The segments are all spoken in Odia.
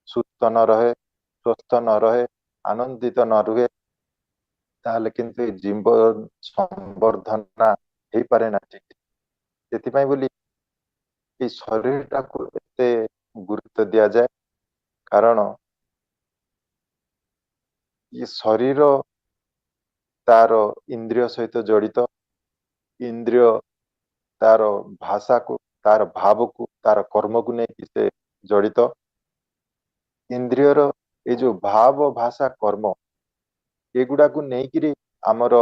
ସୁସ୍ଥ ନ ରହେ, ସ୍वस्थ ନ ରହେ, ଆନନ୍ଦିତ ନ ରୁହେ, ତାହେଲେ କିନ୍ତୁ ଏଇ ଜୀବନ ସମ୍ବର୍ଦ୍ଧନା ହେଇପାରେ ନା ଠିକ। ସେଥିପାଇଁ ବୋଲି ଏଇ ଶରୀରଟାକୁ ଏତେ ଗୁରୁତ୍ୱ ଦିଆଯାଏ। କାରଣ ଏ ଶରୀର ତାର ଇନ୍ଦ୍ରିୟ ସହିତ ଜଡିତ। ଇନ୍ଦ୍ରିୟ ତାର ଭାଷାକୁ, ତାର ଭାବକୁ, ତାର କର୍ମକୁ ନେଇକି ସେ ଜଡିତ। ଇନ୍ଦ୍ରିୟର ଏଇ ଯୋଉ ଭାବ, ଭାଷା, କର୍ମ, ଏଗୁଡାକୁ ନେଇକିରି ଆମର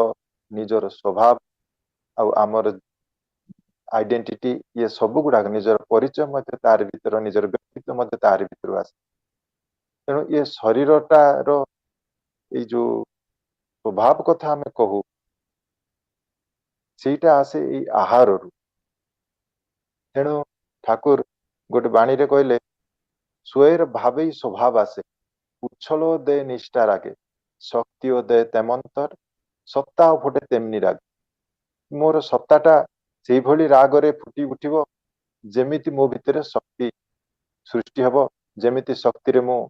ନିଜର ସ୍ୱଭାବ ଆଉ ଆମର ଆଇଡେଣ୍ଟିଟି, ଇଏ ସବୁ ଗୁଡାକ, ନିଜର ପରିଚୟ ମଧ୍ୟ ତାରି ଭିତର, ନିଜର ବ୍ୟକ୍ତିତ୍ୱ ମଧ୍ୟ ତାରି ଭିତରୁ ଆସେ। ତେଣୁ ଏ ଶରୀରଟାର ଏଇ ଯୋଉ ସ୍ୱଭାବ କଥା ଆମେ କହୁ, ସେଇଟା ଆସେ ଏଇ ଆହାରରୁ। ତେଣୁ ଠାକୁର ଗୋଟେ ବାଣୀରେ କହିଲେ, ସ୍ୱୟର ଭାବେই ସ୍ୱଭାବ ଆସେ, উচ্ছল দে নিষ্ঠা রাগে, শক্তিও দে তেমন্তর, সত্তা ফোটে তেমনি রাগ। ମୋର ସତ୍ତାଟା ସେଇଭଳି ରାଗରେ ଫୁଟି ଉଠିବ, ଯେମିତି ମୋ ଭିତରେ ଶକ୍ତି ସୃଷ୍ଟି ହବ, ଯେମିତି ଶକ୍ତିରେ ମୁଁ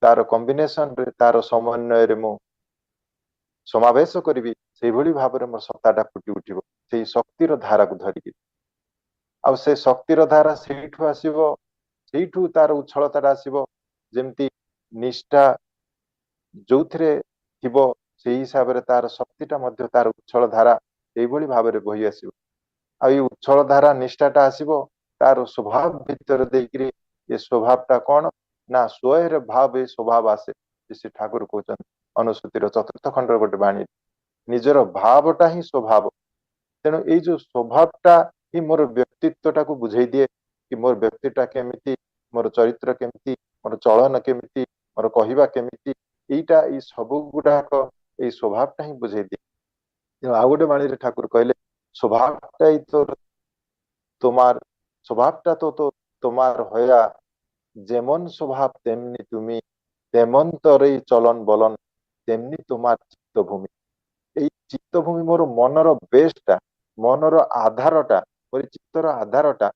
ତାର କମ୍ବିନେସନରେ, ତାର ସମନ୍ୱୟରେ ମୁଁ ସମାବେଶ କରିବି, ସେଇଭଳି ଭାବରେ ମୋ ସତ୍ତାଟା ଫୁଟି ଉଠିବ ସେଇ ଶକ୍ତିର ଧାରାକୁ ଧରିକି। ଆଉ ସେ ଶକ୍ତିର ଧାରା ସେଇଠୁ ଆସିବ, ସେଇଠୁ ତାର ଉଚ୍ଛଳତାଟା ଆସିବ। ଯେମିତି ନିଷ୍ଠା ଯୋଉଥିରେ ଥିବ, ସେଇ ହିସାବରେ ତାର ଶକ୍ତିଟା ମଧ୍ୟ, ତାର ଉଚ୍ଛଳ ଧାରା ସେଇଭଳି ଭାବରେ ବହି ଆସିବ। ଆଉ ଏଇ ଉଚ୍ଛଳ ଧାରା ନିଷ୍ଠାଟା ଆସିବ ତାର ସ୍ୱଭାବ ଭିତରେ ଦେଇକିରି। ଏ ସ୍ୱଭାବଟା କଣ ନା, ସ୍ୱୟର ଭାବ ଏ ସ୍ୱଭାବ ଆସେ। ସେ ଠାକୁର କହୁଛନ୍ତି ଅନୁସୂତିର ଚତୁର୍ଥ ଖଣ୍ଡର ଗୋଟେ ବାଣୀ, ନିଜର ଭାବଟା ହିଁ ସ୍ୱଭାବ। ତେଣୁ ଏଇ ଯୋଉ ସ୍ୱଭାବଟା ହିଁ ମୋର ବ୍ୟକ୍ତିତ୍ୱଟାକୁ ବୁଝେଇ ଦିଏ, କି ମୋର ବ୍ୟକ୍ତିଟା କେମିତି, ମୋର ଚରିତ୍ର କେମିତି, ମୋର ଚଳନ କେମିତି, ମୋର କହିବା କେମିତି, এইটা এই ସବୁ ଗୁଡାକ ଏଇ ସ୍ୱଭାବଟା ହିଁ ବୁଝେଇ ଦିଏ। ତେଣୁ ଆଉ ଗୋଟେ ବାଣୀରେ ଠାକୁର କହିଲେ, স্বভাবটাই তো তোমার, স্বভাবটা তো তো তোমার হইয়া, যেমন স্বভাব তেমনি তুমি, তেমন তরেই চলন বলন, তেমনি তোমার চিত্তভূমি। এই চিত্তভୂମି ମୋର ମନର ବେଶଟା, ମନର ଆଧାରଟା, ମୋର ଚିତ୍ତର ଆଧାରଟା,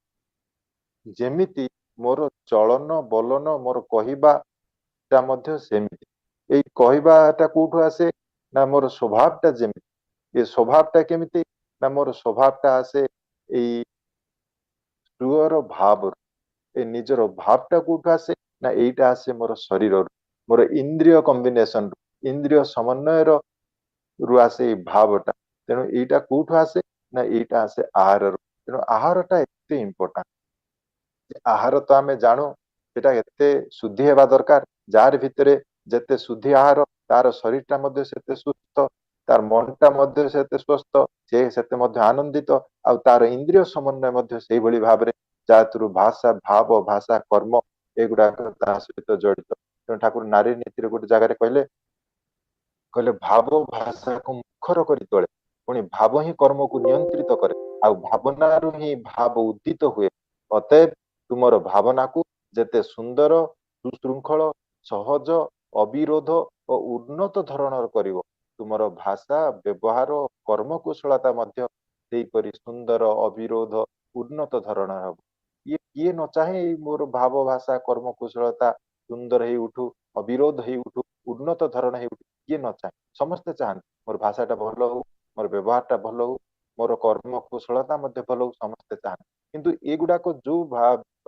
ଯେମିତି ମୋର ଚଳନ ବଲନ, ମୋର କହିବାଟା ମଧ୍ୟ ସେମିତି। ଏଇ କହିବାଟା କୋଉଠୁ ଆସେ ନା, ମୋର ସ୍ୱଭାବଟା ଯେମିତି। ଏ ସ୍ୱଭାବଟା କେମିତି ନା, ମୋର ସ୍ୱଭାବଟା ଆସେ ଏଇ ସ୍ୱର ଭାବରୁ। ଏ ନିଜର ଭାବଟା କୋଉଠୁ ଆସେ ନା, ଏଇଟା ଆସେ ମୋର ଶରୀରରୁ, ମୋର ଇନ୍ଦ୍ରିୟ କମ୍ବିନେସନରୁ, ଇନ୍ଦ୍ରିୟ ସମନ୍ୱୟର ରୁ ଆସେ ଏଇ ଭାବଟା। ତେଣୁ ଏଇଟା କୋଉଠୁ ଆସେ ନା, ଏଇଟା ଆସେ ଆହାରରୁ। ତେଣୁ ଆହାରଟା ଏତେ ଇମ୍ପୋର୍ଟାଣ୍ଟ। ଆହାର ତ ଆମେ ଜାଣୁ ସେଟା ଏତେ ଶୁଦ୍ଧି ହେବା ଦରକାର। ଯାହାର ଭିତରେ ଯେତେ ଶୁଦ୍ଧି ଆହାର, ତାର ଶରୀରଟା ମଧ୍ୟ ସେତେ ସୁସ୍ଥ, ତାର ମନଟା ମଧ୍ୟ ସେତେ ସ୍ୱସ୍ଥ, ସେ ସେତେ ମଧ୍ୟ ଆନନ୍ଦିତ। ଆଉ ତାର ଇନ୍ଦ୍ରିୟ ସମନ୍ୱୟ ମଧ୍ୟ ସେଇଭଳି ଭାବରେ, ଯାହାଥିରୁ ଭାଷା, ଭାବ, ଭାଷା, କର୍ମ ଏଗୁଡାକ ତା ସହିତ ଜଡିତ। ତେଣୁ ଠାକୁର ନାରୀ ନୀତିରେ ଗୋଟେ ଜାଗାରେ କହିଲେ, କହିଲେ ଭାବ ଭାଷାକୁ ମୁଖର କରି ତୋଳେ, ପୁଣି ଭାବ ହିଁ କର୍ମକୁ ନିୟନ୍ତ୍ରିତ କରେ, ଆଉ ଭାବନାରୁ ହିଁ ଭାବ ଉଦ୍ଦିତ ହୁଏ। ଅତଏବ ତୁମର ଭାବନାକୁ ଯେତେ ସୁନ୍ଦର, ସୁଶୃଙ୍ଖଳ, ସହଜ, ଅବିରୋଧ ଓ ଉନ୍ନତ ଧରଣର କରିବ, ତୁମର ଭାଷା, ବ୍ୟବହାର, କର୍ମକୁଶଳତା ମଧ୍ୟ ସେହିପରି ସୁନ୍ଦର, ଅବିରୋଧ, ଉନ୍ନତ ଧରଣର ହବ। ଇଏ କିଏ ନ ଚାହେଁ ଏଇ ମୋର ଭାବ, ଭାଷା, କର୍ମକୁଶଳତା ସୁନ୍ଦର ହେଇ ଉଠୁ, ଅବିରୋଧ ହେଇ ଉଠୁ, ଉନ୍ନତ ଧରଣ ହେଇ ଉଠୁ, କିଏ ନ ଚାହେଁ? ସମସ୍ତେ ଚାହାନ୍ତି ମୋର ଭାଷାଟା ଭଲ ହଉ, ମୋର ବ୍ୟବହାରଟା ଭଲ ହଉ, ମୋର କର୍ମ କୁଶଳତା ମଧ୍ୟ ଭଲ ହଉ, ସମସ୍ତେ ଚାହାନ୍ତି। କିନ୍ତୁ ଏଗୁଡାକ ଯୋଉ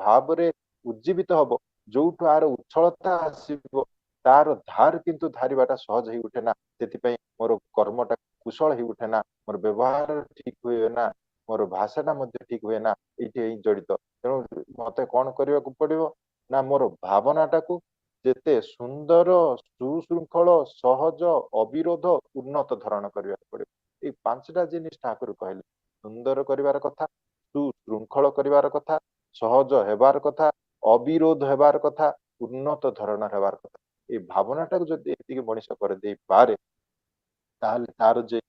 ଭାବରେ ଉଜ୍ଜୀବିତ ହବ, ଯୋଉଠୁ ଆର ଉଚ୍ଛଳତା ଆସିବ, ତାର ଧାର କିନ୍ତୁ ଧାରିବାଟା ସହଜ ହେଇ ଉଠେ ନା। ସେଥିପାଇଁ ମୋର କର୍ମଟା କୁଶଳ ହେଇ ଉଠେ ନା, ମୋର ବ୍ୟବହାର ଠିକ ହୁଏ ନା, ମୋର ଭାଷାଟା ମଧ୍ୟ ଠିକ ହୁଏ ନା। ଏଇଠି ହିଁ ଜଡିତ। ତେଣୁ ମତେ କଣ କରିବାକୁ ପଡିବ ନା, ମୋର ଭାବନାଟାକୁ ଯେତେ ସୁନ୍ଦର, ସୁଶୃଙ୍ଖଳ, ସହଜ, ଅବିରୋଧ, ଉନ୍ନତ ଧରଣ କରିବାକୁ ପଡିବ। ଏଇ ପାଞ୍ଚଟା ଜିନିଷ ଠାକୁର କହିଲେ। ସୁନ୍ଦର କରିବାର କଥା, ସୁଶୃଙ୍ଖଳ କରିବାର କଥା, ସହଜ ହେବାର କଥା, ଅବିରୋଧ ହେବାର କଥା, ଉନ୍ନତ ଧରଣର ହେବାର କଥା। ଏଇ ଭାବନାଟାକୁ ଯଦି ଏତିକି ମଣିଷ କରିଦେଇ ପାରେ, ତାହେଲେ ତାର ଯେ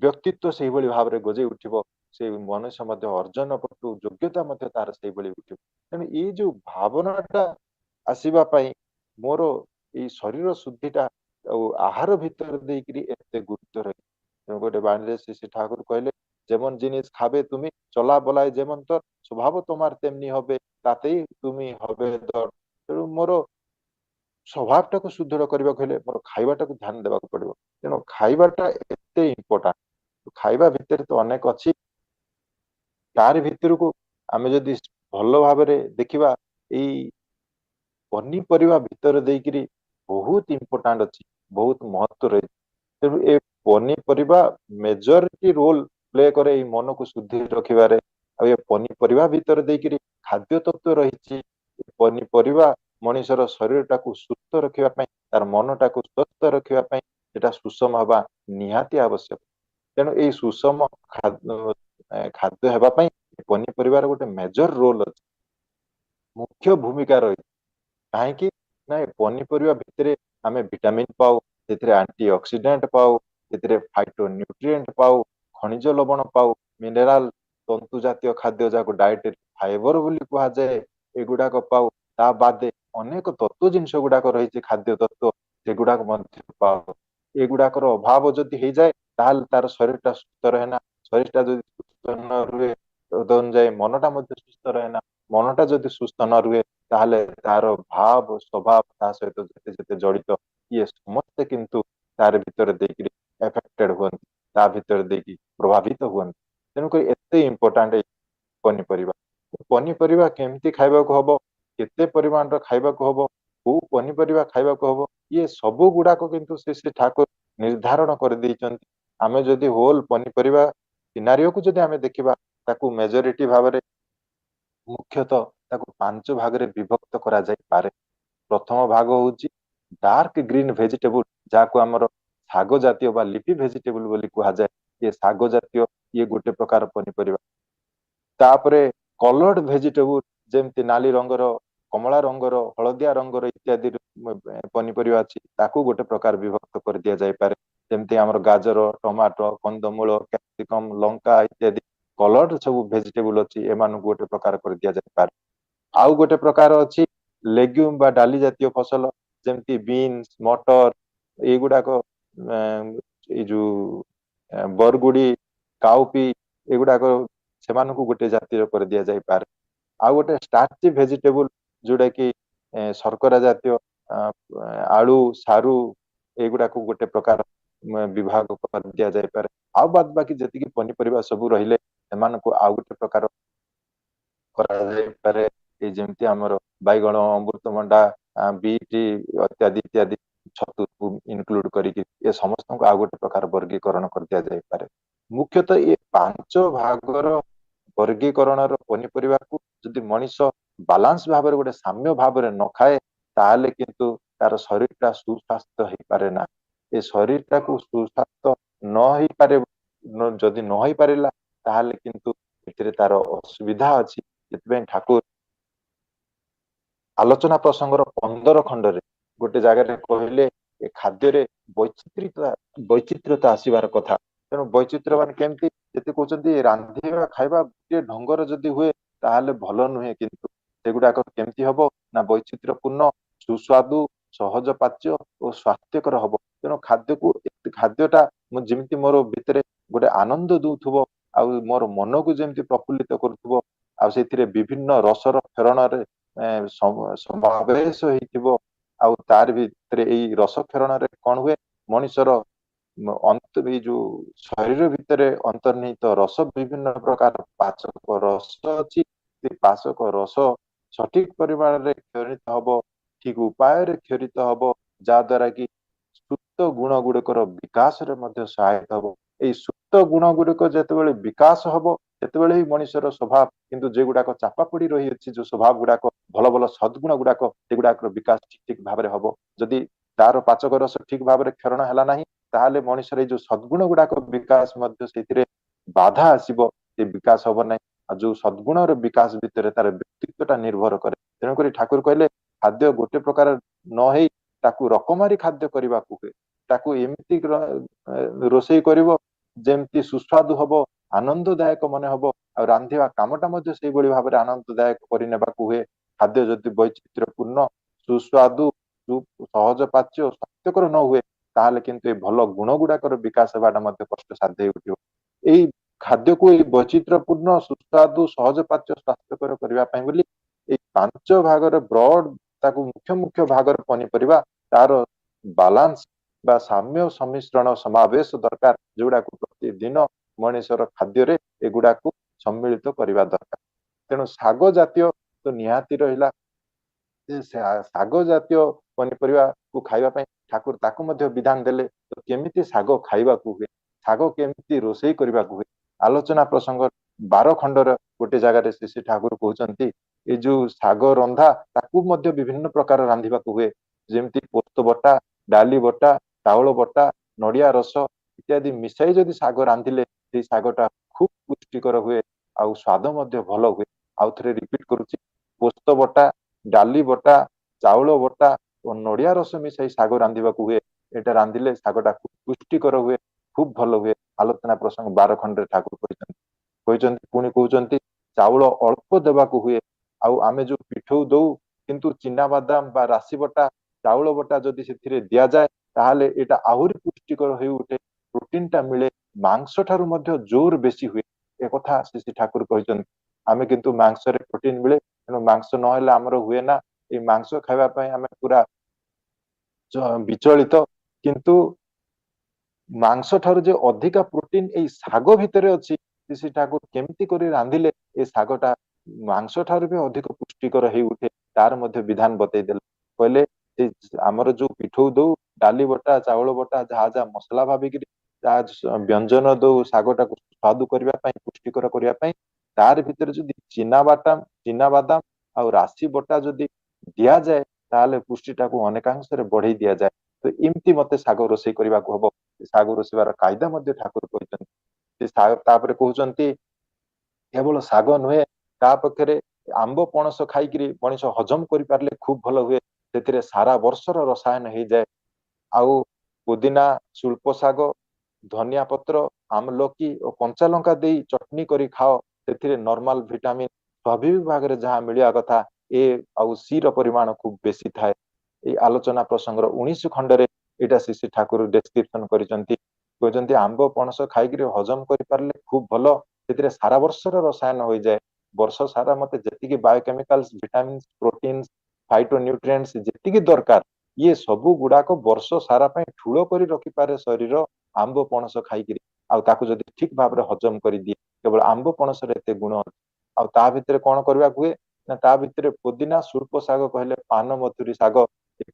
ବ୍ୟକ୍ତିତ୍ୱ ସେଇଭଳି ଭାବରେ ଗଜେଇ ଉଠିବ, ସେଇ ମନୁଷ୍ୟ ମଧ୍ୟ ଅର୍ଜନ ପଟୁ ଯୋଗ୍ୟତା ମଧ୍ୟ ତାର ସେଇଭଳି ଉଠିବ। ତେଣୁ ଏଇ ଯୋଉ ଭାବନାଟା ଆସିବା ପାଇଁ ମୋର ଏଇ ଶରୀର ଶୁଦ୍ଧିଟା ଆଉ ଆହାର ভিতর ଦେଇକିରି এতে গুরুত্ব রয়েছে। তেଣু ଗୋଟେ বাণীରେ শ্রী ঠাকুর କହିଲେ, যেমন জিনিস খাবে তুমি, চলা বলায় যেমন তোর, স্বভাব তোমার তেমনি হবে, তাতেই তুমি হবে ধর। ତେଣୁ ମୋର ସ୍ୱଭାବଟାକୁ ସୁଦୃଢ କରିବାକୁ ହେଲେ ମୋର ଖାଇବାଟାକୁ ଧ୍ୟାନ ଦେବାକୁ ପଡିବ। ତେଣୁ ଖାଇବାଟା ଏତେ ଇମ୍ପୋର୍ଟାଣ୍ଟ। ଖାଇବା ଭିତରେ ତ ଅନେକ ଅଛି, ତାରି ଭିତରକୁ ଆମେ ଯଦି ଭଲ ଭାବରେ ଦେଖିବା, ଏଇ ପନିପରିବା ଭିତରେ ଦେଇକିରି ବହୁତ ଇମ୍ପୋର୍ଟାଣ୍ଟ ଅଛି, ବହୁତ ମହତ୍ଵ ରହିଛି। ତେଣୁ ଏ ପନିପରିବା ମେଜରିଟି ରୋଲ ପ୍ଲେ କରେ ଏଇ ମନକୁ ସୁଧୀର ରଖିବାରେ। ଆଉ ଏ ପନିପରିବା ଭିତରେ ଦେଇକିରି ଖାଦ୍ୟ ତତ୍ଵ ରହିଛି। ପନିପରିବା ମଣିଷର ଶରୀରଟାକୁ ସୁସ୍ଥ ରଖିବା ପାଇଁ, ତାର ମନଟାକୁ ସୁସ୍ଥ ରଖିବା ପାଇଁ ସେଟା ସୁଷମ ହେବା ନିହାତି ଆବଶ୍ୟକ। ତେଣୁ ଏଇ ସୁଷମ ଖାଦ୍ୟ ହେବା ପାଇଁ ପନିପରିବାର ଗୋଟେ ମେଜର ରୋଲ ଅଛି, ମୁଖ୍ୟ ଭୂମିକା ରହିଛି। କାହିଁକି ନା ଏ ପନିପରିବା ଭିତରେ ଆମେ ଭିଟାମିନ ପାଉ, ସେଥିରେ ଆଣ୍ଟି ଅକ୍ସିଡେଣ୍ଟ ପାଉ, ସେଥିରେ ଫାଇଟୋ ନ୍ୟୁଟ୍ରିଏଣ୍ଟ ପାଉ, ଖଣିଜ ଲବଣ ପାଉ, ମିନେରାଲ ତନ୍ତୁ ଜାତୀୟ ଖାଦ୍ୟ ଯାହାକୁ ଡାଏଟେରୀ ଫାଇବର ବୋଲି କୁହାଯାଏ, ଏଗୁଡାକ ପାଉ। ତା ବାଦେ ଅନେକ ତତ୍ଵ ଜିନିଷ ଗୁଡାକ ରହିଛି, ଖାଦ୍ୟ ତତ୍ଵ, ସେଗୁଡାକ ମଧ୍ୟ ପାଉ। ଏଗୁଡାକର ଅଭାବ ଯଦି ହେଇଯାଏ ତାହେଲେ ତାର ଶରୀରଟା ସୁସ୍ଥ ରହେ ନା। ଶରୀରଟା ଯଦି ସୁସ୍ଥ ନ ରୁହେ ଅନୁଯାୟୀ ମନଟା ମଧ୍ୟ ସୁସ୍ଥ ରହେ ନା। ମନଟା ଯଦି ସୁସ୍ଥ ନ ରୁହେ ତାହେଲେ ତାର ଭାବ ସ୍ୱଭାବ ତା ସହିତ ଯେତେ ଯେତେ ଜଡିତ, ଇଏ ସମସ୍ତେ କିନ୍ତୁ ତାର ଭିତରେ ଦେଇକିରି ଏଫେକ୍ଟେଡ ହୁଅନ୍ତି, ତା ଭିତରେ ଦେଇକି ପ୍ରଭାବିତ ହୁଅନ୍ତି। ତେଣୁକରି ଏତେ ଇମ୍ପୋର୍ଟାଣ୍ଟ ପନିପରିବା। ପନିପରିବା କେମିତି ଖାଇବାକୁ ହବ, କେତେ ପରିମାଣର ଖାଇବାକୁ ହବ, କୋଉ ପନିପରିବା ଖାଇବାକୁ ହବ, ଇଏ ସବୁ ଗୁଡାକ କିନ୍ତୁ ଶ୍ରୀ ଠାକୁର ନିର୍ଦ୍ଧାରଣ କରିଦେଇଛନ୍ତି। ଆମେ ଯଦି ହୋଲ ପନିପରିବା ସିନାରିଓକୁ ଯଦି ଆମେ ଦେଖିବା, ତାକୁ ମେଜରିଟି ଭାବରେ ମୁଖ୍ୟତଃ ତାକୁ 5 ଭାଗରେ ବିଭକ୍ତ କରାଯାଇପାରେ। ପ୍ରଥମ ଭାଗ ହଉଛି ଡାର୍କ ଗ୍ରୀନ ଭେଜିଟେବୁଲ, ଯାହାକୁ ଆମର ଶାଗ ଜାତୀୟ ବା ଲିଫି ଭେଜିଟେବୁଲ ବୋଲି କୁହାଯାଏ। ଏ ଶାଗ ଜାତୀୟ, ଇଏ ଗୋଟେ ପ୍ରକାର ପନିପରିବା। ତାପରେ କଲର୍ଡ ଭେଜିଟେବୁଲ, ଯେମିତି ନାଲି ରଙ୍ଗର, କମଳା ରଙ୍ଗର, ହଳଦିଆ ରଙ୍ଗର ଇତ୍ୟାଦି ପନିପରିବା ଅଛି, ତାକୁ ଗୋଟେ ପ୍ରକାର ବିଭକ୍ତ କରି ଦିଆଯାଇପାରେ। ଯେମିତି ଆମର ଗାଜର, ଟମାଟୋ, କନ୍ଦମୂଳ, କ୍ୟାପସିକମ, ଲଙ୍କା ଇତ୍ୟାଦି କଲର୍ଡ ସବୁ ଭେଜିଟେବୁଲ ଅଛି, ଏମାନଙ୍କୁ ଗୋଟେ ପ୍ରକାର କରି ଦିଆଯାଇପାରେ। ଆଉ ଗୋଟେ ପ୍ରକାର ଅଛି ଲେଗ୍ୟୁମ ବା ଡାଲି ଜାତୀୟ ଫସଲ, ଯେମିତି ବିନ୍ସ, ମଟର, ଏଇଗୁଡାକ ଏଇ ଯୋଉ ବରଗୁଡି, କାଉପି, ଏଗୁଡାକ ସେମାନଙ୍କୁ ଗୋଟେ ଜାତୀୟ କରି ଦିଆଯାଇପାରେ। ଆଉ ଗୋଟେ ଷ୍ଟାର୍ଚି ଭେଜିଟେବୁଲ, ଯୋଉଟା କି ଶର୍କରା ଜାତୀୟ, ଆଳୁ, ସାରୁ, ଏଗୁଡାକୁ ଗୋଟେ ପ୍ରକାର ବିଭାଗ କରି ଦିଆଯାଇପାରେ। ଆଉ ବାଦ ବାକି ଯେତିକି ପନିପରିବା ସବୁ ରହିଲେ ସେମାନଙ୍କୁ ଆଉ ଗୋଟେ ପ୍ରକାର କରାଯାଇପାରେ। ଏଇ ଯେମିତି ଆମର ବାଇଗଣ, ଅମୃତଭଣ୍ଡା, ବିଟ ଇତ୍ୟାଦି ଇତ୍ୟାଦି, ଛତୁକୁ ଇନକ୍ଲୁଡ କରିକି ଏ ସମସ୍ତଙ୍କୁ ଆଉ ଗୋଟେ ପ୍ରକାର ବର୍ଗୀକରଣ କରି ଦିଆଯାଇପାରେ। ମୁଖ୍ୟତଃ ଏ 5 ଭାଗର ବର୍ଗୀକରଣର ପନିପରିବାକୁ ଯଦି ମଣିଷ ବାଲାନ୍ସ ଭାବରେ, ଗୋଟେ ସାମ୍ୟ ଭାବରେ ନ ଖାଏ, ତାହେଲେ କିନ୍ତୁ ତାର ଶରୀରଟା ସୁସ୍ୱାସ୍ଥ୍ୟ ହେଇପାରେ ନା। ଏ ଶରୀରଟାକୁ ସୁସ୍ୱାସ୍ଥ୍ୟ ନ ହେଇପାରେ, ଯଦି ନ ହେଇପାରିଲା ତାହେଲେ କିନ୍ତୁ ଏଥିରେ ତାର ଅସୁବିଧା ଅଛି। ସେଥିପାଇଁ ଠାକୁର ଆଲୋଚନା ପ୍ରସଙ୍ଗର 15 ଖଣ୍ଡରେ ଗୋଟେ ଜାଗାରେ କହିଲେ ଏ ଖାଦ୍ୟରେ ବୈଚିତ୍ର୍ୟତା ଆସିବାର କଥା। ତେଣୁ ବୈଚିତ୍ର୍ୟ ମାନେ କେମିତି, ଯେତେ କହୁଛନ୍ତି ରାନ୍ଧିବା ଖାଇବା ଗୋଟିଏ ଢଙ୍ଗର ଯଦି ହୁଏ ତାହେଲେ ଭଲ ନୁହେଁ, କିନ୍ତୁ ସେଗୁଡାକ କେମିତି ହବ ନା ବୈଚିତ୍ର୍ୟପୂର୍ଣ୍ଣ, ସୁସ୍ୱାଦୁ, ସହଜ ପାଚ୍ୟ ଓ ସ୍ୱାସ୍ଥ୍ୟକର ହବ। ତେଣୁ ଖାଦ୍ୟଟା ମୁଁ ଯେମିତି ମୋର ଭିତରେ ଗୋଟେ ଆନନ୍ଦ ଦଉଥିବ, ଆଉ ମୋର ମନକୁ ଯେମିତି ପ୍ରଫୁଲ୍ଲିତ କରୁଥିବ, ଆଉ ସେଥିରେ ବିଭିନ୍ନ ରସର ଖେଳଣରେ ସମାବେଶ ହେଇଥିବ। ଆଉ ତାର ଭିତରେ ଏଇ ରସ କ୍ଷରଣରେ କଣ ହୁଏ, ମଣିଷର ଏଇ ଯୋଉ ଶରୀର ଭିତରେ ଅନ୍ତର୍ନିହିତ ରସ, ବିଭିନ୍ନ ପ୍ରକାର ପାଚକ ରସ ଅଛି। ସେ ପାଚକ ରସ ସଠିକ ପରିମାଣରେ କ୍ଷରିତ ହବ, ଠିକ ଉପାୟରେ କ୍ଷରିତ ହବ, ଯାହା ଦ୍ୱାରା କି ସୁପ୍ତ ଗୁଣ ଗୁଡିକର ବିକାଶରେ ମଧ୍ୟ ସହାୟକ ହବ। ଏଇ ସୁପ୍ତ ଗୁଣ ଗୁଡିକ ଯେତେବେଳେ ବିକାଶ ହବ, ସେତେବେଳେ ହିଁ ମଣିଷର ସ୍ୱଭାବ, କିନ୍ତୁ ଯେଗୁଡାକ ଚାପା ପଡି ରହିଅଛି, ଯୋଉ ସ୍ୱଭାବ ଗୁଡାକ, ଭଲ ଭଲ ସଦ୍ଗୁଣ ଗୁଡାକ, ସେଗୁଡାକର ବିକାଶ ଠିକ ଠିକ ଭାବରେ ହବ। ଯଦି ତାର ପାଚକ ରସ ଠିକ ଭାବରେ କ୍ଷରଣ ହେଲା ନାହିଁ, ତାହେଲେ ମଣିଷର ଏଇ ଯୋଉ ସଦ୍ଗୁଣ ଗୁଡାକ ବିକାଶ ମଧ୍ୟ ସେଇଥିରେ ବାଧା ଆସିବ, ସେ ବିକାଶ ହବ ନାହିଁ। ଆଉ ଯୋଉ ସଦ୍ଗୁଣର ବିକାଶ ଭିତରେ ତାର ବ୍ୟକ୍ତିତ୍ୱଟା ନିର୍ଭର କରେ। ତେଣୁକରି ଠାକୁର କହିଲେ ଖାଦ୍ୟ ଗୋଟେ ପ୍ରକାର ନ ହେଇ ତାକୁ ରକମାରି ଖାଦ୍ୟ କରିବାକୁ ହୁଏ। ତାକୁ ଏମିତି ରୋଷେଇ କରିବ ଯେମିତି ସୁସ୍ୱାଦୁ ହବ, ଆନନ୍ଦଦାୟକ ମନେ ହବ, ଆଉ ରାନ୍ଧିବା କାମଟା ମଧ୍ୟ ସେଇଭଳି ଭାବରେ ଆନନ୍ଦଦାୟକ କରିନେବାକୁ ହୁଏ। ଖାଦ୍ୟ ଯଦି ବୈଚିତ୍ର୍ୟପୂର୍ଣ୍ଣ, ସୁସ୍ୱାଦୁ, ସହଜ ପାଚ୍ୟ, ସ୍ୱାସ୍ଥ୍ୟକର ନ ହୁଏ, ତାହେଲେ କିନ୍ତୁ ଏଇ ଭଲ ଗୁଣ ଗୁଡାକର ବିକାଶ ହେବାଟା ମଧ୍ୟ କଷ୍ଟସାଧ୍ୟ ହେଇ ଉଠିବ। ଏଇ ଖାଦ୍ୟକୁ ଏଇ ବୈଚିତ୍ର୍ୟପୂର୍ଣ୍ଣ, ସୁସ୍ୱାଦୁ, ସହଜ ପାଚ୍ୟ, ସ୍ୱାସ୍ଥ୍ୟକର କରିବା ପାଇଁ ବୋଲି ଏଇ 5 ଭାଗର ବ୍ରଡ ତାକୁ ମୁଖ୍ୟ ମୁଖ୍ୟ ଭାଗରେ ପନିପରିବା ତାର ବାଲାନ୍ସ ବା ସାମ୍ୟ ସମ୍ମିଶ୍ରଣ ସମାବେଶ ଦରକାର, ଯୋଉଗୁଡାକୁ ପ୍ରତିଦିନ ମଣିଷର ଖାଦ୍ୟରେ ଏଗୁଡାକୁ ସମ୍ମିଳିତ କରିବା ଦରକାର। ତେଣୁ ଶାଗ ଜାତୀୟ ତ ନିହାତି ରହିଲା। ଶାଗ ଜାତୀୟ ପନିପରିବାକୁ ଖାଇବା ପାଇଁ ଠାକୁର ତାକୁ ମଧ୍ୟ ବିଧାନ ଦେଲେ। ତ କେମିତି ଶାଗ ଖାଇବାକୁ ହୁଏ, ଶାଗ କେମିତି ରୋଷେଇ କରିବାକୁ ହୁଏ, ଆଲୋଚନା ପ୍ରସଙ୍ଗ 12 ଖଣ୍ଡର ଗୋଟେ ଜାଗାରେ ଶ୍ରୀ ଠାକୁର କହୁଛନ୍ତି ଏ ଯୋଉ ଶାଗ ରନ୍ଧା ତାକୁ ମଧ୍ୟ ବିଭିନ୍ନ ପ୍ରକାର ରାନ୍ଧିବାକୁ ହୁଏ। ଯେମିତି ପୋସ୍ତ ବଟା, ଡାଲି ବଟା, ଚାଉଳ ବଟା, ନଡିଆ ରସ ଇତ୍ୟାଦି ମିଶାଇ ଯଦି ଶାଗ ରାନ୍ଧିଲେ ସେଇ ଶାଗଟା ଖୁବ ପୁଷ୍ଟିକର ହୁଏ ଆଉ ସ୍ୱାଦ ମଧ୍ୟ ଭଲ ହୁଏ। ଆଉ ଥରେ ରିପିଟ କରୁଛି, ପୋସ୍ତ ବଟା, ଡାଲି ବଟା, ଚାଉଳ ବଟା ଓ ନଡିଆ ରସ ମିଶାଇ ଶାଗ ରାନ୍ଧିବାକୁ ହୁଏ। ଏଟା ରାନ୍ଧିଲେ ଶାଗଟା ଖୁବ ପୁଷ୍ଟିକର ହୁଏ, ଖୁବ ଭଲ ହୁଏ। ଆଲୋଚନା ପ୍ରସଙ୍ଗ 12 ଖଣ୍ଡରେ ଠାକୁର କହିଛନ୍ତି। ପୁଣି କହୁଛନ୍ତି ଚାଉଳ ଅଳ୍ପ ଦେବାକୁ ହୁଏ। ଆଉ ଆମେ ଯୋଉ ପିଠଉ ଦଉ କିନ୍ତୁ ଚିନାବାଦାମ ବା ରାଶି ବଟା, ଚାଉଳ ବଟା ଯଦି ସେଥିରେ ଦିଆଯାଏ ତାହେଲେ ଏଇଟା ଆହୁରି ପୁଷ୍ଟିକର ହେଇ ଉଠେ, ପ୍ରୋଟିନ ଟା ମିଳେ, ମାଂସ ଠାରୁ ମଧ୍ୟ ଜୋର ବେଶୀ ହୁଏ। ଏକଥା ଶ୍ରୀ ଠାକୁର କହିଛନ୍ତି। ଆମେ କିନ୍ତୁ ମାଂସରେ ପ୍ରୋଟିନ ମିଳେ, ତେଣୁ ମାଂସ ନହେଲେ ଆମର ହୁଏ ନା। ଏଇ ମାଂସ ଖାଇବା ପାଇଁ ଆମେ ପୁରା ବିଚଳିତ, କିନ୍ତୁ ମାଂସ ଠାରୁ ଯେ ଅଧିକା ପ୍ରୋଟିନ ଏଇ ଶାଗ ଭିତରେ ଅଛି, ଶ୍ରୀ ଠାକୁର କେମିତି କରି ରାନ୍ଧିଲେ ଏ ଶାଗଟା ମାଂସ ଠାରୁ ବି ଅଧିକ ପୁଷ୍ଟିକର ହେଇ ଉଠେ ତାର ମଧ୍ୟ ବିଧାନ ବତେଇଦେଲେ। କହିଲେ ସେ ଆମର ଯୋଉ ପିଠଉ ଦଉ ଡାଲି ବଟା, ଚାଉଳ ବଟା, ଯାହା ଯାହା ମସଲା ଭାବିକିରି ଯାହା ବ୍ୟଞ୍ଜନ ଦଉ ଶାଗଟାକୁ ସ୍ୱାଦୁ କରିବା ପାଇଁ, ପୁଷ୍ଟିକର କରିବା ପାଇଁ, ତାର ଭିତରେ ଯଦି ଚିନାବାଦାମ ଆଉ ରାଶି ବଟା ଯଦି ଦିଆଯାଏ ତାହେଲେ ପୁଷ୍ଟିଟାକୁ ଅନେକାଂଶରେ ବଢେଇ ଦିଆଯାଏ। ତ ଏମିତି ମତେ ଶାଗ ରୋଷେଇ କରିବାକୁ ହବ। ଶାଗ ରୋଷେଇବାର କାଇଦା ମଧ୍ୟ ଠାକୁର କହିଛନ୍ତି। ତାପରେ କହୁଛନ୍ତି କେବଳ ଶାଗ ନୁହେଁ, ତା ପକ୍ଷରେ ଆମ୍ବ ପଣସ ଖାଇକିରି ମଣିଷ ହଜମ କରିପାରିଲେ ଖୁବ ଭଲ ହୁଏ। ସେଥିରେ ସାରା ବର୍ଷର ରସାୟନ ହେଇଯାଏ। ଆଉ ପୁଦିନା, ସୁଳ୍ପ ଶାଗ, ଧନିଆ ପତ୍ର, ଆମଲକି ଓ କଞ୍ଚା ଲଙ୍କା ଦେଇ ଚଟନି କରି ଖାଅ। ସେଥିରେ ନର୍ମାଲ ଭିଟାମିନ ସ୍ୱାଭାବିକ ଭାଗରେ ଯାହା ମିଳିବା କଥା ଏ ଆଉ ସି ର ପରିମାଣ ଖୁବ ବେଶୀ ଥାଏ। ଏଇ ଆଲୋଚନା ପ୍ରସଙ୍ଗର 19 ଖଣ୍ଡରେ ଏଇଟା ଶ୍ରୀ ଠାକୁର ଡେସ୍କ୍ରିପସନ କରିଛନ୍ତି। କହୁଛନ୍ତି ଆମ୍ବ ପଣସ ଖାଇକିରି ହଜମ କରିପାରିଲେ ଖୁବ ଭଲ। ସେଥିରେ ସାରା ବର୍ଷର ରସାୟନ ହୋଇଯାଏ। ବର୍ଷ ସାରା ମତେ ଯେତିକି biochemical, vitamins, proteins, phyto nutrients ଯେତିକି ଦରକାର ଇଏ ସବୁ ଗୁଡାକ ବର୍ଷ ସାରା ପାଇଁ ଠୁଳ କରି ରଖିପାରେ ଶରୀର ଆମ୍ବ ପଣସ ଖାଇକିରି। ଆଉ ତାକୁ ଯଦି ଠିକ ଭାବରେ ହଜମ କରିଦିଏ, କେବଳ ଆମ୍ବ ପଣସରେ ଏତେ ଗୁଣ ଅଛି। ଆଉ ତା ଭିତରେ କଣ କରିବାକୁ ହୁଏ ନା, ତା ଭିତରେ ପୋଦିନା ସୁଳ୍ପ ଶାଗ କହିଲେ ପାନ ମଧୁରୀ ଶାଗ,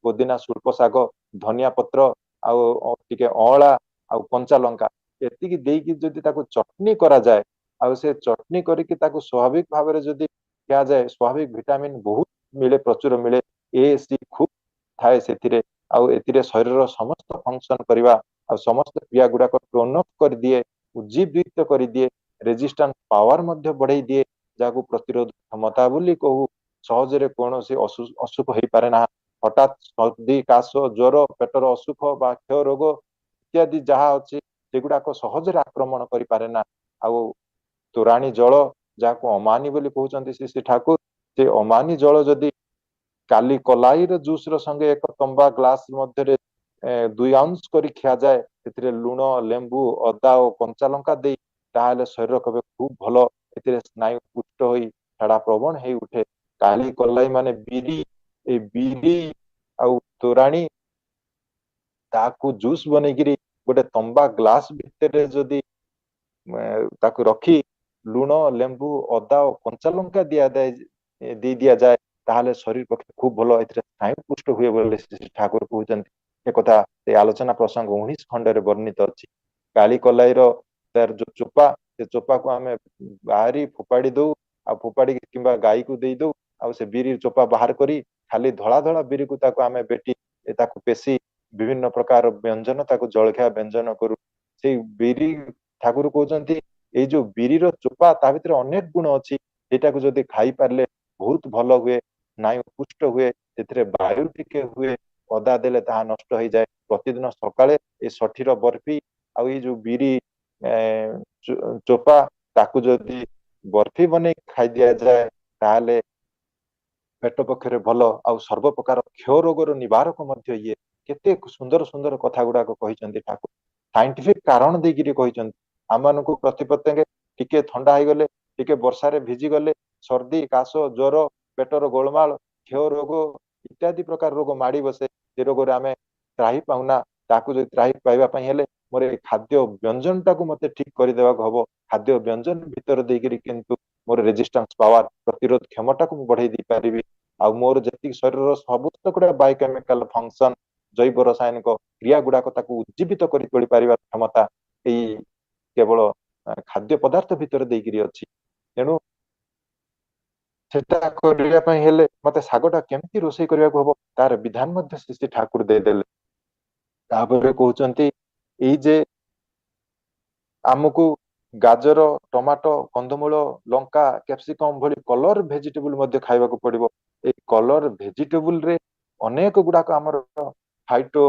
ପୋଦିନା ସୁଳ୍ପ ଶାଗ, ଧନିଆ ପତ୍ର ଆଉ ଟିକେ ଅଁଳା ଆଉ କଞ୍ଚା ଲଙ୍କା ଏତିକି ଦେଇକି ଯଦି ତାକୁ ଚଟନି କରାଯାଏ, ଆଉ ସେ ଚଟନି କରିକି ତାକୁ ସ୍ୱାଭାବିକ ଭାବରେ ଯଦି ଖିଆଯାଏ, ସ୍ୱାଭାବିକ ଭିଟାମିନ ବହୁତ ମିଳେ, ପ୍ରଚୁର ମିଳେ। ଏ ସି ଖୁବ ଥାଏ ସେଥିରେ। ଆଉ ଏଥିରେ ଶରୀରର ସମସ୍ତ ଫଙ୍କସନ କରିବା ଆଉ ସମସ୍ତ କ୍ରିୟା ଗୁଡାକ ଟୋନ ଅପ୍ କରିଦିଏ, ଉଜ୍ଜୀବିତ କରିଦିଏ, ରେଜିଷ୍ଟାନ୍ସ ପାୱାର ମଧ୍ୟ ବଢେଇ ଦିଏ, ଯାହାକୁ ପ୍ରତିରୋଧ କ୍ଷମତା ବୋଲି କହୁ। ସହଜରେ କୌଣସି ଅସୁଖ ହେଇପାରେ ନା। ହଠାତ୍ ସର୍ଦ୍ଦି, କାଶ, ଜ୍ୱର, ପେଟର ଅସୁଖ ବା କ୍ଷୟ ରୋଗ ଇତ୍ୟାଦି ଯାହା ଅଛି ସେଗୁଡାକ ସହଜରେ ଆକ୍ରମଣ କରିପାରେ ନା। ଆଉ ତୋରାଣୀ ଜଳ, ଯାହାକୁ ଅମାନି ବୋଲି କହୁଛନ୍ତି ଶ୍ରୀ ଠାକୁର, ସେ ଅମାନି ଜଳ ଯଦି କାଲି କଲାଇର ଜୁସ ର ସଙ୍ଗେ ଏକ ତମ୍ବା ଗ୍ଲାସ ମଧ୍ୟରେ 2 ଆଉନ୍ସ କରି ଖିଆଯାଏ, ସେଥିରେ ଲୁଣ, ଲେମ୍ବୁ, ଅଦା ଓ କଞ୍ଚା ଲଙ୍କା ଦେଇ, ତାହେଲେ ଶରୀର କେବେ ଖୁବ ଭଲ। ଏଥିରେ ସ୍ନାୟୁ ପୁଷ୍ଟ ହୋଇ ଝାଡା ପ୍ରବଣ ହେଇ ଉଠେ। କାଲି କଲାଇ ମାନେ ବିରି, ଏଇ ବିରି ଆଉ ତୋରାଣୀ ତାକୁ ଜୁସ୍ ବନେଇକିରି ଗୋଟେ ତମ୍ବା ଗ୍ଲାସ ଭିତରେ ଯଦି ତାକୁ ରଖି ଲୁଣ, ଲେମ୍ବୁ, ଅଦା ଓ କଞ୍ଚା ଲଙ୍କା ଦେଇ ଦିଆଯାଏ, ତାହେଲେ ଶରୀର ପକ୍ଷେ ଖୁବ ଭଲ। ଏଥିରେ ସ୍ନାୟୁ ପୁଷ୍ଟ ହୁଏ ବୋଲି ଶ୍ରୀ ଠାକୁର କହୁଛନ୍ତି। ଏକଥା ସେ ଆଲୋଚନା ପ୍ରସଙ୍ଗ 19 ଖଣ୍ଡରେ ବର୍ଣ୍ଣିତ ଅଛି। କାଳି କଲାଇର ତାର ଯୋଉ ଚୋପା, ସେ ଚୋପାକୁ ଆମେ ବାହାରି ଫୋପାଡି ଦଉ, ଆଉ ଫୋପାଡିକି କିମ୍ବା ଗାଈକୁ ଦେଇ ଦଉ। ଆଉ ସେ ବିରି ଚୋପା ବାହାର କରି ଖାଲି ଧଳା ଧଳା ବିରିକୁ ତାକୁ ଆମେ ବେଟି ତାକୁ ପେଶି ବିଭିନ୍ନ ପ୍ରକାର ବ୍ୟଞ୍ଜନ, ତାକୁ ଜଳଖିଆ ବ୍ୟଞ୍ଜନ କରୁ। ସେଇ ବିରି ଠାକୁର କହୁଛନ୍ତି ଏଇ ଯୋଉ ବିରିର ଚୋପା ତା ଭିତରେ ଅନେକ ଗୁଣ ଅଛି, ସେଇଟାକୁ ଯଦି ଖାଇପାରିଲେ ବହୁତ ଭଲ ହୁଏ, ସ୍ନାୟୁ ପୁଷ୍ଟ ହୁଏ, ସେଥିରେ ବାୟୁ ଟିକେ ହୁଏ। ଅଦା ଦେଲେ ତାହା ନଷ୍ଟ ହେଇଯାଏ। ପ୍ରତିଦିନ ସକାଳେ ଏ ଷଠିର ବର୍ଫି ଆଉ ଏଇ ଯୋଉ ବିରି ଚୋପା ତାକୁ ଯଦି ବର୍ଫି ବନେଇ ଖାଇ ଦିଆଯାଏ ତାହେଲେ ପେଟ ପକ୍ଷରେ ଭଲ। ଆଉ ସର୍ବ ପ୍ରକାର କ୍ଷୟ ରୋଗର ନିବାରକ ମଧ୍ୟ ଇଏ। କେତେ ସୁନ୍ଦର ସୁନ୍ଦର କଥା ଗୁଡାକ କହିଛନ୍ତି ଠାକୁର, ସାଇଣ୍ଟିଫିକ କାରଣ ଦେଇକିରି କହିଛନ୍ତି। ଆମମାନଙ୍କୁ ପ୍ରତି ପ୍ରତ୍ୟେକ ଟିକେ ଥଣ୍ଡା ହେଇଗଲେ, ଟିକେ ବର୍ଷାରେ ଭିଜି ଗଲେ, ସର୍ଦ୍ଦି, କାଶ, ଜ୍ୱର, ପେଟର ଗୋଳମାଳ, କ୍ଷୟ ରୋଗ ଇତ୍ୟାଦି ପ୍ରକାର ରୋଗ ମାଡି ବସେ। ଯେ ରୋଗରେ ଆମେ ତ୍ରାହି ପାଉନା, ତାକୁ ଯଦି ତ୍ରାହି ପାଇବା ପାଇଁ ହେଲେ ମୋର ଏ ଖାଦ୍ୟ ବ୍ୟଞ୍ଜନ ଟାକୁ ମତେ ଠିକ କରିଦେବାକୁ ହବ। ଖାଦ୍ୟ ବ୍ୟଞ୍ଜନ ଭିତରେ ଦେଇକରି କିନ୍ତୁ ମୋର ରେଜିଷ୍ଟାନ୍ସ ପାୱାର, ପ୍ରତିରୋଧ କ୍ଷମତାକୁ ମୁଁ ବଢେଇ ଦେଇ ପାରିବି। ଆଉ ମୋର ଯେତିକି ଶରୀରର ସମସ୍ତ ଗୁଡା ବାୟୋକେମିକାଲ ଫଙ୍କସନ, ଜୈବ ରାସାୟନିକ କ୍ରିୟା ଗୁଡାକ ତାକୁ ଉଜ୍ଜୀବିତ କରି ତୋଳି ପାରିବା କ୍ଷମତା ଏଇ କେବଳ ଖାଦ୍ୟ ପଦାର୍ଥ ଭିତରେ ଦେଇକିରି ଅଛି। ତେଣୁ ସେଟା କରିବା ପାଇଁ ହେଲେ ମତେ ଶାଗଟା କେମିତି ରୋଷେଇ କରିବାକୁ ହବ ତାର ବିଧାନ ମଧ୍ୟ ଶ୍ରୀ ଠାକୁର ଦେଇଦେଲେ। ତାପରେ କହୁଛନ୍ତି ଏଇ ଯେ ଆମକୁ ଗାଜର, ଟମାଟୋ, କନ୍ଦମୂଳ, ଲଙ୍କା, କ୍ୟାପସିକମ ଭଳି କଲର ଭେଜିଟେବୁଲ ମଧ୍ୟ ଖାଇବାକୁ ପଡିବ। ଏଇ କଲର ଭେଜିଟେବୁଲ ରେ ଅନେକ ଗୁଡାକ ଆମର ଫାଇଟୋ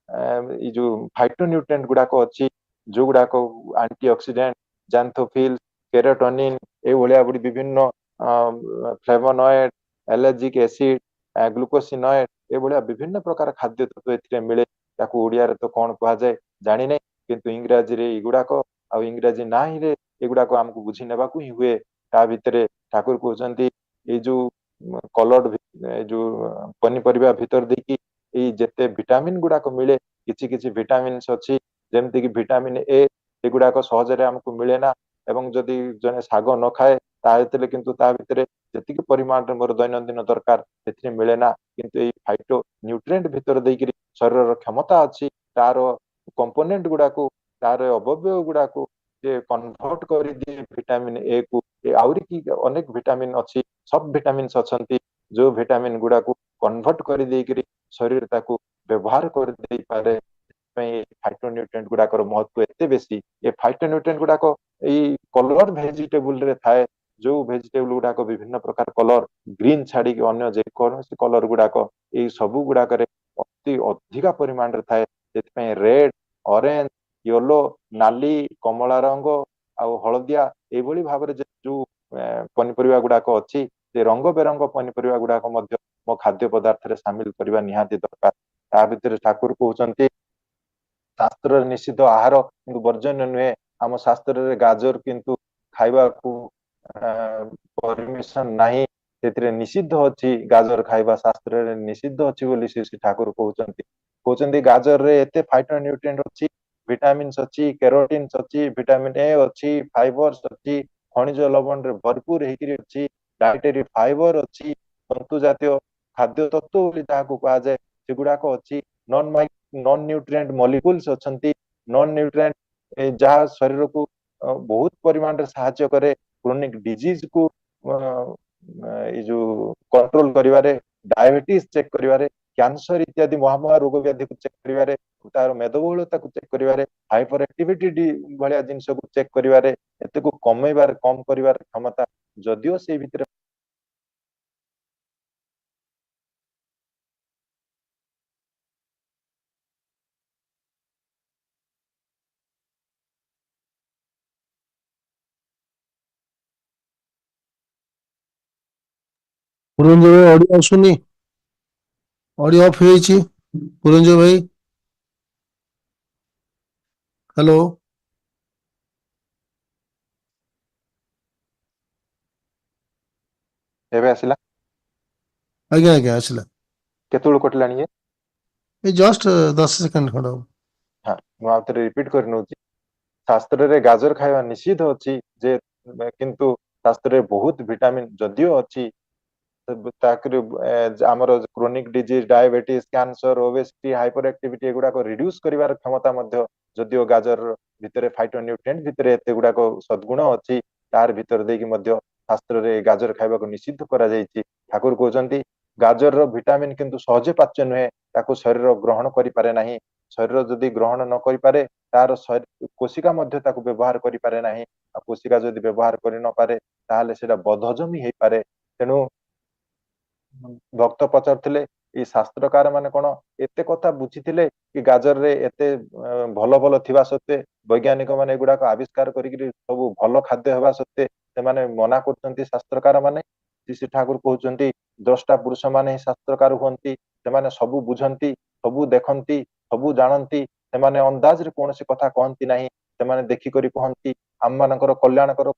ଏଇ ଯୋଉ ଫାଇଟୋ ନ୍ୟୁଟ୍ରିଏଣ୍ଟ ଗୁଡାକ ଅଛି, ଯୋଉଗୁଡାକ ଆଣ୍ଟି ଅକ୍ସିଡେଣ୍ଟ, ଜାନ୍ଥୋଫିଲ, କେରାଟୋନିନ ଏଇଭଳିଆ ଭଳି ବିଭିନ୍ନ ଫ୍ଲେଭୋନଏଡ, ଆଲର୍ଜିକ ଏସିଡ, ଗ୍ଲୁକୋସିନଏଡ ଏଭଳିଆ ବିଭିନ୍ନ ପ୍ରକାର ଖାଦ୍ୟ ତତ୍ତ୍ୱ ଏଥିରେ ମିଳେ। ତାକୁ ଓଡିଆରେ ତ କଣ କୁହାଯାଏ ଜାଣିନାହିଁ, କିନ୍ତୁ ଇଂରାଜୀରେ ଏଇଗୁଡାକ ଆଉ ଇଂରାଜୀ ନାହିଁରେ ଏଗୁଡାକ ଆମକୁ ବୁଝି ନେବାକୁ ହିଁ ହୁଏ। ତା ଭିତରେ ଠାକୁର କହୁଛନ୍ତି ଏଇ ଯୋଉ କଲର୍ଡ ଏଇ ଯୋଉ ପନିପରିବା ଭିତର ଦେଇକି ଏଇ ଯେତେ ଭିଟାମିନ ଗୁଡାକ ମିଳେ, କିଛି କିଛି ଭିଟାମିନ୍ସ ଅଛି ଯେମିତି କି ଭିଟାମିନ ଏ, ଏଗୁଡାକ ସହଜରେ ଆମକୁ ମିଳେ ନା। ଏବଂ ଯଦି ଜଣେ ଶାଗ ନ ଖାଏ ତା ଭିତରେ କିନ୍ତୁ ତା ଭିତରେ ଯେତିକି ପରିମାଣରେ ମୋର ଦୈନନ୍ଦିନ ଦରକାର ସେଥିରେ ମିଳେ ନା। କିନ୍ତୁ ଏଇ ଫାଇଟୋ ନ୍ୟୁଟ୍ରିଏଣ୍ଟ ଭିତରେ ଦେଇକରି ଶରୀରର କ୍ଷମତା ଅଛି ତାର କମ୍ପୋନେଣ୍ଟ ଗୁଡାକୁ, ତାର ଅବୟବ ଗୁଡାକୁ ଯେ କନଭର୍ଟ କରିଦିଏ ଭିଟାମିନ ଏ କୁ। ଆହୁରି କି ଅନେକ ଭିଟାମିନ ଅଛି, ସବ ଭିଟାମିନ୍ସ ଅଛନ୍ତି ଯୋଉ ଭିଟାମିନ ଗୁଡାକୁ କନଭର୍ଟ କରିଦେଇକରି ଶରୀର ତାକୁ ବ୍ୟବହାର କରିଦେଇପାରେ। ପାଇଁ ଫାଇଟୋ ନ୍ୟୁଟ୍ରିଏଣ୍ଟ ଗୁଡାକର ମହତ୍ଵ ଏତେ ବେଶୀ। ଏ ଫାଇଟୋ ନ୍ୟୁଟ୍ରିଏଣ୍ଟ ଗୁଡାକ ଏଇ କଲର ଭେଜିଟେବୁଲ ରେ ଥାଏ, ଯୋଉ ଭେଜିଟେବୁଲ ଗୁଡାକ ବିଭିନ୍ନ ପ୍ରକାର କଲର, ଗ୍ରୀନ ଛାଡିକି ଅନ୍ୟ ଯେକୌଣସି କଲର ଗୁଡାକ ଏଇ ସବୁ ଗୁଡାକରେ ଅତି ଅଧିକା ପରିମାଣରେ ଥାଏ। ସେଥିପାଇଁ ରେଡ, ଅରେଞ୍ଜ, ୟେଲୋ, ନାଲି, କମଳା ରଙ୍ଗ ଆଉ ହଳଦିଆ ଏଇଭଳି ଭାବରେ ଯୋଉ ପନିପରିବା ଗୁଡାକ ଅଛି, ସେ ରଙ୍ଗ ବେରଙ୍ଗ ପନିପରିବା ଗୁଡାକ ମଧ୍ୟ ମୋ ଖାଦ୍ୟ ପଦାର୍ଥରେ ସାମିଲ କରିବା ନିହାତି ଦରକାର। ତା ଭିତରେ ଠାକୁର କହୁଛନ୍ତି ଶାସ୍ତ୍ରରେ ନିଷିଦ୍ଧ ଆହାର କିନ୍ତୁ ବର୍ଜନ୍ୟ ନୁହେଁ। ଆମ ଶାସ୍ତ୍ରରେ ଗାଜର କିନ୍ତୁ ଖାଇବାକୁ ପରମିଶନ ନାହିଁ, ସେଥିରେ ନିଷିଦ୍ଧ ଅଛି ଗାଜର ଖାଇବା, ଶାସ୍ତ୍ରରେ ନିଷିଦ୍ଧ ଅଛି ବୋଲି ଶ୍ରୀ ଠାକୁର କହୁଛନ୍ତି। କହୁଛନ୍ତି ଗାଜରରେ ଏତେ ଫାଇଟୋ ନ୍ୟୁଟ୍ରିଏଣ୍ଟ ଅଛି, ଭିଟାମିନ୍ସ ଅଛି, କେରୋଟିନ୍ସ ଅଛି, ଭିଟାମିନ ଏ ଅଛି, ଫାଇବର୍ସ ଅଛି, ଖଣିଜ ଲବଣରେ ଭରପୁର ହେଇକିରି ଅଛି, ଡାଇଟେରୀ ଫାଇବର ଅଛି, ତନ୍ତୁ ଜାତୀୟ ଖାଦ୍ୟ ତତ୍ଵ ବୋଲି ଯାହାକୁ କୁହାଯାଏ ସେଗୁଡାକ ଅଛି। ନନ୍ ନ୍ୟୁଟ୍ରିଏଣ୍ଟ ମଲିକୁଲସ ଅଛନ୍ତି, ନନ୍ ନ୍ୟୁଟ୍ରିଏଣ୍ଟ ଯାହା ଶରୀରକୁ ବହୁତ ପରିମାଣରେ ସାହାଯ୍ୟ କରେ କ୍ରୋନିକ ଡିଜିଜ କୁ ଏଇ ଯୋଉ କଣ୍ଟ୍ରୋଲ କରିବାରେ, ଡାଇବେଟିସ ଚେକ୍ କରିବାରେ, କ୍ୟାନ୍ସର ଇତ୍ୟାଦି ମହାମାରୀ ରୋଗ ବ୍ୟାଧିକୁ ଚେକ୍ କରିବାରେ, ତାର ମେଦବହୁଳତାକୁ ଚେକ୍ କରିବାରେ, ହାଇପର ଆକ୍ଟିଭିଟି ଭଳିଆ ଜିନିଷକୁ ଚେକ୍ କରିବାରେ, ଏତେକୁ କମେଇବାରେ, କମ କରିବାର କ୍ଷମତା ଯଦିଓ ସେଇ ଭିତରେ ପୁରଞ୍ଜୟ ଭାଇ ଅଡିଓ ଆସୁନି, ଅଡିଓ ଅଫ୍ ହେଇଯାଇଛି। ପୁରଞ୍ଜୟ ଭାଇ ହ୍ୟାଲୋ। ଏବେ ଆସିଲା। ଆଜ୍ଞା ଆଜ୍ଞା ଆସିଲା। କେତେବେଳୁ କଟିଲାଣି ଇଏ? ଏଇ ଜଷ୍ଟ 10 ସେକେଣ୍ଡ ଖଣ୍ଡ ହବ। ହଁ, ମୁଁ ଆଉ ଥରେ ରିପିଟ କରି ନଉଛି। ଶାସ୍ତ୍ରରେ ଗାଜର ଖାଇବା ନିଷିଦ୍ଧ ଅଛି, ଯେ କିନ୍ତୁ ଶାସ୍ତ୍ରରେ ବହୁତ ଭିଟାମିନ ଯଦିଓ ଅଛି, ତାକରି ଆମର chronic disease, diabetes, cancer, obesity, hyper activity ଏଗୁଡାକ ରିଡ୍ୟୁସ କରିବାର କ୍ଷମତା ମଧ୍ୟ ଯଦିଓ ଗାଜର ଭିତରେ ଫାଇଟୋ ନ୍ୟୁଟ୍ରିଏଣ୍ଟ ଭିତରେ ଏତେ ଗୁଡାକ ସଦ୍ଗୁଣ ଅଛି, ତାର ଭିତରେ ଦେଇକି ମଧ୍ୟ ଶାସ୍ତ୍ରରେ ଗାଜର ଖାଇବାକୁ ନିଷିଦ୍ଧ କରାଯାଇଛି। ଠାକୁର କହୁଛନ୍ତି ଗାଜରର ଭିଟାମିନ କିନ୍ତୁ ସହଜେ ପାଚ୍ୟ ନୁହେଁ, ତାକୁ ଶରୀର ଗ୍ରହଣ କରିପାରେ ନାହିଁ। ଶରୀର ଯଦି ଗ୍ରହଣ ନ କରିପାରେ ତାର କୋଶିକା ମଧ୍ୟ ତାକୁ ବ୍ୟବହାର କରିପାରେ ନାହିଁ। ଆଉ କୋଶିକା ଯଦି ବ୍ୟବହାର କରି ନପାରେ ତାହେଲେ ସେଇଟା ବଦହଜମି ହେଇପାରେ। ତେଣୁ ଭକ୍ତ ପଚାରୁଥିଲେ ଏଇ ଶାସ୍ତ୍ରକାର ମାନେ କଣ ଏତେ କଥା ବୁଝିଥିଲେ କି ଗାଜରରେ ଏତେ ଭଲ ଭଲ ଥିବା ସତ୍ତ୍ୱେ ବୈଜ୍ଞାନିକ ମାନେ ଏଗୁଡାକ ଆବିଷ୍କାର କରିକିରି ସବୁ ଭଲ ଖାଦ୍ୟ ହେବା ସତ୍ତ୍ୱେ ସେମାନେ ମନା କରୁଛନ୍ତି ଶାସ୍ତ୍ରକାର ମାନେ। ଶ୍ରୀ ଠାକୁର କହୁଛନ୍ତି ଦ୍ରଷ୍ଟା ପୁରୁଷ ମାନେ ହିଁ ଶାସ୍ତ୍ରକାର ହୁଅନ୍ତି। ସେମାନେ ସବୁ ବୁଝନ୍ତି, ସବୁ ଦେଖନ୍ତି, ସବୁ ଜାଣନ୍ତି। ସେମାନେ ଅନ୍ଦାଜରେ କୌଣସି କଥା କହନ୍ତି ନାହିଁ, ସେମାନେ ଦେଖିକରି କହନ୍ତି। ଆମ ମାନଙ୍କର କଲ୍ୟାଣକର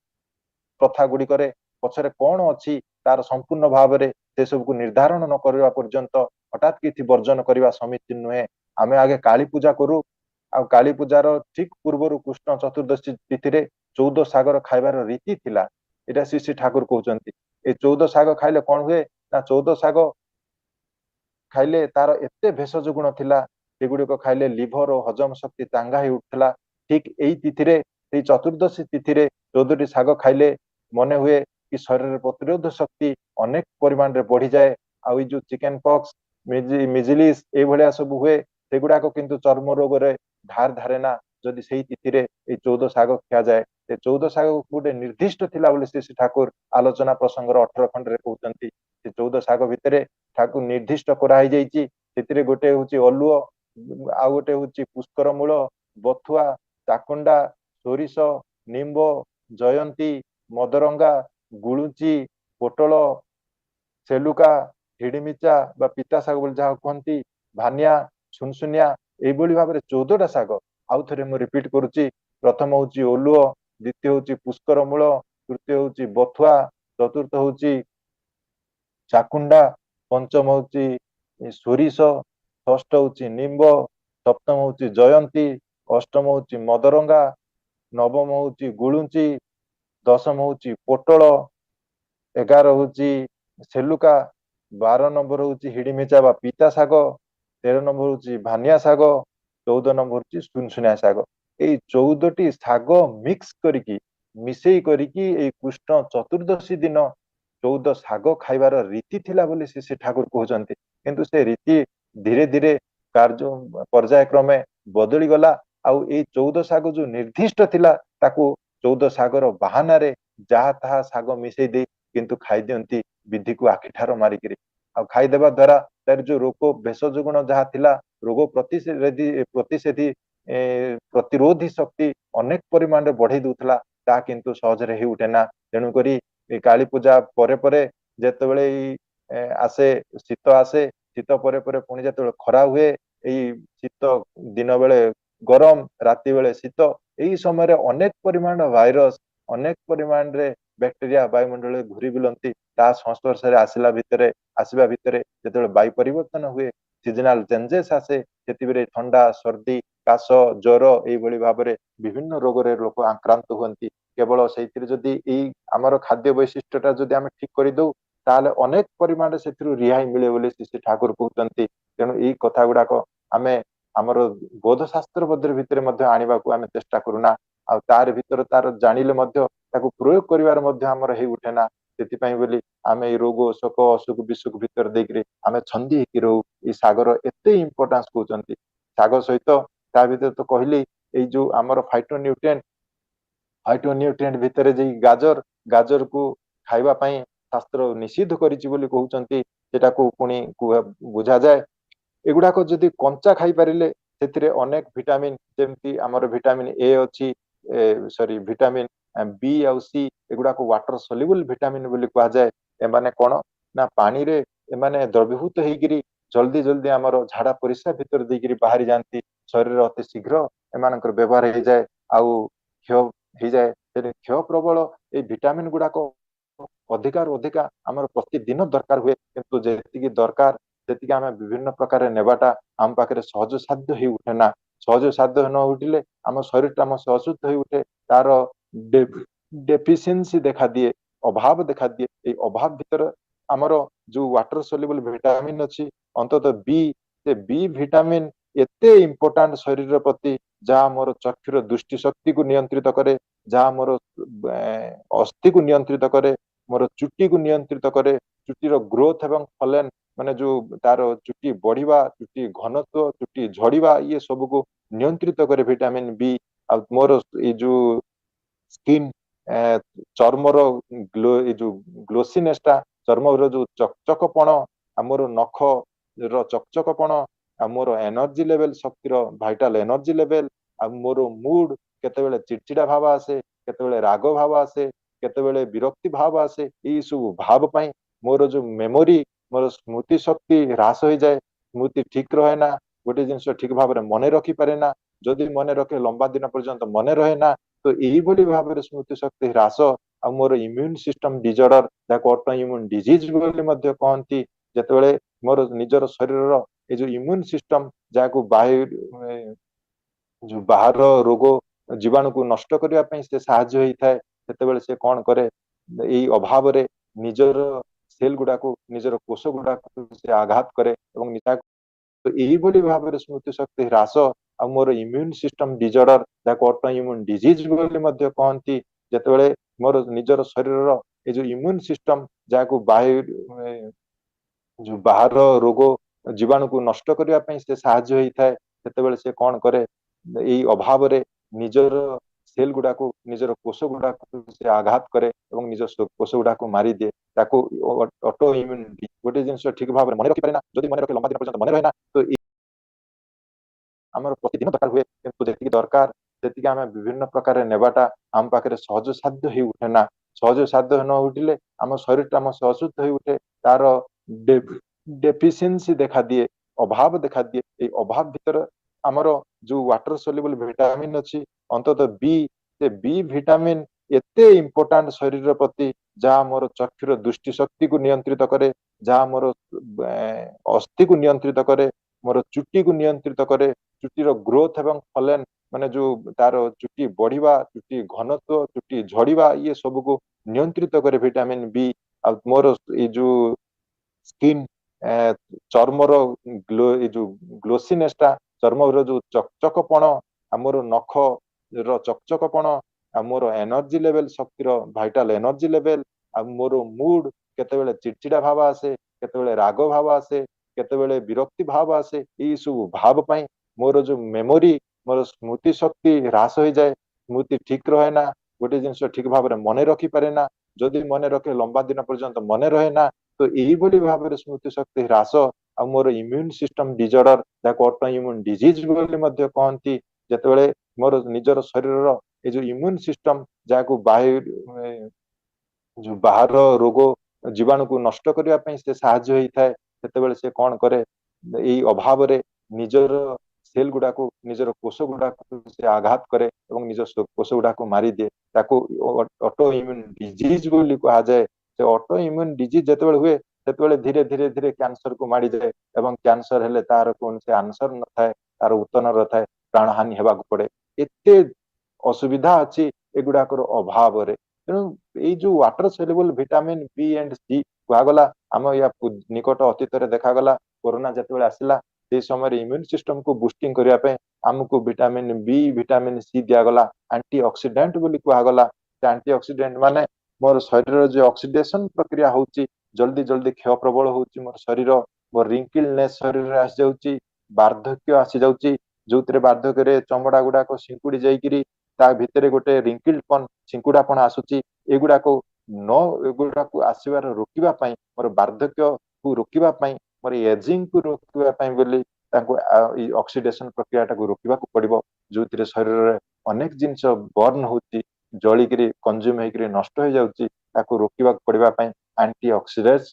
କଥା ଗୁଡିକରେ ପଛରେ କଣ ଅଛି ତାର ସମ୍ପୂର୍ଣ୍ଣ ଭାବରେ ସେ ସବୁକୁ ନିର୍ଦ୍ଧାରଣ ନ କରିବା ପର୍ଯ୍ୟନ୍ତ ହଠାତ୍ କିଛି ବର୍ଜନ କରିବା ସମିଚୀନ ନୁହେଁ। ଆମେ ଆଗେ କାଳୀ ପୂଜା କରୁ, ଆଉ କାଳୀ ପୂଜାର ଠିକ ପୂର୍ବରୁ କୃଷ୍ଣ ଚତୁର୍ଦ୍ଦଶୀ ତିଥିରେ 14 ଶାଗର ଖାଇବାର ରୀତି ଥିଲା। ଏଇଟା ଶ୍ରୀ ଶ୍ରୀ ଠାକୁର କହୁଛନ୍ତି। ଏ 14 ଶାଗ ଖାଇଲେ କଣ ହୁଏ ନା, 14 ଶାଗ ଖାଇଲେ ତାର ଏତେ ଭେଷଜ ଗୁଣ ଥିଲା, ସେଗୁଡିକ ଖାଇଲେ ଲିଭର ଓ ହଜମ ଶକ୍ତି ଚାଙ୍ଗା ହେଇ ଉଠୁଥିଲା। ଠିକ ଏଇ ତିଥିରେ, ଏଇ ଚତୁର୍ଦ୍ଦଶୀ ତିଥିରେ 14ଟି ଶାଗ ଖାଇଲେ ମନେ ହୁଏ କି ଶରୀରରେ ପ୍ରତିରୋଧ ଶକ୍ତି ଅନେକ ପରିମାଣରେ ବଢିଯାଏ। ଆଉ ଏଇ ଯୋଉ ଚିକେନ ପକ୍ସ, ମିଜିଲିସ ଏଇଭଳିଆ ସବୁ ହୁଏ, ସେଗୁଡାକ କିନ୍ତୁ ଚର୍ମ ରୋଗରେ ଧାର ଧାରେ ନା, ଯଦି ସେଇ ତିଥିରେ ଏଇ 14 ଶାଗ ଖିଆଯାଏ। ସେ 14 ଶାଗ ଗୋଟେ ନିର୍ଦ୍ଦିଷ୍ଟ ଥିଲା ବୋଲି ଶ୍ରୀ ଶ୍ରୀ ଠାକୁର ଆଲୋଚନା ପ୍ରସଙ୍ଗର 18 ଖଣ୍ଡରେ କହୁଛନ୍ତି। ସେ 14 ଶାଗ ଭିତରେ ଠାକୁର ନିର୍ଦ୍ଦିଷ୍ଟ କରାହେଇଯାଇଛି। ସେଥିରେ ଗୋଟେ ହଉଛି ଅଲୁଅ, ଆଉ ଗୋଟେ ହଉଛି ପୁଷ୍କର ମୂଳ, ବଥୁଆ, ଚାକୁଣ୍ଡା, ସୋରିଷ, ନିମ୍ବ, ଜୟନ୍ତୀ, ମଦରଙ୍ଗା, ଗୁଳୁଚି, ପୋଟଳ, ସେଲୁକା, ହିଡିମିଚା ବା ପିତା ଶାଗ ବୋଲି ଯାହା କୁହନ୍ତି, ଭାନିଆ, ସୁନସୁନିଆ, ଏଇଭଳି ଭାବରେ 14ଟା ଶାଗ। ଆଉ ଥରେ ମୁଁ ରିପିଟ କରୁଛି। ପ୍ରଥମ ହଉଛି ଓଲୁଅ, ଦ୍ୱିତୀୟ ହଉଛି ପୁଷ୍କର ମୂଳ, ତୃତୀୟ ହଉଛି ବଥୁଆ, ଚତୁର୍ଥ ହଉଛି ଚାକୁଣ୍ଡା, ପଞ୍ଚମ ହଉଛି ସୋରିଷ, ଷଷ୍ଠ ହଉଛି ନିମ୍ବ, ସପ୍ତମ ହଉଛି ଜୟନ୍ତୀ, ଅଷ୍ଟମ ହଉଛି ମଦରଙ୍ଗା, ନବମ ହଉଛି ଗୁଳୁଞ୍ଚି, ଦଶମ ହଉଛି ପୋଟଳ, 11 ହଉଛି ସେଲୁକା, 12 ନମ୍ବର ହଉଛି ହିଡିମିଚା ବା ପିତା ଶାଗ, 13 ନମ୍ବର ହଉଛି ଭାନିଆ ଶାଗ, 14 ନମ୍ବର ହଉଛି ସୁନସୁନିଆ ଶାଗ। ଏଇ 14ଟି ଶାଗ ମିକ୍ସ କରିକି, ମିଶେଇ କରିକି ଏଇ କୃଷ୍ଣ ଚତୁର୍ଦ୍ଦଶୀ ଦିନ 14 ଶାଗ ଖାଇବାର ରୀତି ଥିଲା ବୋଲି ଶ୍ରୀ ଠାକୁର କହୁଛନ୍ତି। କିନ୍ତୁ ସେ ରୀତି ଧୀରେ ଧୀରେ କାର୍ଯ୍ୟ ପର୍ଯ୍ୟାୟକ୍ରମେ ବଦଳିଗଲା। ଆଉ ଏଇ 14 ଶାଗ ଯୋଉ ନିର୍ଦ୍ଦିଷ୍ଟ ଥିଲା, ତାକୁ 14 ଶାଗର ବାହାନାରେ ଯାହା ତାହା ଶାଗ ମିଶେଇ ଦେଇ କିନ୍ତୁ ଖାଇଦିଅନ୍ତି, ବିଧିକୁ ଆଖିଠାର ମାରିକିରି। ଆଉ ଖାଇଦେବା ଦ୍ଵାରା ତାର ଯୋଉ ରୋଗ ଭେଷଜ ଗୁଣ ଯାହା ଥିଲା, ରୋଗ ପ୍ରତିରୋଧୀ ଶକ୍ତି ଅନେକ ପରିମାଣରେ ବଢେଇ ଦଉଥିଲା, ତାହା କିନ୍ତୁ ସହଜରେ ହେଇ ଉଠେ ନା। ତେଣୁକରି ଏଇ କାଳୀ ପୂଜା ପରେ ପରେ ଯେତେବେଳେ ଆସେ, ଶୀତ ଆସେ, ଶୀତ ପରେ ପରେ ପୁଣି ଯେତେବେଳେ ଖରା ହୁଏ, ଏଇ ଶୀତ ଦିନ ବେଳେ ଗରମ, ରାତି ବେଳେ ଶୀତ, ଏଇ ସମୟରେ ଅନେକ ପରିମାଣର ଭାଇରସ, ଅନେକ ପରିମାଣରେ ବ୍ୟାକ୍ଟେରିଆ ବାୟୁମଣ୍ଡଳରେ ଘୁରି ବୁଲନ୍ତି। ତା ସଂସ୍ପର୍ଶରେ ଆସିବା ଭିତରେ ଯେତେବେଳେ ବାୟୁ ପରିବର୍ତ୍ତନ ହୁଏ, ସିଜନାଲ ଚେଞ୍ଜେସ ଆସେ, ସେଥିରେ ଥଣ୍ଡା, ସର୍ଦ୍ଦି, କାଶ, ଜ୍ୱର ଏଇଭଳି ଭାବରେ ବିଭିନ୍ନ ରୋଗରେ ଲୋକ ଆକ୍ରାନ୍ତ ହୁଅନ୍ତି। କେବଳ ସେଇଥିରେ ଯଦି ଏଇ ଆମର ଖାଦ୍ୟ ବୈଶିଷ୍ଟ୍ୟଟା ଯଦି ଆମେ ଠିକ କରିଦଉ, ତାହେଲେ ଅନେକ ପରିମାଣରେ ସେଥିରୁ ରିହାଇ ମିଳେ ବୋଲି ଶ୍ରୀ ଠାକୁର କହୁଛନ୍ତି। ତେଣୁ ଏଇ କଥା ଗୁଡାକ ଆମେ ଆମର ବୋଧ ଶାସ୍ତ୍ର ଭିତରେ ମଧ୍ୟ ଆଣିବାକୁ ଆମେ ଚେଷ୍ଟା କରୁନା। ଆଉ ତାର ଭିତରେ ତାର ଜାଣିଲେ ମଧ୍ୟ ତାକୁ ପ୍ରୟୋଗ କରିବାର ମଧ୍ୟ ଆମର ହେଇ ଉଠେ ନା। ସେଥିପାଇଁ ବୋଲି ଆମେ ଏଇ ରୋଗ, ଶୋକ, ଅସୁଖ, ବିସୁଖ ଭିତରେ ଦେଇକିରି ଆମେ ଛନ୍ଦି ହେଇକି ରହୁ। ଏଇ ଶାଗର ଏତେ ଇମ୍ପୋର୍ଟାନ୍ସ କହୁଛନ୍ତି। ଶାଗ ସହିତ ତା ଭିତରେ ତ କହିଲି, ଏଇ ଯୋଉ ଆମର ଫାଇଟୋନିଉଟ୍ରିଏଣ୍ଟ ଭିତରେ ଯେ ଗାଜରକୁ ଖାଇବା ପାଇଁ ଶାସ୍ତ୍ର ନିଷିଦ୍ଧ କରିଛି ବୋଲି କହୁଛନ୍ତି। ସେଟାକୁ ପୁଣି ବୁଝାଯାଏ, ଏଗୁଡାକ ଯଦି କଞ୍ଚା ଖାଇପାରିଲେ ସେଥିରେ ଅନେକ ଭିଟାମିନ, ଯେମିତି ଆମର ଭିଟାମିନ ଏ ଅଛି, ଭିଟାମିନ ବି ଆଉ ସି, ଏଗୁଡାକୁ ୱାଟର ସଲ୍ୟୁବଲ ଭିଟାମିନ ବୋଲି କୁହାଯାଏ। ଏମାନେ କଣ ନା, ପାଣିରେ ଏମାନେ ଦ୍ରବୀଭୂତ ହେଇକିରି ଜଲଦି ଜଲଦି ଆମର ଝାଡା ପରିସ୍ରା ଭିତରେ ଦେଇକିରି ବାହାରି ଯାଆନ୍ତି। ଶରୀରରେ ଅତି ଶୀଘ୍ର ଏମାନଙ୍କର ବ୍ୟବହାର ହେଇଯାଏ, ଆଉ କ୍ଷୟ ହେଇଯାଏ। କ୍ଷୟ ପ୍ରବଳ ଏଇ ଭିଟାମିନ ଗୁଡାକ ଅଧିକାରୁ ଅଧିକା ଆମର ପ୍ରତିଦିନ ଦରକାର ହୁଏ। କିନ୍ତୁ ଯେତିକି ଦରକାର ସେତିକି ଆମେ ବିଭିନ୍ନ ପ୍ରକାର ନେବାଟା ଆମ ପାଖରେ ସହଜ ସାଧ୍ୟ ହେଇ ଉଠେ ନା। ସହଜ ସାଧ୍ୟ ନ ଉଠିଲେ ଆମ ଶରୀରଟା ଆମ ଅସୁସ୍ଥ ହେଇ ଉଠେ, ତାର ଡେଫିସିଏନ୍ସି ଦେଖା ଦିଏ, ଅଭାବ ଦେଖା ଦିଏ। ଏଇ ଅଭାବ ଭିତରେ ଆମର ଯୋଉ ୱାଟର ସଲ୍ୟୁବଲ ଭିଟାମିନ ଅଛି, ଅନ୍ତତଃ ସେ ବି ଭିଟାମିନ ଏତେ ଇମ୍ପୋର୍ଟାଣ୍ଟ ଶରୀର ପ୍ରତି, ଯାହା ମୋର ଚକ୍ଷୁର ଦୃଷ୍ଟି ଶକ୍ତିକୁ ନିୟନ୍ତ୍ରିତ କରେ, ଯାହା ମୋର ଅସ୍ଥିକୁ ନିୟନ୍ତ୍ରିତ କରେ, ମୋର ଚୁଟିକୁ ନିୟନ୍ତ୍ରିତ କରେ, ଚୁଟିର ଗ୍ରୋଥ ଏବଂ ଫଲେନ, ମାନେ ଯୋଉ ତାର ଚୁଟି ବଢିବା, ଚୁଟି ଘନତ୍ୱ, ଚୁଟି ଝଡିବା, ଇଏ ସବୁକୁ ନିୟନ୍ତ୍ରିତ କରେ ଭିଟାମିନ ବି। ଆଉ ମୋର ଏଇ ଯୋଉ ସ୍କିନ୍, ଚର୍ମର ଏଇ ଯୋଉ ଗ୍ଲୋସିନେସ ଟା, ଚର୍ମର ଯୋଉ ଚକଚକପଣ, ଆମର ନଖର ଚକଚକପଣ, ଆଉ ମୋର ଏନର୍ଜି ଲେଭେଲ, ଶକ୍ତିର ଭାଇଟାଲ ଏନର୍ଜି ଲେଭେଲ, ଆଉ ମୋର ମୁଡ, କେତେବେଳେ ଚିଡଚିଡା ଭାବ ଆସେ, କେତେବେଳେ ରାଗ ଭାବ ଆସେ, କେତେବେଳେ ବିରକ୍ତି ଭାବ ଆସେ, ଏଇ ସବୁ ଭାବ ପାଇଁ ମୋର ଯୋଉ ମେମୋରି, ମୋର ସ୍ମୃତି ଶକ୍ତି ହ୍ରାସ ହେଇଯାଏ। ସ୍ମୃତି ଠିକ ରହେ ନା, ଗୋଟେ ଜିନିଷ ଠିକ ଭାବରେ ମନେ ରଖିପାରେ ନା, ଯଦି ମନେ ରଖେ ଲମ୍ବା ଦିନ ପର୍ଯ୍ୟନ୍ତ ମନେ ରହେ ନା। ତ ଏଇଭଳି ଭାବରେ ସ୍ମୃତି ଶକ୍ତି ହ୍ରାସ ଆଉ ମୋର ଇମ୍ୟୁନ ସିଷ୍ଟମ ଡିଜର୍ଡର ଯାହାକୁ ଅଟୋ ଇମ୍ୟୁନ ଡିଜିଜ ବୋଲି ମଧ୍ୟ କହନ୍ତି, ଯେତେବେଳେ ମୋର ନିଜର ଶରୀରର ଏଇ ଯୋଉ ଇମ୍ୟୁନ ସିଷ୍ଟମ ଯାହାକୁ ଯୋଉ ବାହାର ରୋଗ ଜୀବାଣୁକୁ ନଷ୍ଟ କରିବା ପାଇଁ ସେ ସାହାଯ୍ୟ ହେଇଥାଏ, ସେତେବେଳେ ସେ କଣ କରେ, ଏଇ ଅଭାବରେ ନିଜର ସେଲ ଗୁଡାକୁ, ନିଜର କୋଷ ଗୁଡାକୁ ସେ ଆଘାତ କରେ ଏବଂ ତ ଏଇଭଳି ଭାବରେ ସ୍ମୃତି ଶକ୍ତି ହ୍ରାସ ଆଉ ମୋର ଇମ୍ୟୁନ ସିଷ୍ଟମ ଡିଜର୍ଡର ଯାହାକୁ ଅଟୋ ଇମ୍ୟୁନ ଡିଜିଜ ବୋଲି ମଧ୍ୟ କହନ୍ତି, ଯେତେବେଳେ ମୋର ନିଜର ଶରୀରର ଏଇ ଯୋଉ ଇମ୍ୟୁନ ସିଷ୍ଟମ ଯାହାକୁ ଯୋଉ ବାହାର ରୋଗ ଜୀବାଣୁକୁ ନଷ୍ଟ କରିବା ପାଇଁ ସେ ସାହାଯ୍ୟ ହେଇଥାଏ, ସେତେବେଳେ ସେ କଣ କରେ, ଏଇ ଅଭାବରେ ନିଜର ସେଲ ଗୁଡାକୁ, ନିଜର କୋଷ ଗୁଡାକୁ ସେ ଆଘାତ କରେ ଏବଂ ନିଜ କୋଷ ଗୁଡାକୁ ମାରିଦିଏ। ତାକୁ ଅଟୋ ଇମ୍ୟୁନ, ଗୋଟେ ଜିନିଷ ଠିକ ଭାବରେ ମନେ ରଖିପାରେ ନା, ଯଦି ମନେ ରଖେ ଲମ୍ବା ଦିନ ପର୍ଯ୍ୟନ୍ତ ମନେ ରହେ ନା, ତ ଆମର ପ୍ରତିଦିନ ଦରକାର ହୁଏ, କିନ୍ତୁ ଯେତିକି ଦରକାର ସେତିକି ଆମେ ବିଭିନ୍ନ ପ୍ରକାର ନେବାଟା ଆମ ପାଖରେ ସହଜ ସାଧ୍ୟ ହେଇ ଉଠେ ନା। ସହଜ ସାଧ୍ୟ ନ ଉଠିଲେ ଆମ ଶରୀରଟା ଆମ ଅଶୁଦ୍ଧ ହେଇ ଉଠେ, ତାର ଡେଫିସିଏନ୍ସି ଦେଖା ଦିଏ, ଅଭାବ ଦେଖା ଦିଏ। ଏଇ ଅଭାବ ଭିତରେ ଆମର ଯୋଉ ୱାଟର ସଲ୍ୟୁବଲ ଭିଟାମିନ୍ ଅଛି, ଅନ୍ତତଃ ବି, ସେ ବି ଭିଟାମିନ୍ ଏତେ ଇମ୍ପୋର୍ଟାଣ୍ଟ ଶରୀର ପ୍ରତି, ଯାହା ଆମର ଚକ୍ଷୁର ଦୃଷ୍ଟି ଶକ୍ତିକୁ ନିୟନ୍ତ୍ରିତ କରେ, ଯାହା ଆମର ଅସ୍ଥିକୁ ନିୟନ୍ତ୍ରିତ କରେ, ମୋର ଚୁଟିକୁ ନିୟନ୍ତ୍ରିତ କରେ, ଚୁଟିର ଗ୍ରୋଥ ଏବଂ ଫଲେନ, ମାନେ ଯୋଉ ତାର ଚୁଟି ବଢିବା, ଚୁଟି ଘନତ୍ୱ, ଚୁଟି ଝଡିବା, ଇଏ ସବୁକୁ ନିୟନ୍ତ୍ରିତ କରେ ଭିଟାମିନ ବି। ଆଉ ମୋର ଏଇ ଯୋଉ ସ୍କିନ୍, ଚର୍ମର ଏଇ ଯୋଉ ଗ୍ଲୋସିନେସ ଟା, ଚର୍ମର ଯୋଉ ଚକଚକପଣ, ଆମର ନଖର ଚକଚକପଣ, ଆଉ ମୋର ଏନର୍ଜି ଲେଭେଲ, ଶକ୍ତିର ଭାଇଟାଲ ଏନର୍ଜି ଲେଭେଲ, ଆଉ ମୋର ମୁଡ, କେତେବେଳେ ଚିଡଚିଡା ଭାବ ଆସେ, କେତେବେଳେ ରାଗ ଭାବ ଆସେ, କେତେବେଳେ ବିରକ୍ତି ଭାବ ଆସେ, ଏଇ ସବୁ ଭାବ ପାଇଁ ମୋର ଯୋଉ ମେମୋରି, ମୋର ସ୍ମୃତି ଶକ୍ତି ହ୍ରାସ ହେଇଯାଏ, ସ୍ମୃତି ଠିକ ରହେ ନା, ଗୋଟେ ଜିନିଷ ଠିକ ଭାବରେ ମନେ ରଖିପାରେ ନା, ଯଦି ମନେ ରଖେ ଲମ୍ବା ଦିନ ପର୍ଯ୍ୟନ୍ତ ମନେ ରହେ ନା। ତ ଏଇଭଳି ଭାବରେ ସ୍ମୃତି ଶକ୍ତି ହ୍ରାସ ଆଉ ମୋର ଇମ୍ୟୁନ ସିଷ୍ଟମ ଡିଜର୍ଡର ଯାହାକୁ ଅଟୋ ଇମ୍ୟୁନ ଡିଜିଜ ବୋଲି ମଧ୍ୟ କହନ୍ତି, ଯେତେବେଳେ ମୋର ନିଜର ଶରୀରର ଏଇ ଯୋଉ ଇମ୍ୟୁନ ସିଷ୍ଟମ ଯାହାକୁ ଯୋଉ ବାହାର ରୋଗ ଜୀବାଣୁକୁ ନଷ୍ଟ କରିବା ପାଇଁ ସେ ସାହାଯ୍ୟ ହେଇଥାଏ, ସେତେବେଳେ ସେ କଣ କରେ, ଏଇ ଅଭାବରେ ନିଜର ସେଲ ଗୁଡାକୁ, ନିଜର କୋଷ ଗୁଡାକୁ ସେ ଆଘାତ କରେ ଏବଂ ନିଜ କୋଷ ଗୁଡାକୁ ମାରିଦିଏ। ତାକୁ ଅଟୋ ଇମ୍ୟୁନ ଡିଜିଜ ବୋଲି କୁହାଯାଏ। ସେ ଅଟୋ ଇମ୍ୟୁନ ଡିଜିଜ ଯେତେବେଳେ ହୁଏ, ସେତେବେଳେ ଧୀରେ ଧୀରେ ଧୀରେ କ୍ୟାନ୍ସରକୁ ମାଡ଼ିଯାଏ ଏବଂ କ୍ୟାନ୍ସର ହେଲେ ତାର କୌଣସି ଆନ୍ସର ନଥାଏ, ତାର ଉତ୍ତର ନଥାଏ, ପ୍ରାଣହାନି ହେବାକୁ ପଡେ। ଏତେ ଅସୁବିଧା ଅଛି ଏଗୁଡାକର ଅଭାବରେ। ତେଣୁ ଏଇ ଯୋଉ water soluble vitamin B and C କୁହାଗଲା, ଆମ ୟା ନିକଟ ଅତୀତରେ ଦେଖାଗଲା, କରୋନା ଯେତେବେଳେ ଆସିଲା, ସେଇ ସମୟରେ ଇମ୍ୟୁନ ସିଷ୍ଟମକୁ ବୁଷ୍ଟିଂ କରିବା ପାଇଁ ଆମକୁ ଭିଟାମିନ ବି, ଭିଟାମିନ ସି ଦିଆଗଲା, ଆଣ୍ଟି ଅକ୍ସିଡେଣ୍ଟ ବୋଲି କୁହାଗଲା। ସେ ଆଣ୍ଟି ଅକ୍ସିଡେଣ୍ଟ ମାନେ ମୋର ଶରୀରର ଯୋଉ ଅକ୍ସିଡେସନ ପ୍ରକ୍ରିୟା ହଉଛି, ଜଲ୍ଦି ଜଲ୍ଦି କ୍ଷୟ ପ୍ରବଳ ହଉଛି ମୋର ଶରୀର, ମୋର ରିଙ୍କିଲନେସ ଶରୀରରେ ଆସିଯାଉଛି, ବାର୍ଦ୍ଧକ୍ୟ ଆସିଯାଉଛି, ଯୋଉଥିରେ ବାର୍ଦ୍ଧକ୍ୟରେ ଚମଡା ଗୁଡାକ ସିଙ୍କୁଡି ଯାଇକିରି ତା ଭିତରେ ଗୋଟେ ରିଙ୍କିଲ ପନ, ସିଙ୍କୁଡାପଣ ଆସୁଛି। ଏଗୁଡାକୁ ଆସିବାର ରୋକିବା ପାଇଁ, ମୋର ବାର୍ଦ୍ଧକ୍ୟକୁ ରୋକିବା ପାଇଁ, ମୋର ଏଜିଂକୁ ରୋକିବା ପାଇଁ ବୋଲି ତାଙ୍କୁ ଏଇ ଅକ୍ସିଡେସନ ପ୍ରକ୍ରିୟାଟାକୁ ରୋକିବାକୁ ପଡିବ, ଯୋଉଥିରେ ଶରୀରରେ ଅନେକ ଜିନିଷ ବର୍ନ ହଉଛି, ଜଳିକିରି କଞ୍ଜ୍ୟୁମ ହେଇକିରି ନଷ୍ଟ ହେଇଯାଉଛି। ତାକୁ ରୋକିବାକୁ ପଡିବା ପାଇଁ ଆଣ୍ଟି ଅକ୍ସିଡେଣ୍ଟ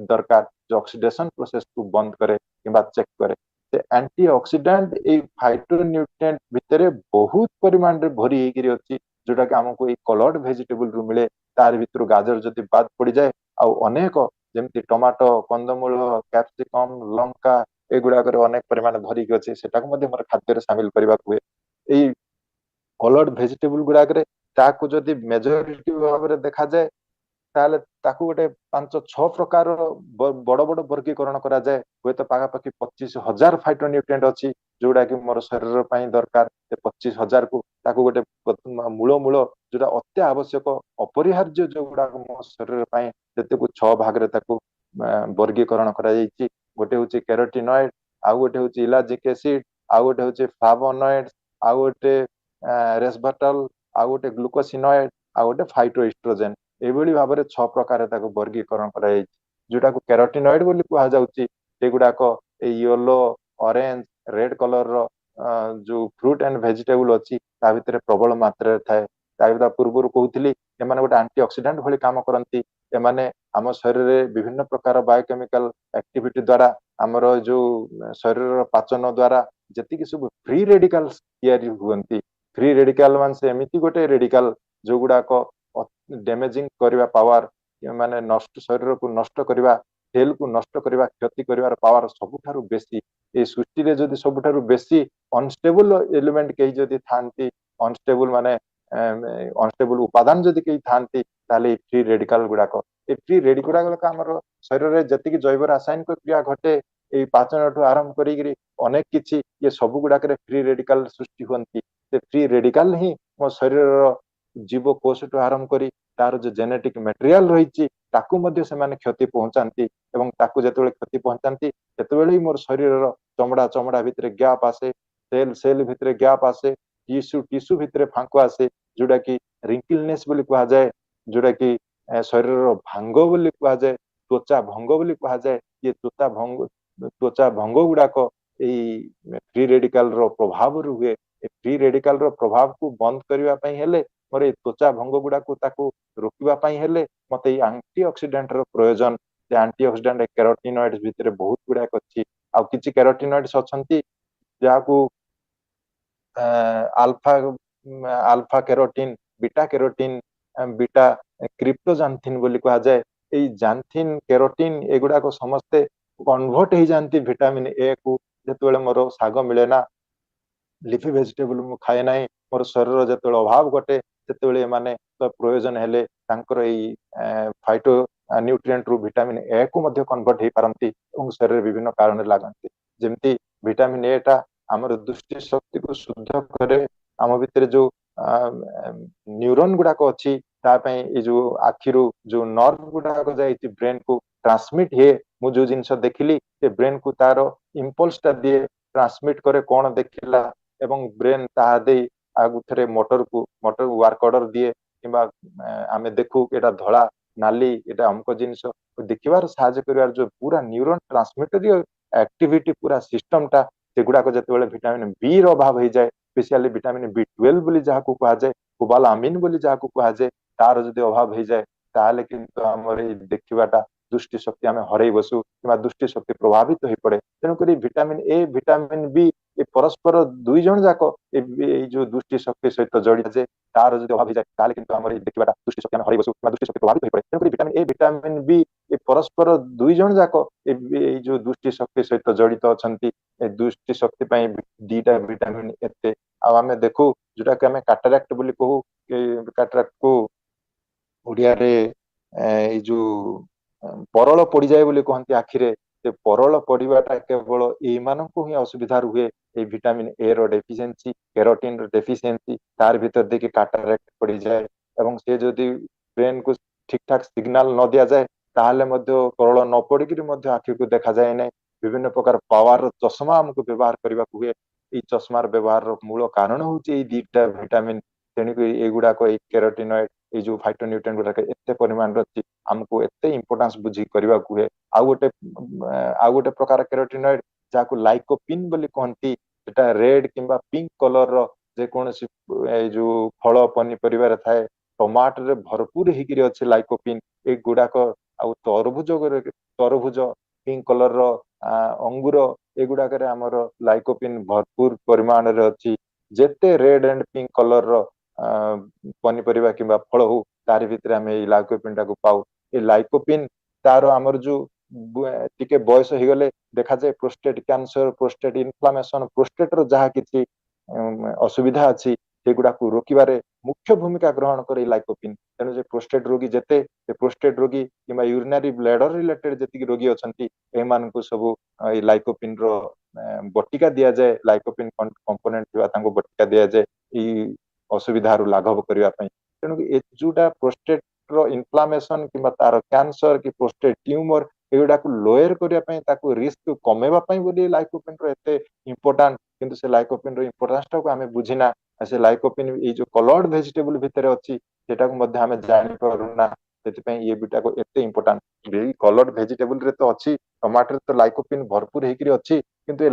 ଦରକାର, ଯୋଉ ଅକ୍ସିଡେସନ ପ୍ରୋସେସକୁ ବନ୍ଦ କରେ କିମ୍ବା ଚେକ୍ କରେ। ସେ ଆଣ୍ଟି ଅକ୍ସିଡେଣ୍ଟ ଏଇ ଫାଇଟୋ ନ୍ୟୁଟ୍ରିଏଣ୍ଟ ଭିତରେ ବହୁତ ପରିମାଣରେ ଭରି ହେଇକିରି ଅଛି, ଯୋଉଟା କି ଆମକୁ ଏଇ କଲର୍ଡ ଭେଜିଟେବୁଲ ରୁ ମିଳେ। ତାର ଭିତରୁ ଗାଜର ଯଦି ବାଦ ପଡିଯାଏ, ଆଉ ଅନେକ, ଯେମିତି ଟମାଟୋ, କନ୍ଦମୂଳ, କ୍ୟାପସିକମ, ଲଙ୍କା, ଏଗୁଡାକରେ ଅନେକ ପରିମାଣ ଭରିକି ଅଛି, ସେଟାକୁ ମଧ୍ୟ ମୋର ଖାଦ୍ୟରେ ସାମିଲ କରିବାକୁ ହୁଏ। ଏଇ କଲର୍ଡ ଭେଜିଟେବୁଲ ଗୁଡାକରେ ତାକୁ ଯଦି ମେଜରିଟି ଭାବରେ ଦେଖାଯାଏ, ତାହେଲେ ତାକୁ ଗୋଟେ 5-6 ପ୍ରକାର ବଡ ବଡ ବର୍ଗୀକରଣ କରାଯାଏ। ହୁଏତ ପାଖାପାଖି 25,000 ଫାଇଟୋ ନ୍ୟୁଟ୍ରିଏଣ୍ଟ ଅଛି, ଯୋଉଟା କି ମୋର ଶରୀର ପାଇଁ ଦରକାର। ସେ 25,000 କୁ ତାକୁ ଗୋଟେ ମୂଳ ମୂଳ, ଯୋଉଟା ଅତି ଆବଶ୍ୟକ, ଅପରିହାର୍ଯ୍ୟ, ଯୋଉଗୁଡାକ ମୋ ଶରୀର ପାଇଁ, ସେଥିକୁ 6 ଭାଗରେ ତାକୁ ବର୍ଗୀକରଣ କରାଯାଇଛି। ଗୋଟେ ହଉଛି କ୍ୟାରୋଟିନଏଡ, ଆଉ ଗୋଟେ ହଉଛି ଇଲାଜିକ ଏସିଡ, ଆଉ ଗୋଟେ ହଉଛି ଫ୍ଲାଭୋନଏଡ, ଆଉ ଗୋଟେ ରେସଭେଟାଲ, ଆଉ ଗୋଟେ ଗ୍ଲୁକୋସିନଏଡ, ଆଉ ଗୋଟେ ଫାଇଟୋ ଇଷ୍ଟ୍ରୋଜେନ। ଏଇଭଳି ଭାବରେ 6 ପ୍ରକାର ତାକୁ ବର୍ଗୀକରଣ କରାଯାଇଛି। ଯୋଉଟାକୁ କ୍ୟାରୋଟିନଏଡ ବୋଲି କୁହାଯାଉଛି, ସେଗୁଡାକ ଏଇ ୟେଲୋ, ଅରେଞ୍ଜ, ରେଡ କଲରର ଯୋଉ ଫ୍ରୁଟ ଆଣ୍ଡ ଭେଜିଟେବୁଲ ଅଛି, ତା ଭିତରେ ପ୍ରବଳ ମାତ୍ରାରେ ଥାଏ। ତା ପୂର୍ବରୁ କହୁଥିଲି, ଏମାନେ ଗୋଟେ ଆଣ୍ଟି ଅକ୍ସିଡେଣ୍ଟ ଭଳି କାମ କରନ୍ତି। ଏମାନେ ଆମ ଶରୀରରେ ବିଭିନ୍ନ ପ୍ରକାର ବାୟୋକେମିକାଲ ଆକ୍ଟିଭିଟି ଦ୍ଵାରା, ଆମର ଯୋଉ ଶରୀରର ପାଚନ ଦ୍ଵାରା ଯେତିକି ସବୁ ଫ୍ରି ରେଡିକାଲ ତିଆରି ହୁଅନ୍ତି, ଫ୍ରି ରେଡିକାଲ ମାନେ ଏମିତି ଗୋଟେ ରେଡିକାଲ ଯୋଉଗୁଡାକ ଡ୍ୟାମେଜିଂ କରିବା ପାୱାର, ମାନେ ଶରୀରକୁ ନଷ୍ଟ କରିବା, ସେଲକୁ ନଷ୍ଟ କରିବା, କ୍ଷତି କରିବାର ପାୱାର ସବୁଠାରୁ ବେଶୀ। এই ସୃଷ୍ଟିରେ ଯଦି ସବୁଠାରୁ ବେଶୀ ଅନଷ୍ଟେବୁଲ ଏଲିମେଣ୍ଟ କେହି ଯଦି ଥାନ୍ତି, ଅନଷ୍ଟେବୁଲ ମାନେ ଅନଷ୍ଟେବୁଲ ଉପାଦାନ ଯଦି କେହି ଥାନ୍ତି, ତାହେଲେ এই ফ্রি রেডিকাল গুড়াক। এই ফ্রি রেডিকাল গুড়াক আমার শরীরে যেତିକି জৈব রাসায়নিକ ক্রিয়া ঘটে, এই ପାଚନଠୁ ଆରମ୍ଭ କରିକିରି ଅନେକ କିଛି ଇଏ ସବୁ ଗୁଡାକରେ ଫ୍ରି ରେଡିକାଲ ସୃଷ୍ଟି ହୁଅନ୍ତି। ସେ ଫ୍ରି ରେଡିକାଲ ହିଁ ମୋ ଶରୀରର ଜୀବକୋଷଠୁ ଆରମ୍ଭ କରି ତାର ଯୋଉ ଜେନେଟିକ ମେଟେରିଆଲ ରହିଛି ତାକୁ ମଧ୍ୟ ସେମାନେ କ୍ଷତି ପହଞ୍ଚାନ୍ତି। ଏବଂ ତାକୁ ଯେତେବେଳେ କ୍ଷତି ପହଞ୍ଚାନ୍ତି ସେତେବେଳେ ହିଁ ମୋର ଶରୀରର ଚମଡା ଚମଡା ଭିତରେ ଗ୍ୟାପ ଆସେ, ସେଲ ସେଲ ଭିତରେ ଗ୍ୟାପ ଆସେ, ଟିସ୍ୟୁ ଟିସ୍ୟୁ ଭିତରେ ଫାଙ୍କ ଆସେ, ଯୋଉଟା କି ରିଙ୍କିଲନେସ ବୋଲି କୁହାଯାଏ, ଯୋଉଟା କି ଶରୀରର ଭାଙ୍ଗ ବୋଲି କୁହାଯାଏ, ତ୍ୱଚା ଭଙ୍ଗ ବୋଲି କୁହାଯାଏ। ଇଏ ତ୍ୱଚା ଭଙ୍ଗ ଗୁଡାକ ଏଇ ଫ୍ରି ରେଡିକାଲ ର ପ୍ରଭାବରୁ ହୁଏ। ଏ ଫ୍ରି ରେଡିକାଲ ର ପ୍ରଭାବକୁ ବନ୍ଦ କରିବା ପାଇଁ ହେଲେ, ମୋର ଏଇ ତ୍ୱଚା ଭଙ୍ଗ ଗୁଡାକୁ ତାକୁ ରୋକିବା ପାଇଁ ହେଲେ ମତେ ଏଇ ଆଣ୍ଟି ଅକ୍ସିଡେଣ୍ଟ ର ପ୍ରୟୋଜନ। ସେ ଆଣ୍ଟି ଅକ୍ସିଡେଣ୍ଟ କ୍ୟାରୋଟିନଏଡ ଭିତରେ ବହୁତ ଗୁଡାକ ଅଛି। ଆଉ କିଛି କ୍ୟାରୋଟିନଏଡ୍ସ ଅଛନ୍ତି ଯାହାକୁ ଆଲଫା ଆଲଫା କ୍ୟାରୋଟିନ, ବିଟା କ୍ୟାରୋଟିନ, ବିଟା କ୍ରିପ୍ଟୋଜାନ୍ଥିନ ବୋଲି କୁହାଯାଏ। ଏଇ ଜାନ୍ଥିନ, କେରୋଟିନ ଏଗୁଡାକ ସମସ୍ତେ କନଭର୍ଟ ହେଇଯାନ୍ତି ଭିଟାମିନ ଏ କୁ। ଯେତେବେଳେ ମୋର ଶାଗ ମିଳେ ନା, লিফি ভেজিটেবল ମୁଁ ଖାଏ ନାହିଁ, ମୋର ଶରୀର ଯେତେବେଳେ ଅଭାବ ଘଟେ ସେତେବେଳେ ଏମାନେ ତ ପ୍ରୟୋଜନ ହେଲେ ତାଙ୍କର ଏଇ ଫାଇଟୋ ନ୍ୟୁଟ୍ରିଏଣ୍ଟ ରୁ ଭିଟାମିନ ଏ କୁ ମଧ୍ୟ କନଭର୍ଟ ହେଇପାରନ୍ତି ଏବଂ ଶରୀରରେ ବିଭିନ୍ନ କାରଣରେ ଲାଗନ୍ତି। ଯେମିତି ଭିଟାମିନ ଏ ଟା ଆମର ଦୃଷ୍ଟି ଶକ୍ତିକୁ ଶୁଦ୍ଧ କରେ। ଆମ ଭିତରେ ଯୋଉ ନ୍ୟୁରୋନ ଗୁଡାକ ଅଛି ତା ପାଇଁ ଏଇ ଯୋଉ ଆଖିରୁ ଯୋଉ ନର୍ଭ ଗୁଡାକ ଯାଇଛି ବ୍ରେନ କୁ ଟ୍ରାନ୍ସମିଟ ହୁଏ। ମୁଁ ଯୋଉ ଜିନିଷ ଦେଖିଲି ସେ ବ୍ରେନ କୁ ତାର ଇମ୍ପଲ୍ସ ଟା ଦିଏ, ଟ୍ରାନ୍ସମିଟ କରେ କଣ ଦେଖିଲା, ଏବଂ ବ୍ରେନ ତାହା ଦେଇ ଆଗୁଥରେ ମୋଟରକୁ ୱାର୍କ ଅର୍ଡର ଦିଏ। କିମ୍ବା ଆମେ ଦେଖୁ ଏଇଟା ଧଳା ନାଲି ଏଇଟା ଅମୁକ ଜିନିଷ ଦେଖିବାର ସାହାଯ୍ୟ କରିବାର ଯୋଉ ପୁରା ନ୍ୟୁରୋନ ଟ୍ରାନ୍ସମିଟର ଆକ୍ଟିଭିଟି ପୁରା ସିଷ୍ଟମଟା, ସେଗୁଡାକ ଯେତେବେଳେ ଭିଟାମିନ ବି ର ଅଭାବ ହେଇଯାଏ, ସ୍ପେସିଆଲି ଭିଟାମିନ B12 ବୋଲି ଯାହାକୁ କୁହାଯାଏ, କୋବାଲାମିନ ବୋଲି ଯାହାକୁ କୁହାଯାଏ, ତାର ଯଦି ଅଭାବ ହେଇଯାଏ ତାହେଲେ କିନ୍ତୁ ଆମର ଏଇ ଦେଖିବାଟା ଦୃଷ୍ଟି ଶକ୍ତି ଆମେ ହରେଇ ବସୁ କିମ୍ବା ଦୃଷ୍ଟି ଶକ୍ତି ପ୍ରଭାବିତ ହେଇପଡେ। ତେଣୁକରି ଭିଟାମିନ ଏ ଭିଟାମିନ ବି ଏ ପରସ୍ପର ଦୁଇ ଜଣ ଯାକ ଏଇ ଯୋଉ ଦୃଷ୍ଟି ଶକ୍ତି ସହିତ ଜଡିତ ଯେ ତାର ଯଦି ଅଭାବ ହେଇଯାଏ ତାହେଲେ କିନ୍ତୁ ଆମର ଏଇ ଦେଖିବାଟା ଦୃଷ୍ଟି ଶକ୍ତି ଆମେ ହରେଇ ବସୁ କିମ୍ବା ଦୃଷ୍ଟି ଶକ୍ତି ପ୍ରଭାବିତ ହେଇପଡେ। ତେଣୁକରି ଭିଟାମିନ ଏ ଭିଟାମିନ ବି ଏ ପରସ୍ପର ଦୁଇ ଜଣ ଯାକ ଏଇ ଯୋଉ ଦୃଷ୍ଟି ଶକ୍ତି ସହିତ ଜଡିତ ଅଛନ୍ତି। ଏ ଦୃଷ୍ଟି ଶକ୍ତି ପାଇଁ ଦିଟା ଭିଟାମିନ ଏତେ। ଆଉ ଆମେ ଦେଖୁ ଯୋଉଟାକି ଆମେ କାଟାରାକ୍ଟ ବୋଲି କହୁ, କାଟାରାକ୍ଟ କୁ ଓଡିଆରେ ଏଇ ଯୋଉ ପରଳ ପଡିଯାଏ ବୋଲି କହନ୍ତି ଆଖିରେ। ସେ ପରଳ ପଡିବାଟା କେବଳ ଏଇମାନଙ୍କୁ ହିଁ ଅସୁବିଧା ରୁହେ, এই ভিটামিন এ ର ଡେଫିସିଏନ୍ସି, କେରୋଟିନ ର ଡେଫିସିଏନ୍ସି, ତାର ଭିତରେ ଦେଇକି କାଟାରାକ୍ଟ ପଡିଯାଏ। ଏବଂ ସେ ଯଦି ବ୍ରେନ କୁ ଠିକ ଠାକ ସିଗ୍ନାଲ ନ ଦିଆଯାଏ ତାହେଲେ ମଧ୍ୟ ତରଳ ନ ପଡିକିରି ମଧ୍ୟ ଆଖିକୁ ଦେଖାଯାଏ ନାହିଁ। ବିଭିନ୍ନ ପ୍ରକାର ପାୱାର ଚଷମା ଆମକୁ ବ୍ୟବହାର କରିବାକୁ ହୁଏ। ଏଇ ଚଷମାର ବ୍ୟବହାରର ମୂଳ କାରଣ ହଉଛି ଏଇ ଦିଟା ଭିଟାମିନ। ତେଣୁକରି ଏଇଗୁଡାକ ଏଇ କେରୋଟିନଏଡ ଏଇ ଯୋଉ ଫାଇଟୋନ୍ୟୁଟ୍ରିଏଣ୍ଟ ଗୁଡାକ ଏତେ ପରିମାଣରେ ଅଛି, ଆମକୁ ଏତେ ଇମ୍ପୋର୍ଟାନ୍ସ ବୁଝିକି କରିବାକୁ ହୁଏ। ଆଉ ଗୋଟେ ପ୍ରକାର କେରୋଟିନଏଡ ଯାହାକୁ ଲାଇକୋପିନ ବୋଲି କହନ୍ତି, ସେଟା ରେଡ କିମ୍ବା ପିଙ୍କ କଲର ର ଯେକୌଣସି ଏଇ ଯୋଉ ଫଳ ପନିପରିବାରେ ଥାଏ। ଟମାଟୋରେ ଭରପୁର ହେଇକିରି ଅଛି ଲାଇକୋପିନ। ଏଗୁଡାକ ଆଉ ତରଭୁଜ ପିଙ୍କ କଲର ର ଅଙ୍ଗୁର ଏଗୁଡାକରେ ଆମର ଲାଇକୋପିନ ଭରପୁର ପରିମାଣରେ ଅଛି। ଯେତେ ରେଡ ଆଣ୍ଡ ପିଙ୍କ କଲର ର ପନିପରିବା କିମ୍ବା ଫଳ ହଉ ତାରି ଭିତରେ ଆମେ ଏଇ ଲାଇକୋପିନ ଟାକୁ ପାଉ। ଏଇ ଲାଇକୋପିନ ତାର ଆମର ଯୋଉ ଟିକେ ବୟସ ହେଇଗଲେ ଦେଖାଯାଏ prostate cancer, prostate inflammation, prostate ର ଯାହା କିଛି ଅସୁବିଧା ଅଛି ସେଗୁଡାକୁ ରୋକିବାରେ ମୁଖ୍ୟ ଭୂମିକା ଗ୍ରହଣ କରେ ଲାଇକୋପିନ। ତେଣୁ ଯେ ପ୍ରୋଷ୍ଟେଟ ରୋଗୀ ଯେତେ, ସେ ପ୍ରୋଷ୍ଟେଟ ରୋଗୀ କିମ୍ବା ୟୁରିନାରୀ ବ୍ଲାଡର ରିଲେଟେଡ ଯେତିକି ରୋଗୀ ଅଛନ୍ତି ଏମାନଙ୍କୁ ସବୁ ଏଇ ଲାଇକୋପିନ ର ବଟିକା ଦିଆଯାଏ। ଲାଇକୋପିନ କମ୍ପୋନେଣ୍ଟ ଥିବା ତାଙ୍କୁ ବଟିକା ଦିଆଯାଏ ଏଇ ଅସୁବିଧାରୁ ଲାଘବ କରିବା ପାଇଁ। ତେଣୁ ଏ ଯୋଉଟା ପ୍ରୋଷ୍ଟେଟ ର ଇନଫ୍ଲାମେସନ କିମ୍ବା ତାର କ୍ୟାନ୍ସର କି ପ୍ରୋଷ୍ଟେଟ ଟ୍ୟୁମର ଏଗୁଡାକୁ ଲୋୟର କରିବା ପାଇଁ, ତାକୁ ରିସ୍କ କମେଇବା ପାଇଁ ବୋଲି ଲାଇକୋପିନ ର ଏତେ ଇମ୍ପୋର୍ଟାଣ୍ଟ। କିନ୍ତୁ ସେ ଲାଇକୋପିନ ର ଇମ୍ପୋର୍ଟାନ୍ସ ଟାକୁ ଆମେ ବୁଝିନା। ସେ ଲାଇକୋପିନ ଏଇ ଯୋଉ କଲର୍ଡ ଭେଜିଟେବୁଲ ଭିତରେ ଅଛି ସେଟାକୁ ମଧ୍ୟ ଆମେ ଜାଣିପାରୁନା। ସେଥିପାଇଁ ଇଏ ବିଟାକୁ ଏତେ ଇମ୍ପୋର୍ଟାଣ୍ଟ। ଏଇ କଲର୍ଡ ଭେଜିଟେବୁଲ ରେ ତ ଅଛି, ଟମାଟୋରେ ତ ଲାଇକୋପିନ ଭରପୁର ହେଇକିରି ଅଛି, କିନ୍ତୁ ଏ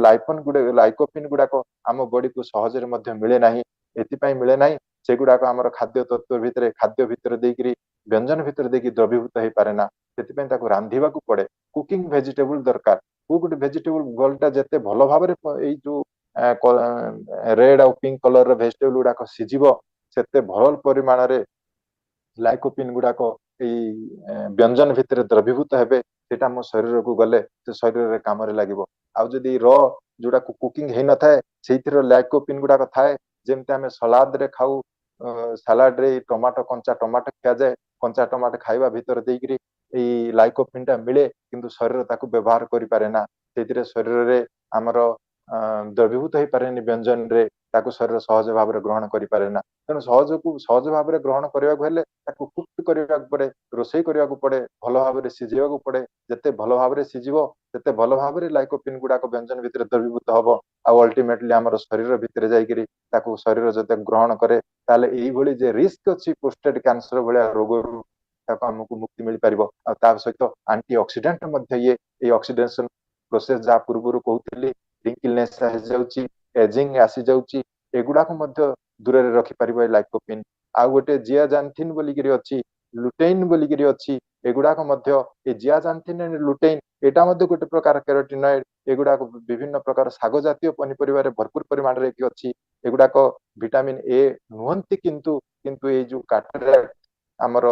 ଲାଇକୋପିନ ଗୁଡାକ ଆମ ବଡିକୁ ସହଜରେ ମଧ୍ୟ ମିଳେ ନାହିଁ। ଏଥିପାଇଁ ମିଳେ ନାହିଁ, ସେଗୁଡାକ ଆମର ଖାଦ୍ୟ ତତ୍ଵ ଭିତରେ, ଖାଦ୍ୟ ଭିତରେ ଦେଇକିରି ବ୍ୟଞ୍ଜନ ଭିତରେ ଦେଇକି ଦ୍ରବୀଭୂତ ହେଇପାରେ ନା। ସେଥିପାଇଁ ତାକୁ ରାନ୍ଧିବାକୁ ପଡେ। କୁକିଂ ଭେଜିଟେବୁଲ ଦରକାର। କୋଉ ଗୋଟେ ଭେଜିଟେବୁଲ ଟା ଯେତେ ଭଲ ଭାବରେ ଏଇ ଯୋଉ ରେଡ ଆଉ ପିଙ୍କ କଲର ର ଭେଜିଟେବୁଲ ଗୁଡାକ ସିଝିବ ସେତେ ଭଲ ପରିମାଣରେ ଲାଇକୋପିନ୍ ଗୁଡାକ ଏଇ ବ୍ୟଞ୍ଜନ ଭିତରେ ଦ୍ରବୀଭୂତ ହେବେ, ସେଟା ଆମ ଶରୀରକୁ ଗଲେ ସେ ଶରୀରରେ କାମରେ ଲାଗିବ। ଆଉ ଯଦି ଯୋଉଟାକୁ କୁକିଂ ହେଇନଥାଏ ସେଇଥିରେ ଲାଇକୋପିନ୍ ଗୁଡାକ ଥାଏ, ଯେମିତି ଆମେ ସଲାଦରେ ଖାଉ, ସାଲାଡରେ ଟମାଟୋ, କଞ୍ଚା ଟମାଟୋ ଖିଆଯାଏ, କଞ୍ଚା ଟମାଟୋ ଖାଇବା ଭିତରେ ଦେଇକିରି ଏଇ ଲାଇକୋପିନ୍ ଟା ମିଳେ, କିନ୍ତୁ ଶରୀର ତାକୁ ବ୍ୟବହାର କରିପାରେ ନା। ସେଥିରେ ଶରୀରରେ ଆମର ଦ୍ରବୀଭୂତ ହେଇପାରେନି ବ୍ୟଞ୍ଜନରେ, ତାକୁ ଶରୀର ସହଜ ଭାବରେ ଗ୍ରହଣ କରିପାରେ ନା। ତେଣୁ ସହଜ ଭାବରେ ଗ୍ରହଣ କରିବାକୁ ହେଲେ ତାକୁ କୁକ୍ କରିବାକୁ ପଡେ, ରୋଷେଇ କରିବାକୁ ପଡେ, ଭଲ ଭାବରେ ସିଝେଇବାକୁ ପଡେ। ଯେତେ ଭଲ ଭାବରେ ସିଝିବ ସେତେ ଭଲ ଭାବରେ ଲାଇକୋପିନ୍ ଗୁଡାକ ବ୍ୟଞ୍ଜନ ଭିତରେ ଦ୍ରବୀଭୂତ ହବ, ଆଉ ଅଲ୍ଟିମେଟଲି ଆମର ଶରୀର ଭିତରେ ଯାଇକିରି ତାକୁ ଶରୀର ଯଦି ଗ୍ରହଣ କରେ, ତାହେଲେ ଏଇଭଳି ଯେ ରିସ୍କ ଅଛି ପ୍ରୋଷ୍ଟେଟ କ୍ୟାନ୍ସର ଭଳିଆ ରୋଗରୁ ତାକୁ ଆମକୁ ମୁକ୍ତି ମିଳିପାରିବ। ଆଉ ତା ସହିତ ଆଣ୍ଟି ଅକ୍ସିଡେଣ୍ଟ ମଧ୍ୟ ଏଇ ଅକ୍ସିଡେସନ ପ୍ରୋସେସ ଯାହା ପୂର୍ବରୁ କହୁଥିଲି, ରିଙ୍କିଲନେସ୍ ଆସିଯାଉଛି, ଏଜିଂ ଆସିଯାଉଛି, ଏଗୁଡାକୁ ମଧ୍ୟ ଦୂରରେ ରଖିପାରିବ ଏ ଲାଇକୋପିନ୍। ଆଉ ଗୋଟେ ଜିଆଜାନ୍ଥିନ୍ ବୋଲିକିରି ଅଛି, ଲୁଟେଇନ୍ ବୋଲିକିରି ଅଛି, ଏଗୁଡାକ ମଧ୍ୟ ଏ ଜିଆଜାନ୍ଥିନ୍ ଆଣ୍ଡ ଲୁଟେଇନ୍ ଏଇଟା ମଧ୍ୟ ଗୋଟେ ପ୍ରକାର କେରୋଟିନଏଡ୍। ଏଗୁଡାକ ବିଭିନ୍ନ ପ୍ରକାର ଶାଗ ଜାତୀୟ ପନିପରିବାରେ ଭରପୁର ପରିମାଣରେ ଅଛି। ଏଗୁଡାକ ଭିଟାମିନ ଏ ନୁହନ୍ତି, କିନ୍ତୁ କିନ୍ତୁ ଏଇ ଯୋଉ କାଟାରାକ୍ଟ ଆମର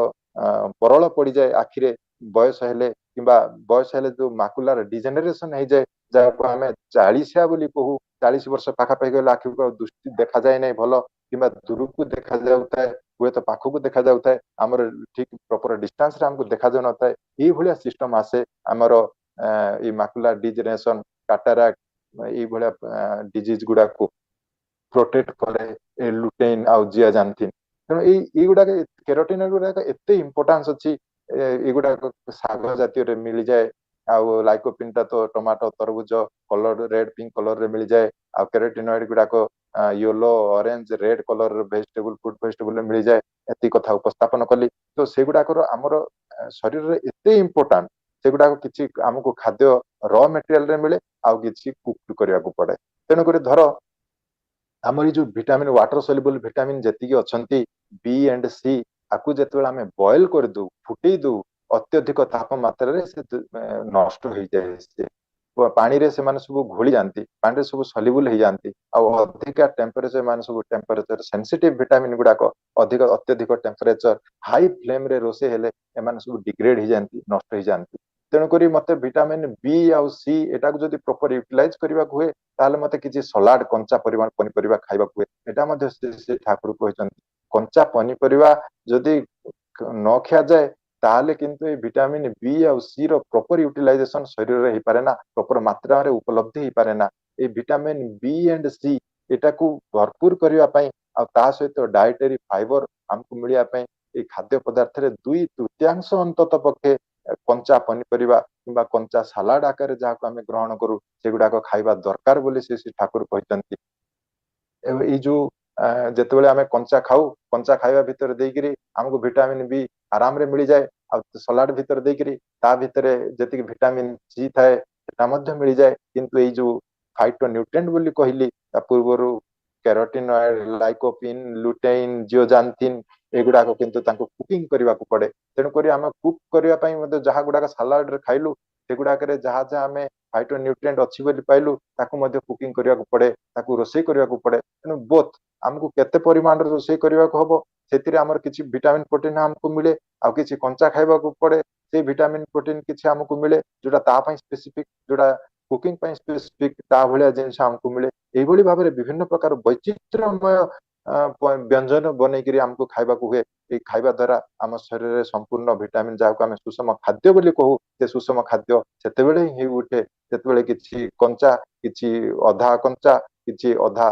ପରଳ ପଡିଯାଏ ଆଖିରେ ବୟସ ହେଲେ, କିମ୍ବା ବୟସ ହେଲେ ଯୋଉ ମାକୁଲାର ଡିଜେନେରେସନ ହେଇଯାଏ, ଯାହାକୁ ଆମେ ଚାଳିଶିଆ ବୋଲି କହୁ, 40 ବର୍ଷ ପାଖାପାଖି ଗଲେ ଆଖିକୁ ଆଉ ଦୃଷ୍ଟି ଦେଖାଯାଏ ନାହିଁ ଭଲ, କିମ୍ବା ଦୂରକୁ ଦେଖାଯାଉଥାଏ, ହୁଏତ ପାଖକୁ ଦେଖାଯାଉଥାଏ, ଆମର ଠିକ ପ୍ରପର ଡିଷ୍ଟାନ୍ସରେ ଆମକୁ ଦେଖାଯାଉନଥାଏ। ଏଇଭଳିଆ ସିଷ୍ଟମ ଆସେ ଆମର ଏଇ ମାକୁଲାର ଡିଜେନେରେସନ, କାଟାରାକ୍ଟ ଏଇଭଳିଆ ଡିଜିଜ ଗୁଡାକୁ ପ୍ରୋଟେକ୍ଟ କରେ ଏ ଲୁଟେନ୍ ଆଉ ଜିଆଜାନ୍ଥିନ୍। ତେଣୁ ଏଇଗୁଡାକ କେରୋଟିନ ଗୁଡାକ ଏତେ ଇମ୍ପୋର୍ଟାନ୍ସ ଅଛି, ଏଗୁଡାକ ଶାଗ ଜାତୀୟରେ ମିଳିଯାଏ। ଆଉ ଲାଇକୋପିନ୍ ଟା ତ ଟମାଟୋ, ତରଭୁଜ କଲର, ରେଡ ପିଙ୍କ କଲର ରେ ମିଳିଯାଏ। ଆଉ କେରୋଟିନଏଡ୍ ଗୁଡାକ yellow, orange, red colour vegetable, food vegetable ମିଳିଯାଏ। ଏତିକି କଥା ଉପସ୍ଥାପନ କଲି। ତ ସେଗୁଡାକର ଆମର ଶରୀରରେ ଏତେ ଇମ୍ପୋର୍ଟାଣ୍ଟ, ସେଗୁଡାକ କିଛି ଆମକୁ ଖାଦ୍ୟ ର ମେଟେରିଆଲରେ ମିଳେ, ଆଉ କିଛି କୁକ୍ କରିବାକୁ ପଡେ। ତେଣୁକରି ଧର ଆମର ଏଇ ଯୋଉ ଭିଟାମିନ, ୱାଟର ସଲ୍ୟୁବଲ ଭିଟାମିନ ଯେତିକି ଅଛନ୍ତି, ବି ଏଣ୍ଡ ସି, ଆକୁ ଯେତେବେଳେ ଆମେ ବଏଲ କରିଦଉ, ଫୁଟେଇ ଦଉ, ଅତ୍ୟଧିକ ତାପମାତ୍ରାରେ ସେ ନଷ୍ଟ ହେଇଯାଏ। ସେ ପାଣିରେ ସେମାନେ ସବୁ ଘୋଳି ଯାଆନ୍ତି, ପାଣିରେ ସବୁ ସଲ୍ୟୁବଲ ହେଇଯାଆନ୍ତି। ଆଉ ଅଧିକା ଟେମ୍ପରେଚର, ମାନେ ସବୁ ଟେମ୍ପରେଚର ସେନ୍ସିଟିଭ ଭିଟାମିନ ଗୁଡାକ ଅତ୍ୟଧିକ ଟେମ୍ପରେଚର, ହାଇ ଫ୍ଲେମ ରେ ରୋଷେଇ ହେଲେ ଏମାନେ ସବୁ ଡିଗ୍ରେଡ ହେଇଯାଆନ୍ତି, ନଷ୍ଟ ହେଇଯାଆନ୍ତି। ତେଣୁକରି ମତେ ଭିଟାମିନ ବି ଆଉ ସି ଏଟାକୁ ଯଦି ପ୍ରପର ୟୁଟିଲାଇଜ କରିବାକୁ ହୁଏ, ତାହେଲେ ମତେ କିଛି ସଲାଡ, କଞ୍ଚା ପନିପରିବା ଖାଇବାକୁ ହୁଏ। ଏଟା ମଧ୍ୟ ସେ ଠାକୁର କହିଛନ୍ତି, କଞ୍ଚା ପନିପରିବା ଯଦି ନ ଖିଆଯାଏ, ତାହେଲେ କିନ୍ତୁ ଏଇ ଭିଟାମିନ ବି ଆଉ ସି ର ପ୍ରପର ୟୁଟିଲାଇଜେସନ ଶରୀରରେ ହେଇପାରେ ନା, ପ୍ରପର ମାତ୍ରାରେ ଉପଲବ୍ଧି ହେଇପାରେ ନା। ଏଇ ଭିଟାମିନ ବି ଏଣ୍ଡ ସି ଏଟାକୁ ଭରପୁର କରିବା ପାଇଁ, ଆଉ ତା ସହିତ ଡାଏଟେରୀ ଫାଇବର ଆମକୁ ମିଳିବା ପାଇଁ, ଏଇ ଖାଦ୍ୟ ପଦାର୍ଥରେ 2/3 ଅନ୍ତତ ପକ୍ଷେ କଞ୍ଚା ପନିପରିବା କିମ୍ବା କଞ୍ଚା ସାଲାଡ ଆକାରରେ ଯାହାକୁ ଆମେ ଗ୍ରହଣ କରୁ, ସେଗୁଡାକ ଖାଇବା ଦରକାର ବୋଲି ଶ୍ରୀ ଠାକୁର କହିଛନ୍ତି। ଏଇ ଯୋଉ ଯେତେବେଳେ ଆମେ କଞ୍ଚା ଖାଉ, କଞ୍ଚା ଖାଇବା ଭିତରେ ଦେଇକିରି ଆମକୁ ଭିଟାମିନ ବି ଆରାମରେ ମିଳିଯାଏ। ଆଉ ସଲାଡ ଭିତରେ ଦେଇକିରି ତା ଭିତରେ ଯେତିକି ଭିଟାମିନ ସି ଥାଏ ସେଟା ମଧ୍ୟ ମିଳିଯାଏ। କିନ୍ତୁ ଏଇ ଯୋଉ ଫାଇଟୋ ନ୍ୟୁଟ୍ରିଏଣ୍ଟ ବୋଲି କହିଲି ତା ପୂର୍ବରୁ, କେରୋଟିନଏଡ, ଲାଇକୋପିନ୍, ଲୁଟେଇନ୍, ଜିଓଜାନ୍ଥିନ୍, ଏଗୁଡାକ କିନ୍ତୁ ତାଙ୍କୁ କୁକିଂ କରିବାକୁ ପଡେ। ତେଣୁକରି ଆମେ କୁକ୍ କରିବା ପାଇଁ ମଧ୍ୟ ଯାହା ଗୁଡାକ ସାଲାଡ ରେ ଖାଇଲୁ, ସେଗୁଡାକରେ ଯାହା ଯାହା ଆମେ ଫାଇଟୋ ନ୍ୟୁଟ୍ରିଏଣ୍ଟ ଅଛି ବୋଲି ପାଇଲୁ, ତାକୁ ମଧ୍ୟ କୁକିଂ କରିବାକୁ ପଡେ, ତାକୁ ରୋଷେଇ କରିବାକୁ ପଡେ। ତେଣୁ ବୋଥ ଆମକୁ କେତେ ପରିମାଣରେ ରୋଷେଇ କରିବାକୁ ହବ, ସେଥିରେ ଆମର କିଛି ଭିଟାମିନ ପ୍ରୋଟିନ ଆମକୁ ମିଳେ, ଆଉ କିଛି କଞ୍ଚା ଖାଇବାକୁ ପଡେ, ସେଇ ଭିଟାମିନ ପ୍ରୋଟିନ କିଛି ଆମକୁ ମିଳେ, ଯୋଉଟା ତା ପାଇଁ ସ୍ପେସିଫିକ, ଯୋଉଟା କୁକିଂ ପାଇଁ ସ୍ପେସିଫିକ, ତା ଭଳିଆ ଜିନିଷ ଆମକୁ ମିଳେ। ଏଇଭଳି ଭାବରେ ବିଭିନ୍ନ ପ୍ରକାର ବୈଚିତ୍ର୍ୟମୟ ବ୍ୟଞ୍ଜନ ବନେଇକିରି ଆମକୁ ଖାଇବାକୁ ହୁଏ। ଏଇ ଖାଇବା ଦ୍ଵାରା ଆମ ଶରୀରରେ ସମ୍ପୂର୍ଣ୍ଣ ଭିଟାମିନ, ଯାହାକୁ ଆମେ ସୁଷମ ଖାଦ୍ୟ ବୋଲି କହୁ, ସେ ସୁଷମ ଖାଦ୍ୟ ସେତେବେଳେ ହିଁ ହେଇ ଉଠେ ଯେତେବେଳେ କିଛି କଞ୍ଚା, କିଛି ଅଧା କଞ୍ଚା, କିଛି ଅଧା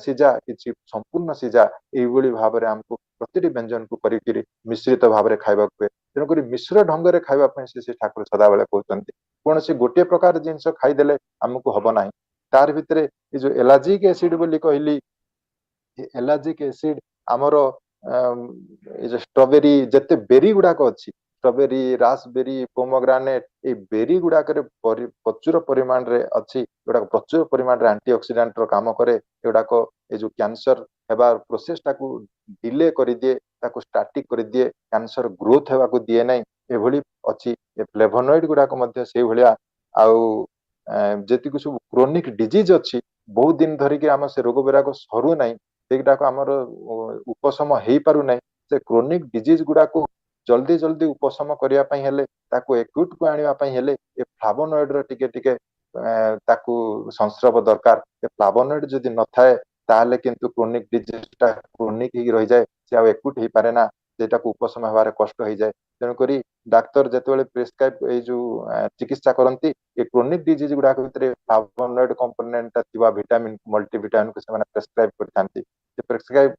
ସିଝା, କିଛି ସମ୍ପୂର୍ଣ୍ଣ ସିଝା, ଏଇଭଳି ଭାବରେ ଆମକୁ ପ୍ରତିଟି ବ୍ୟଞ୍ଜନକୁ କରିକିରି ମିଶ୍ରିତ ଭାବରେ ଖାଇବାକୁ ହୁଏ। ତେଣୁକରି ମିଶ୍ର ଢଙ୍ଗରେ ଖାଇବା ପାଇଁ ସେ ଠାକୁର ସଦାବେଳେ କହୁଛନ୍ତି। କୌଣସି ଗୋଟିଏ ପ୍ରକାର ଜିନିଷ ଖାଇଦେଲେ ଆମକୁ ହବ ନାହିଁ। ତାର ଭିତରେ ଏଇ ଯୋଉ ଏଲାଜିକ ଏସିଡ ବୋଲି କହିଲି, ଏଲାଜିକ ଏସିଡ ଆମର ଏଇ ଯୋଉ ଷ୍ଟ୍ରବେରୀ, ଯେତେ ବେରି ଗୁଡାକ ଅଛି, ଷ୍ଟ୍ରବେରୀ, ରାସବେରୀ, ପୋମଗ୍ରାନେଟ, ଏଇ ବେରି ଗୁଡାକରେ ପ୍ରଚୁର ପରିମାଣରେ ଅଛି, ଏଗୁଡାକ ପ୍ରଚୁର ପରିମାଣରେ ଆଣ୍ଟି ଅକ୍ସିଡାଣ୍ଟ ର କାମ କରେ। ଏଗୁଡାକ ଏଇ ଯୋଉ କ୍ୟାନ୍ସର ହେବା ପ୍ରୋସେସ ଟାକୁ ଡିଲେ କରିଦିଏ, ତାକୁ ଷ୍ଟାଟିକ କରିଦିଏ, କ୍ୟାନ୍ସର ଗ୍ରୋଥ ହେବାକୁ ଦିଏ ନାହିଁ, ଏଭଳି ଅଛି। ଏ ଫ୍ଲେଭୋନଏଡ ଗୁଡାକ ମଧ୍ୟ ସେଇଭଳିଆ। ଆଉ ଯେତିକି ସବୁ କ୍ରୋନିକ ଡିଜିଜ ଅଛି, ବହୁତ ଦିନ ଧରିକି ଆମ ସେ ରୋଗ ବୈରାଗ ସରୁ ନାହିଁ, ସେଇଗୁଡାକ ଆମର ଉପଶମ ହେଇପାରୁନାହିଁ, ସେ କ୍ରୋନିକ ଡିଜିଜ ଗୁଡାକୁ ଜଲ୍ଦି ଜଲ୍ଦି ଉପଶମ କରିବା ପାଇଁ ହେଲେ ତାକୁ ଏକ୍ୟୁଟ କୁ ଆଣିବା ପାଇଁ ହେଲେ ଏ ଫ୍ଲାଭୋନଏଡ ର ଟିକେ ଟିକେ ତାକୁ ସଂସ୍ରବ ଦରକାର। ଏ ଫ୍ଲାଭୋନଏଡ ଯଦି ନଥାଏ ତାହେଲେ କିନ୍ତୁ କ୍ରୋନିକ ଡିଜିଜ ଟା କ୍ରୋନିକ ହେଇକି ରହିଯାଏ, ସେ ଆଉ ଏକ୍ୟୁଟ ହେଇପାରେ ନା, ସେଟାକୁ ଉପଶମ ହେବାରେ କଷ୍ଟ ହେଇଯାଏ। ତେଣୁକରି ଡାକ୍ତର ଯେତେବେଳେ ପ୍ରେସକ୍ରାଇବ ଏଇ ଯୋଉ ଚିକିତ୍ସା କରନ୍ତି ଏ କ୍ରୋନିକ ଡିଜିଜ ଗୁଡାକ ଭିତରେ ଫ୍ଲାଭୋନଏଡ କମ୍ପୋନେଣ୍ଟ ଥିବା ଭିଟାମିନ ମଲ୍ଟିଭିଟାମିନ କୁ ସେମାନେ ପ୍ରେସକ୍ରାଇବ କରିଥାନ୍ତି। ସେ ପ୍ରେସକ୍ରାଇବ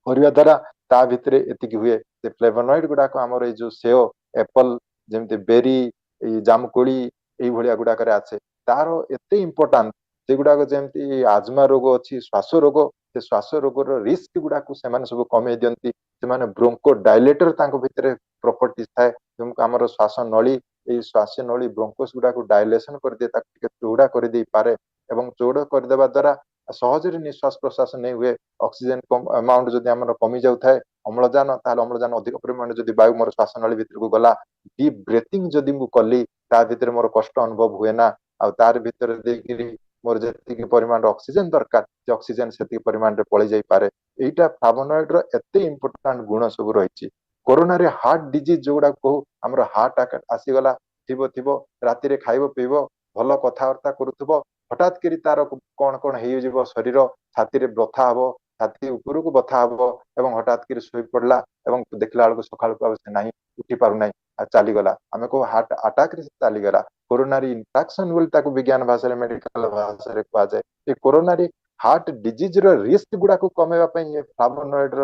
କରିବା ଦ୍ୱାରା ତା ଭିତରେ ଏତିକି ହୁଏ ଯେ ଫ୍ଲେଭୋନଏଡ ଗୁଡାକ ଆମର ଏଇ ଯୋଉ ସେଓ, ଏପଲ, ଯେମିତି ବେରି, ଏଇ ଜାମୁକୋଳି ଏଇଭଳିଆ ଗୁଡାକରେ ଆସେ। ତାର ଏତେ ଇମ୍ପୋର୍ଟାନ୍ସ, ସେଗୁଡାକ ଯେମିତି ଆଜମା ରୋଗ ଅଛି, ଶ୍ୱାସ ରୋଗ, ସେ ଶ୍ୱାସ ରୋଗର ରିସ୍କ ଗୁଡାକୁ ସେମାନେ ସବୁ କମେଇ ଦିଅନ୍ତି। ସେମାନେ ବ୍ରୋଙ୍କୋ ଡାଇଲେଟର ତାଙ୍କ ଭିତରେ ପ୍ରପର୍ଟିଜ ଥାଏ, ଯେମିତି ଆମର ଶ୍ୱାସ ନଳୀ, ଏଇ ଶ୍ୱାସ ନଳୀ ବ୍ରୋଙ୍କୋସ ଗୁଡାକୁ ଡାଇଲେସନ କରିଦିଏ, ତାକୁ ଟିକେ ଚଉଡା କରିଦେଇପାରେ ଏବଂ ଚଉଡା କରିଦେବା ଦ୍ୱାରା ସହଜରେ ନିଶ୍ୱାସ ପ୍ରଶ୍ୱାସ ନେଇ ହୁଏ। ଅକ୍ସିଜେନ ଆମାଉଣ୍ଟ ଯଦି ଆମର କମି ଯାଉଥାଏ ଅମ୍ଳଜାନ, ତାହେଲେ ଅମ୍ଳଜାନ ଅଧିକ ପରିମାଣରେ ଯଦି ବାୟୁ ମୋର ଶ୍ୱାସ ନଳୀ ଭିତରକୁ ଗଲା, ଡିପ୍ ବ୍ରେଥିଂ ଯଦି ମୁଁ କଲି ତା ଭିତରେ ମୋର କଷ୍ଟ ଅନୁଭବ ହୁଏ ନା, ଆଉ ତାର ଭିତରେ ଦେଇକିରି ମୋର ଯେତିକି ପରିମାଣର ଅକ୍ସିଜେନ ଦରକାର ସେ ଅକ୍ସିଜେନ ସେତିକି ପରିମାଣରେ ପଳେଇ ଯାଇପାରେ। ଏଇଟା ଫ୍ଲାଭୋନଏଡ ର ଏତେ ଇମ୍ପୋର୍ଟାଣ୍ଟ ଗୁଣ ସବୁ ରହିଛି। କରୋନାରେ ହାର୍ଟ ଡିଜିଜ ଯୋଉଗୁଡାକ କହୁ, ଆମର ହାର୍ଟ ଆଟାକ ଆସିଗଲା, ଥିବ ଥିବ ରାତିରେ ଖାଇବ ପିଇବ ଭଲ କଥାବାର୍ତ୍ତା କରୁଥିବ, ହଠାତ୍ କରି ତାର କଣ କଣ ହେଇଯିବ ଶରୀର, ଛାତିରେ ବଥା ହବ, ଛାତି ଉପରକୁ ବଥା ହବ ଏବଂ ହଠାତ୍ କରି ଶୋଇ ପଡିଲା ଏବଂ ଦେଖିଲା ବେଳକୁ ସକାଳକୁ ଆଉ ସେ ନାହିଁ, ଉଠି ପାରୁନାହିଁ, ଆଉ ଚାଲିଗଲା। ଆମେ କହୁ ହାର୍ଟ ଆଟାକ ରେ ସେ ଚାଲିଗଲା। କୋରୋନାରୀ ଇନଫେକ୍ସନ ବୋଲି ତାକୁ ବିଜ୍ଞାନ ଭାଷାରେ ମେଡିକାଲ ଭାଷାରେ କୁହାଯାଏ। ଏ କୋରୋନାରୀ ହାର୍ଟ ଡିଜିଜ ର ରିସ୍କ ଗୁଡାକୁ କମେଇବା ପାଇଁ ଏ ଫ୍ଲାଭୋନଏଡ ର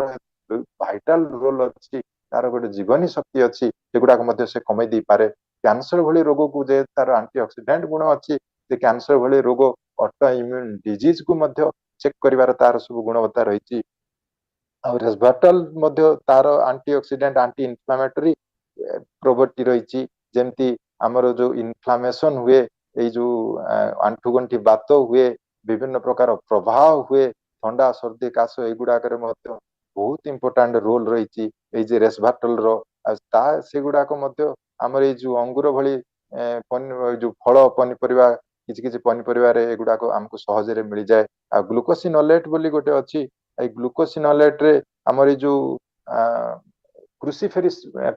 ଭାଇଟାଲ ରୋଲ ଅଛି, ତାର ଗୋଟେ ଜୀବନୀ ଶକ୍ତି ଅଛି, ସେଗୁଡାକ ମଧ୍ୟ ସେ କମେଇ ଦେଇପାରେ। କ୍ୟାନ୍ସର ଭଳି ରୋଗକୁ ଯେ ତାର ଆଣ୍ଟି ଅକ୍ସିଡେଣ୍ଟ ଗୁଣ ଅଛି, ସେ କ୍ୟାନ୍ସର ଭଳି ରୋଗ, ଅଟୋ ଇମ୍ୟୁନ ଡିଜିଜ କୁ ମଧ୍ୟ ଚେକ୍ କରିବାର ତାର ସବୁ ଗୁଣବତ୍ତା ରହିଛି। ଆଉ ରେସଭେରାଟ୍ରଲ ମଧ୍ୟ ତାର anti oxidant, anti inflammatory property ରହିଛି। ଯେମିତି ଆମର ଯୋଉ ଇନଫ୍ଲାମେସନ ହୁଏ, ଏଇ ଯୋଉ ଆଣ୍ଠୁଗଣ୍ଠି ବାତ ହୁଏ, ବିଭିନ୍ନ ପ୍ରକାର ପ୍ରବାହ ହୁଏ, ଥଣ୍ଡା ସର୍ଦ୍ଦି କାଶ ଏଇଗୁଡାକରେ ମଧ୍ୟ ବହୁତ ଇମ୍ପୋର୍ଟାଣ୍ଟ ରୋଲ ରହିଛି ଏଇ ଯେ ରେସଭେରାଟ୍ରଲ ର। ଆଉ ତା ସେଗୁଡାକ ମଧ୍ୟ ଆମର ଏଇ ଯୋଉ ଅଙ୍ଗୁର ଭଳି ଯୋଉ ଫଳ ପନିପରିବା, କିଛି କିଛି ପନିପରିବାରେ ଏଗୁଡାକ ଆମକୁ ସହଜରେ ମିଳିଯାଏ। ଆଉ ଗ୍ଲୁକୋସିନୋଲେଟ ବୋଲି ଗୋଟେ ଅଛି, ଏଇ ଗ୍ଲୁକୋସିନୋଲେଟ ରେ ଆମର ଏଇ ଯୋଉ କ୍ରୁସିଫେରି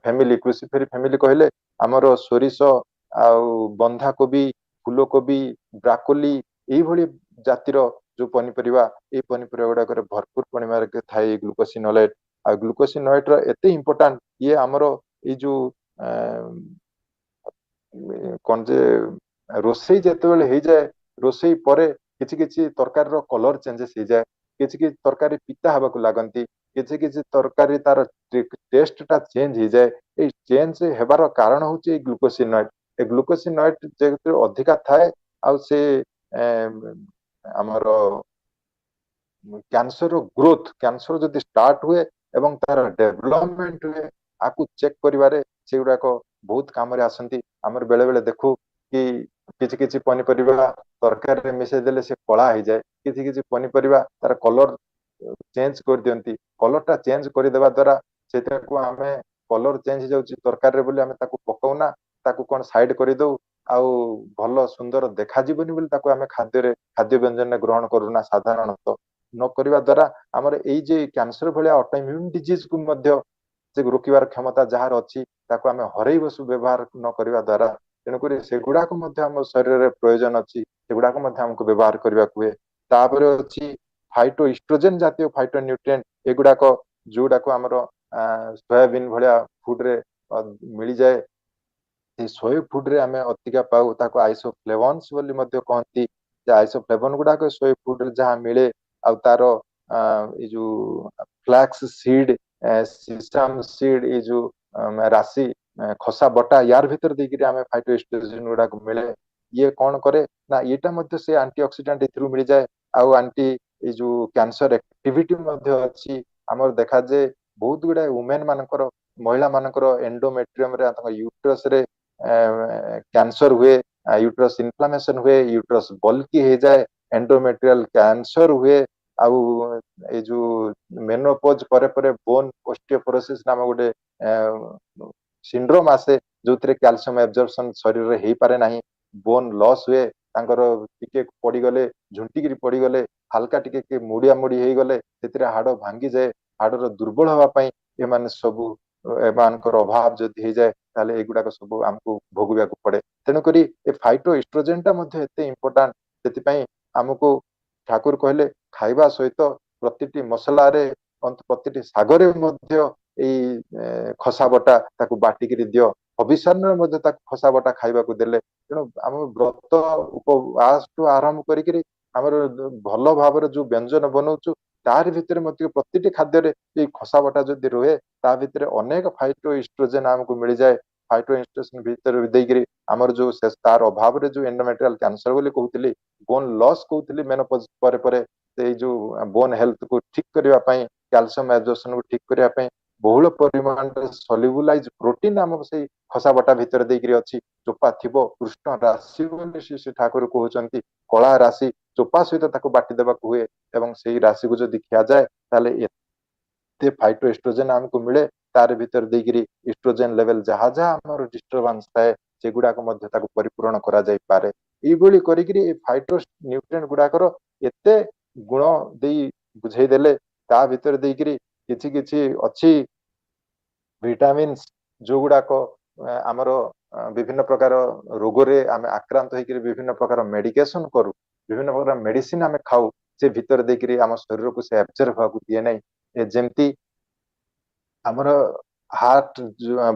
ଫ୍ୟାମିଲି, କ୍ରୁସିଫେରି ଫ୍ୟାମିଲି କହିଲେ ଆମର ସୋରିଷ ଆଉ ବନ୍ଧାକୋବି, ଫୁଲକୋବି, ବ୍ରାକୋଲି ଏଇଭଳି ଜାତିର ଯୋଉ ପନିପରିବା, ଏଇ ପନିପରିବା ଗୁଡାକରେ ଭରପୁର ପରିମାଣରେ ଥାଏ ଗ୍ଲୁକୋସିନୋଲେଟ। ଆଉ ଗ୍ଲୁକୋସିନୋଲେଟ ର ଏତେ ଇମ୍ପୋର୍ଟାଣ୍ଟ, ଇଏ ଆମର ଏଇ ଯୋଉ କଣ ଯେ ରୋଷେଇ ଯେତେବେଳେ ହେଇଯାଏ, ରୋଷେଇ ପରେ କିଛି କିଛି ତରକାରୀର କଲର ଚେଞ୍ଜେସ ହେଇଯାଏ, କିଛି କିଛି ତରକାରୀ ପିତା ହେବାକୁ ଲାଗନ୍ତି, କିଛି କିଛି ତରକାରୀ ତାର ଟେଷ୍ଟ ଟା ଚେଞ୍ଜ ହେଇଯାଏ। ଏଇ ଚେଞ୍ଜ ହେବାର କାରଣ ହଉଛି ଏଇ ଗ୍ଲୁକୋସିନଏଡ। ଏ ଗ୍ଲୁକୋସିନଏଡ ଯେହେତୁ ଅଧିକା ଥାଏ, ଆଉ ସେ ଆମର କ୍ୟାନ୍ସର ଗ୍ରୋଥ, କ୍ୟାନ୍ସର ଯଦି ଷ୍ଟାର୍ଟ ହୁଏ ଏବଂ ତାର ଡେଭଲପମେଣ୍ଟ ହୁଏ, ଆକୁ ଚେକ୍ କରିବାରେ ସେଗୁଡାକ ବହୁତ କାମରେ ଆସନ୍ତି। ଆମର ବେଳେ ବେଳେ ଦେଖୁ କି କିଛି କିଛି ପନିପରିବା ତରକାରୀରେ ମିଶେଇ ଦେଲେ ସେ କଳା ହେଇଯାଏ, କିଛି କିଛି ପନିପରିବା ତାର କଲର ଚେଞ୍ଜ କରିଦିଅନ୍ତି। କଲର ଟା ଚେଞ୍ଜ କରିଦେବା ଦ୍ଵାରା ସେଇଟାକୁ ଆମେ, କଲର ଚେଞ୍ଜ ହେଇଯାଉଛି ତରକାରୀରେ ବୋଲି ଆମେ ତାକୁ ପକଉନା, ତାକୁ କଣ ସାଇଡ କରିଦଉ, ଆଉ ଭଲ ସୁନ୍ଦର ଦେଖାଯିବନି ବୋଲି ତାକୁ ଆମେ ଖାଦ୍ୟ ବ୍ୟଞ୍ଜନରେ ଗ୍ରହଣ କରୁନା ସାଧାରଣତଃ। ନ କରିବା ଦ୍ଵାରା ଆମର ଏଇ ଯେ କ୍ୟାନ୍ସର ଭଳିଆ ଅଟୋଇମ୍ୟୁନ ଡିଜିଜ କୁ ମଧ୍ୟ ସେ ରୋକିବାର କ୍ଷମତା ଯାହାର ଅଛି, ତାକୁ ଆମେ ହରେଇ ବସୁ ବ୍ୟବହାର ନ କରିବା ଦ୍ଵାରା। ତେଣୁକରି ସେଗୁଡାକ ମଧ୍ୟ ଆମ ଶରୀରରେ ପ୍ରୟୋଜନ ଅଛି, ସେଗୁଡାକ ମଧ୍ୟ ଆମକୁ ବ୍ୟବହାର କରିବାକୁ ହୁଏ। ତାପରେ ଅଛି ଫାଇଟୋ ଇଷ୍ଟ୍ରୋଜେନ ଜାତୀୟ ଫାଇଟୋ ନ୍ୟୁଟ୍ରିଏଣ୍ଟ, ଏଗୁଡାକ ଯୋଉଟାକୁ ଆମର ସୋୟାବିନ ଭଳିଆ ଫୁଡ ରେ ମିଳିଯାଏ। ସେ ସୋୟା ଫୁଡ ରେ ଆମେ ଅଧିକା ପାଉ, ତାକୁ ଆଇସୋଫ୍ଲେଭନ୍ସ ବୋଲି ମଧ୍ୟ କହନ୍ତି। ଯେ ଆଇସୋଫ୍ଲେଭନ ଗୁଡାକ ସୋୟା ଫୁଡ ରେ ଯାହା ମିଳେ, ଆଉ ତାର ଏଇ ଯୋଉ ଫ୍ଲାକ୍ସ ସିଡ, ସିସାମ ସିଡ, ଏଇ ଯୋଉ ରାଶି ଖସା ବଟା, ୟାର ଭିତରେ ଦେଇକିରି ଆମେ ଫାଇଟୋ ଇଷ୍ଟ୍ରୋଜେନ ଗୁଡାକୁ ମିଳେ। ଇଏ କଣ କରେ ନା, ଏଇଟା ମଧ୍ୟ ସେ ଆଣ୍ଟି ଅକ୍ସିଡେଣ୍ଟ ଏଥିରୁ ମିଳିଯାଏ। ଆଉ ଆଣ୍ଟି ଏଇ ଯୋଉ କ୍ୟାନ୍ସର ଆକ୍ଟିଭିଟି ମଧ୍ୟ ଅଛି। ଆମର ଦେଖାଯାଏ ବହୁତ ଗୁଡାଏ ଓମେନ ମାନଙ୍କର, ମହିଳା ମାନଙ୍କର ଏଣ୍ଡୋମେଟ୍ରିୟମ ରେ, ତାଙ୍କ ୟୁଟ୍ରସ ରେ କ୍ୟାନ୍ସର ହୁଏ, ୟୁଟ୍ରସ ଇନଫ୍ଲାମେସନ ହୁଏ, ୟୁଟ୍ରସ ବଲ୍କି ହେଇଯାଏ, ଏଣ୍ଡୋମେଟ୍ରିଆଲ କ୍ୟାନ୍ସର ହୁଏ। ଆଉ ଏଇ ଯୋଉ ମେନୋପୋଜ ପରେ ପରେ ବୋନ ଓଷ୍ଟିଓପୋରୋସିସ ନାମ ଗୋଟେ ସିଣ୍ଡ୍ରୋମ ଆସେ, ଯୋଉଥିରେ କ୍ୟାଲସିୟମ ଏବଜର୍ପସନ ଶରୀରରେ ହେଇପାରେ ନାହିଁ, ବୋନ ଲସ୍ ହୁଏ। ତାଙ୍କର ଟିକେ ପଡିଗଲେ, ଝୁଣ୍ଟିକିରି ପଡିଗଲେ, ହାଲକା ଟିକେ ମୁଡିଆ ମୁଡି ହେଇଗଲେ ସେଥିରେ ହାଡ ଭାଙ୍ଗିଯାଏ। ହାଡର ଦୁର୍ବଳ ହବା ପାଇଁ ଏମାନେ ସବୁ ଏମାନଙ୍କର ଅଭାବ ଯଦି ହେଇଯାଏ ତାହେଲେ ଏଗୁଡାକ ସବୁ ଆମକୁ ଭୋଗିବାକୁ ପଡେ। ତେଣୁକରି ଏ ଫାଇଟୋ ଇଷ୍ଟ୍ରୋଜେନ ଟା ମଧ୍ୟ ଏତେ ଇମ୍ପୋର୍ଟାଣ୍ଟ। ସେଥିପାଇଁ ଆମକୁ ଠାକୁର କହିଲେ ଖାଇବା ସହିତ ପ୍ରତିଟି ମସଲାରେ ପ୍ରତିଟି ଶାଗରେ ମଧ୍ୟ ଏଇ ଖସା ବଟା ତାକୁ ବାଟିକିରି ଦିଅ। ହବିଷାନରେ ମଧ୍ୟ ତାକୁ ଖସା ବଟା ଖାଇବାକୁ ଦେଲେ। ତେଣୁ ଆମ ବ୍ରତ ଉପବାସଠୁ ଆରମ୍ଭ କରିକିରି ଆମର ଭଲ ଭାବରେ ଯୋଉ ବ୍ୟଞ୍ଜନ ବନଉଛୁ ତାରି ଭିତରେ ମଧ୍ୟ ପ୍ରତିଟି ଖାଦ୍ୟରେ ଏଇ ଖସା ବଟା ଯଦି ରୁହେ ତା ଭିତରେ ଅନେକ ଫାଇଟୋ ଇଷ୍ଟ୍ରୋଜେନ ଆମକୁ ମିଳିଯାଏ। ଫାଇଟୋ ଇଷ୍ଟ୍ରୋଜେନ ଭିତରେ ଦେଇକିରି ଆମର ଯୋଉ ତାର ଅଭାବରେ ଯୋଉ ଏଣ୍ଡୋମେଟ୍ରିଆଲ କ୍ୟାନ୍ସର ବୋଲି କହୁଥିଲି, ବୋନ ଲସ୍ କହୁଥିଲି ମେନୋପଜ ପରେ ପରେ, ସେଇ ଯୋଉ ବୋନ ହେଲ୍ଥକୁ ଠିକ କରିବା ପାଇଁ, କ୍ୟାଲସିୟମ ଆବଜର୍ପସନକୁ ଠିକ କରିବା ପାଇଁ ବହୁଳ ପରିମାଣରେ ସଲ୍ୟୁବୁଲାଇଜ ପ୍ରୋଟିନ ଆମର ସେଇ ଖସା ବଟା ଭିତରେ ଦେଇକିରି ଅଛି। ଚୋପା ଥିବ କୃଷ୍ଣ ରାଶି ବୋଲି ଶ୍ରୀ ଠାକୁର କହୁଛନ୍ତି, କଳା ରାଶି ଚୋପା ସହିତ ତାକୁ ବାଟି ଦେବାକୁ ହୁଏ ଏବଂ ସେଇ ରାଶିକୁ ଯଦି ଖିଆଯାଏ ତାହେଲେ ଏତେ ଫାଇଟୋ ଇଷ୍ଟ୍ରୋଜେନ ଆମକୁ ମିଳେ। ତାର ଭିତରେ ଦେଇକିରି ଇଷ୍ଟ୍ରୋଜେନ ଲେଭେଲ ଯାହା ଯାହା ଆମର ଡିଷ୍ଟରବାନ୍ସ ଥାଏ ସେଗୁଡାକ ମଧ୍ୟ ତାକୁ ପରିପୂରଣ କରାଯାଇପାରେ। ଏଇଭଳି କରିକିରି ଏ ଫାଇଟୋ ନ୍ୟୁଟ୍ରିଏଣ୍ଟ ଗୁଡାକର ଏତେ ଗୁଣ ଦେଇ ବୁଝେଇ ଦେଲେ ତା ଭିତରେ ଦେଇକିରି କିଛି କିଛି ଅଛି ଭିଟାମିନ୍ସ ଯୋଉଗୁଡାକ ଆମର ବିଭିନ୍ନ ପ୍ରକାର ରୋଗରେ ଆମେ ଆକ୍ରାନ୍ତ ହେଇକିରି ବିଭିନ୍ନ ପ୍ରକାର ମେଡିକେସନ କରୁ, ବିଭିନ୍ନ ପ୍ରକାର ମେଡିସିନ ଆମେ ଖାଉ, ସେ ଭିତରେ ଦେଇକିରି ଆମ ଶରୀରକୁ ସେ ଆବଜର୍ଭ ହେବାକୁ ଦିଏ ନାହିଁ। ଯେମିତି ଆମର ହାର୍ଟ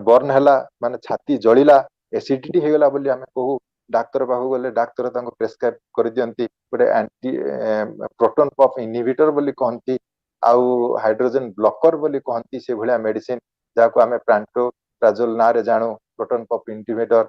ବର୍ନ ହେଲା ମାନେ ଛାତି ଜଳିଲା, ଏସିଡିଟି ହେଇଗଲା ବୋଲି ଆମେ କହୁ, ଡାକ୍ତର ପାଖକୁ ଗଲେ ଡାକ୍ତର ତାଙ୍କୁ ପ୍ରେସକ୍ରାଇବ କରିଦିଅନ୍ତି ଗୋଟେ ଆଣ୍ଟି ପ୍ରୋଟନ ପମ୍ପ ଇନହିବିଟର ବୋଲି କହନ୍ତି, ଆଉ ହାଇଡ୍ରୋଜେନ ବ୍ଲକର ବୋଲି କହନ୍ତି ସେଭଳିଆ ମେଡିସିନ, ଯାହାକୁ ଆମେ ପ୍ରାଣ୍ଟୋପ୍ରାଜୋଲ ନାଁରେ ଜାଣୁ। ପ୍ରୋଟନ ପମ୍ପ ଇନହିବିଟର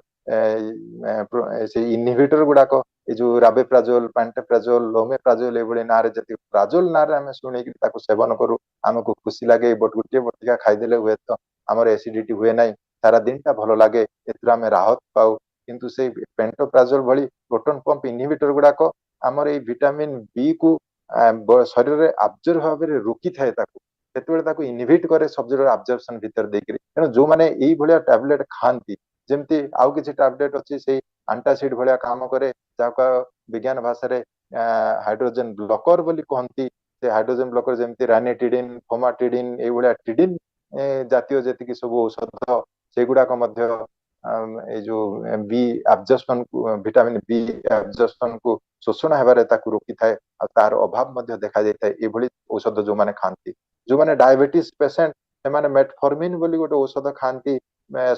ସେଇ ଇନହିବିଟର ଗୁଡାକ ଏଇ ଯୋଉ ରାବେପ୍ରାଜୋଲ, ପାଣ୍ଟେପ୍ରାଜୋଲ, ଲୋମେପ୍ରାଜୋଲ ଏଇଭଳି ନାଁରେ ଯେତିକି ପ୍ରାଜୋଲ ନାଁରେ ଆମେ ଶୁଣିକି ତାକୁ ସେବନ କରୁ, ଆମକୁ ଖୁସି ଲାଗେ। ଗୋଟିଏ ବଟିକା ଖାଇଦେଲେ ହୁଏତ ଆମର ଏସିଡିଟି ହୁଏ ନାହିଁ, ସାରା ଦିନଟା ଭଲ ଲାଗେ, ଏଥିରୁ ଆମେ ରାହତ ପାଉ। କିନ୍ତୁ ସେଇ ପେଣ୍ଟୋପ୍ରାଜୋଲ ଭଳି ପ୍ରୋଟନ ପମ୍ପ ଇନହିବିଟର ଗୁଡାକ ଆମର ଏଇ ଭିଟାମିନ ବି କୁ ଶରୀରରେ ଆବଜର୍ଭ ଭାବରେ ରୋକିଥାଏ, ତାକୁ ସେତେବେଳେ ତାକୁ ଇନହିବିଟ କରେ ଶରୀରର ଆବଜର୍ପସନ ଭିତରେ ଦେଇକିରି। ତେଣୁ ଯୋଉମାନେ ଏଇଭଳିଆ ଟାବଲେଟ ଖାଆନ୍ତି, ଯେମିତି ଆଉ କିଛି ଟାବଲେଟ ଅଛି ସେଇ ଆଣ୍ଟାସିଡ ଭଳିଆ କାମ କରେ, ଯାହାକୁ ବିଜ୍ଞାନ ଭାଷାରେ ହାଇଡ୍ରୋଜେନ ବ୍ଲକର ବୋଲି କହନ୍ତି। ସେ ହାଇଡ୍ରୋଜେନ ବ୍ଲକର ଯେମିତି ରାନିଟିଡିନ, ଫୋମାଟିଡିନ ଏଇଭଳିଆ ଟିଡିନ ଜାତୀୟ ଯେତିକି ସବୁ ଔଷଧ ସେଗୁଡାକ ମଧ୍ୟ ଏଇ ଯୋଉ ବି ଆବଜର୍ପସନ କୁ, ଭିଟାମିନ ବି ଆବଜର୍ପସନ କୁ ଶୋଷଣ ହେବାରେ ତାକୁ ରୋକିଥାଏ, ଆଉ ତାର ଅଭାବ ମଧ୍ୟ ଦେଖାଯାଇଥାଏ ଏଇଭଳି ଔଷଧ ଯୋଉମାନେ ଖାଆନ୍ତି। ଯୋଉମାନେ ଡାଇବେଟିସ ପେସେଣ୍ଟ ସେମାନେ ମେଟଫର୍ମିନ ବୋଲି ଗୋଟେ ଔଷଧ ଖାଆନ୍ତି,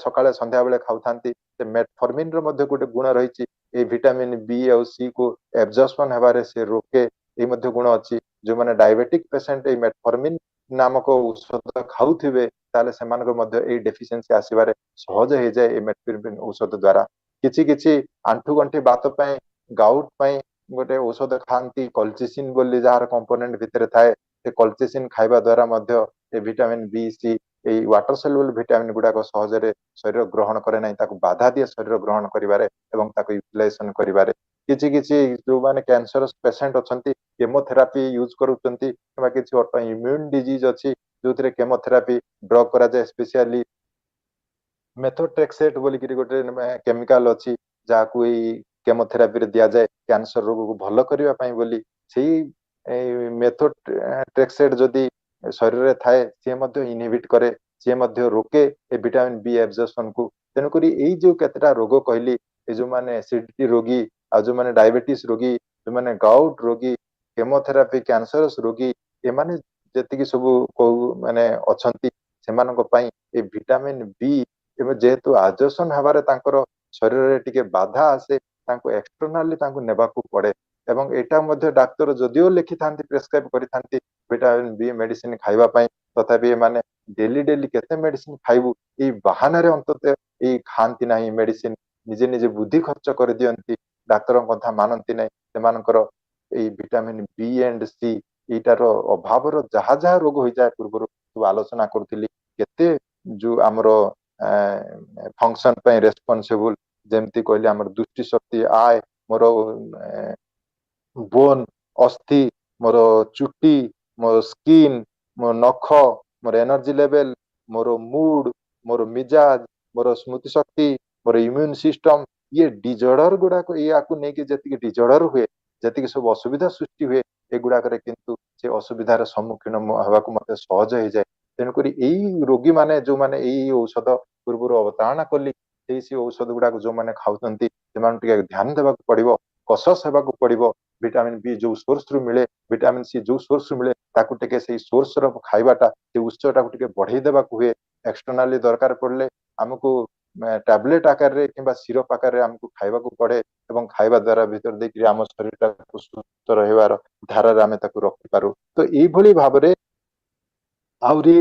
ସକାଳେ ସନ୍ଧ୍ୟା ବେଳେ ଖାଉଥାନ୍ତି। ସେ ମେଟଫର୍ମିନ ର ମଧ୍ୟ ଗୋଟେ ଗୁଣ ରହିଛି, ଏଇ ଭିଟାମିନ ବି ଆଉ ସି କୁ ଆବଜର୍ପସନ ହେବାରେ ସେ ରୋକେ, ଏଇ ମଧ୍ୟ ଗୁଣ ଅଛି। ଯୋଉମାନେ ଡାଇବେଟିକ ପେସେଣ୍ଟ ଏଇ ମେଟଫର୍ମିନ ନାମକ ଔଷଧ ଖାଉଥିବେ ତାହେଲେ ସେମାନଙ୍କୁ ମଧ୍ୟ ଏଇ ଡେଫିସିଏନ୍ସି ଆସିବାରେ ସହଜ ହେଇଯାଏ ଏଇ ମେଟଫର୍ମିନ ଔଷଧ ଦ୍ଵାରା। କିଛି କିଛି ଆଣ୍ଠୁ ଗଣ୍ଠି ବାତ ପାଇଁ, ଗାଉଟ ପାଇଁ ଗୋଟେ ଔଷଧ ଖାଆନ୍ତି କଲଚିସିନ ବୋଲି, ଯାହାର କମ୍ପୋନେଣ୍ଟ ଭିତରେ ଥାଏ। ସେ କଲଚିସିନ ଖାଇବା ଦ୍ଵାରା ମଧ୍ୟ ଏ ଭିଟାମିନ ବି ସି ଏଇ ୱାଟର ସଲ୍ୟୁବଲ ଭିଟାମିନ ଗୁଡାକ ସହଜରେ ଶରୀର ଗ୍ରହଣ କରେ ନାହିଁ, ତାକୁ ବାଧା ଦିଏ ଶରୀର ଗ୍ରହଣ କରିବାରେ ଏବଂ ତାକୁ ୟୁଟିଲାଇଜେସନ କରିବାରେ। କିଛି କିଛି ଯୋଉମାନେ କ୍ୟାନ୍ସର ପେସେଣ୍ଟ ଅଛନ୍ତି କେମୋଥେରାପି ୟୁଜ କରୁଛନ୍ତି, କିମ୍ବା କିଛି ଅଟୋ ଇମ୍ୟୁନ ଡିଜିଜ ଅଛି ଯୋଉଥିରେ କେମୋଥେରାପି ଡ୍ରଗ କରାଯାଏ, ସ୍ପେସିଆଲି ମେଥୋଟ୍ରେକ୍ସେଟ ବୋଲିକିରି ଗୋଟେ କେମିକାଲ ଅଛି ଯାହାକୁ ଏଇ କେମୋଥେରାପିରେ ଦିଆଯାଏ କ୍ୟାନ୍ସର ରୋଗକୁ ଭଲ କରିବା ପାଇଁ ବୋଲି। ସେଇ ମେଥୋଟ୍ରେକ୍ସେଟ ଯଦି ଶରୀରରେ ଥାଏ ସିଏ ମଧ୍ୟ ଇନହିବିଟ କରେ, ସିଏ ମଧ୍ୟ ରୋକେ ଏ ଭିଟାମିନ ବି ଆବଜର୍ପସନକୁ। ତେଣୁକରି ଏଇ ଯୋଉ କେତେଟା ରୋଗ କହିଲି, ଏ ଯୋଉମାନେ ଏସିଡିଟି ରୋଗୀ, ଆଉ ଯୋଉମାନେ ଡାଇବେଟିସ ରୋଗୀ, ଯୋଉମାନେ ଗାଉଟ ରୋଗୀ, କେମୋଥେରାପି କ୍ୟାନ୍ସରସ ରୋଗୀ, ଏମାନେ ଯେତିକି ସବୁ କୋଉ ମାନେ ଅଛନ୍ତି ସେମାନଙ୍କ ପାଇଁ ଏ ଭିଟାମିନ ବି ଏବେ ଯେହେତୁ ଆବଜର୍ପସନ ହେବାରେ ତାଙ୍କର ଶରୀରରେ ଟିକେ ବାଧା ଆସେ, ତାଙ୍କୁ ଏକ୍ସଟର୍ନାଲି ତାଙ୍କୁ ନେବାକୁ ପଡେ। ଏବଂ ଏଇଟା ମଧ୍ୟ ଡାକ୍ତର ଯଦିଓ ଲେଖିଥାନ୍ତି, ପ୍ରେସକ୍ରାଇବ କରିଥାନ୍ତି ଭିଟାମିନ ବି ମେଡିସିନ ଖାଇବା ପାଇଁ, ତଥାପି ଏମାନେ ଡେଲି ଡେଲି କେତେ ମେଡିସିନ ଖାଇବୁ ଏଇ ବାହାନାରେ ଅନ୍ତତଃ ଏଇ ଖାଆନ୍ତି ନାହିଁ ମେଡିସିନ, ନିଜେ ନିଜେ ବୁଦ୍ଧି ଖର୍ଚ୍ଚ କରିଦିଅନ୍ତି, ଡାକ୍ତରଙ୍କ କଥା ମାନନ୍ତି ନାହିଁ। ସେମାନଙ୍କର ଏଇ ଭିଟାମିନ ବି ଏଣ୍ଡ ସି ଏଇଟାର ଅଭାବର ଯାହା ଯାହା ରୋଗ ହେଇଯାଏ, ପୂର୍ବରୁ ସବୁ ଆଲୋଚନା କରୁଥିଲି, କେତେ ଯୋଉ ଆମର ଫଙ୍କସନ ପାଇଁ ରେସପନସିବୁଲ, ଯେମିତି କହିଲେ ଆମର ଦୃଷ୍ଟି ଶକ୍ତି, ଆୟ, ମୋର ବୋନ, ଅସ୍ଥି, ମୋର ଚୁଟି, ମୋର ସ୍କିନ୍, ମୋ ନଖ, ମୋର ଏନର୍ଜି ଲେଭେଲ, ମୋର ମୁଡ, ମୋର ମିଜାଜ, ମୋର ସ୍ମୃତି ଶକ୍ତି, ମୋର ଇମ୍ୟୁନ ସିଷ୍ଟମ, ଇଏ ଡିଜର୍ଡର ଗୁଡାକ ୟାକୁ ନେଇକି ଯେତିକି ଡିଜର୍ଡର ହୁଏ, ଯେତିକି ସବୁ ଅସୁବିଧା ସୃଷ୍ଟି ହୁଏ, ଏଗୁଡାକରେ କିନ୍ତୁ ସେ ଅସୁବିଧାର ସମ୍ମୁଖୀନ ହେବାକୁ ମତେ ସହଜ ହେଇଯାଏ। ତେଣୁକରି ଏଇ ରୋଗୀ ମାନେ ଯୋଉମାନେ ଏଇ ଔଷଧ ପୂର୍ବରୁ ଅବତାରଣା କଲି ସେଇ ଔଷଧ ଗୁଡାକ ଯୋଉମାନେ ଖାଉଛନ୍ତି ସେମାନଙ୍କୁ ଟିକେ ଧ୍ୟାନ ଦେବାକୁ ପଡିବ, କସସ୍ ହେବାକୁ ପଡିବ। ଭିଟାମିନ ବି ଯୋଉ ସୋର୍ସ ରୁ ମିଳେ, ଭିଟାମିନ ସି ଯୋଉ ସୋର୍ସ ରୁ ମିଳେ ତାକୁ ଟିକେ ସେଇ ସୋର୍ସ ର ଖାଇବାଟା ସେ ଉତ୍ସଟାକୁ ଟିକେ ବଢେଇ ଦେବାକୁ ହୁଏ। ଏକ୍ସଟର୍ନାଲି ଦରକାର ପଡିଲେ ଆମକୁ ଟ୍ୟାବଲେଟ ଆକାରରେ କିମ୍ବା ସିରପ ଆକାରରେ ଆମକୁ ଖାଇବାକୁ ପଡେ ଏବଂ ଖାଇବା ଦ୍ଵାରା ଭିତରେ ଦେଇକରି ଆମ ଶରୀରଟାକୁ ସୁସ୍ଥ ରହିବାର ଧାରାରେ ଆମେ ତାକୁ ରଖିପାରୁ। ତ ଏଇଭଳି ଭାବରେ ଆହୁରି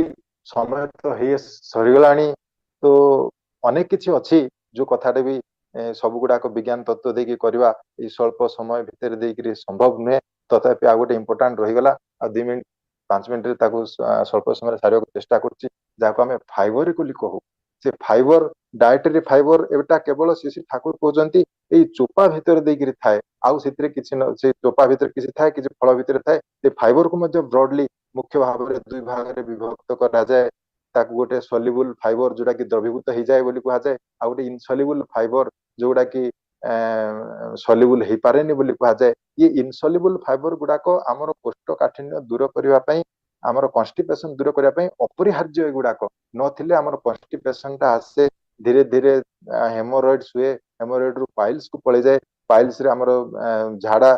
ସମୟ ତ ହେଇ ସରିଗଲାଣି, ତ ଅନେକ କିଛି ଅଛି ଯୋଉ କଥାଟେ ବି ସବୁ ଗୁଡାକ ବିଜ୍ଞାନ ତତ୍ତ୍ୱ ଦେଇକି କରିବା ଏଇ ସ୍ୱଳ୍ପ ସମୟ ଭିତରେ ଦେଇକରି ସମ୍ଭବ ନୁହେଁ। ତଥାପି ଆଉ ଗୋଟେ ଇମ୍ପୋର୍ଟାଣ୍ଟ ରହିଗଲା, ଆଉ 2 ମିନିଟ 5 ମିନିଟରେ ତାକୁ ସ୍ୱଳ୍ପ ସମୟରେ ସାରିବାକୁ ଚେଷ୍ଟା କରୁଛି, ଯାହାକୁ ଆମେ ଫାଇବର ବୋଲି କହୁ। ସେ ଫାଇବର, ଡାଏଟରୀ ଫାଇବର ଏଟା କେବଳ ଶ୍ରୀ ଠାକୁର କହୁଛନ୍ତି ଏଇ ଚୋପା ଭିତରେ ଦେଇକରି ଥାଏ, ଆଉ ସେଥିରେ କିଛି ସେ ଚୋପା ଭିତରେ କିଛି ଥାଏ, କିଛି ଫଳ ଭିତରେ ଥାଏ। ସେ ଫାଇବରକୁ ମଧ୍ୟ ବ୍ରଡଲି ମୁଖ୍ୟ ଭାବରେ 2 ଭାଗରେ ବିଭକ୍ତ କରାଯାଏ। ତାକୁ ଗୋଟେ ସଲ୍ୟୁବୁଲ ଫାଇବର ଯୋଉଟା କି ଦ୍ରବୀଭୂତ ହେଇଯାଏ ବୋଲି କୁହାଯାଏ, ଆଉ ଗୋଟେ ଇନସଲ୍ୟୁବୁଲ ଫାଇବର ଯୋଉଟା କି ସଲ୍ୟୁବୁଲ ହେଇପାରେନି ବୋଲି କୁହାଯାଏ। ଇଏ ଇନସଲ୍ୟୁବୁଲ ଫାଇବର ଗୁଡାକ ଆମର କୋଷ୍ଠକାଠିନ୍ୟ ଦୂର କରିବା ପାଇଁ, ଆମର କନଷ୍ଟିପେସନ ଦୂର କରିବା ପାଇଁ ଅପରିହାର୍ଯ୍ୟ। ଏଗୁଡାକ ନଥିଲେ ଆମର କନଷ୍ଟିପେସନ ଟା ଆସେ, ଧୀରେ ଧୀରେ ହେମୋରଏଡ୍ସ ହୁଏ, ହେମୋରଏଡ ରୁ ପାଇଲ୍ସ କୁ ପଳେଇଯାଏ, ପାଇଲ୍ସ ରେ ଆମର ଝାଡା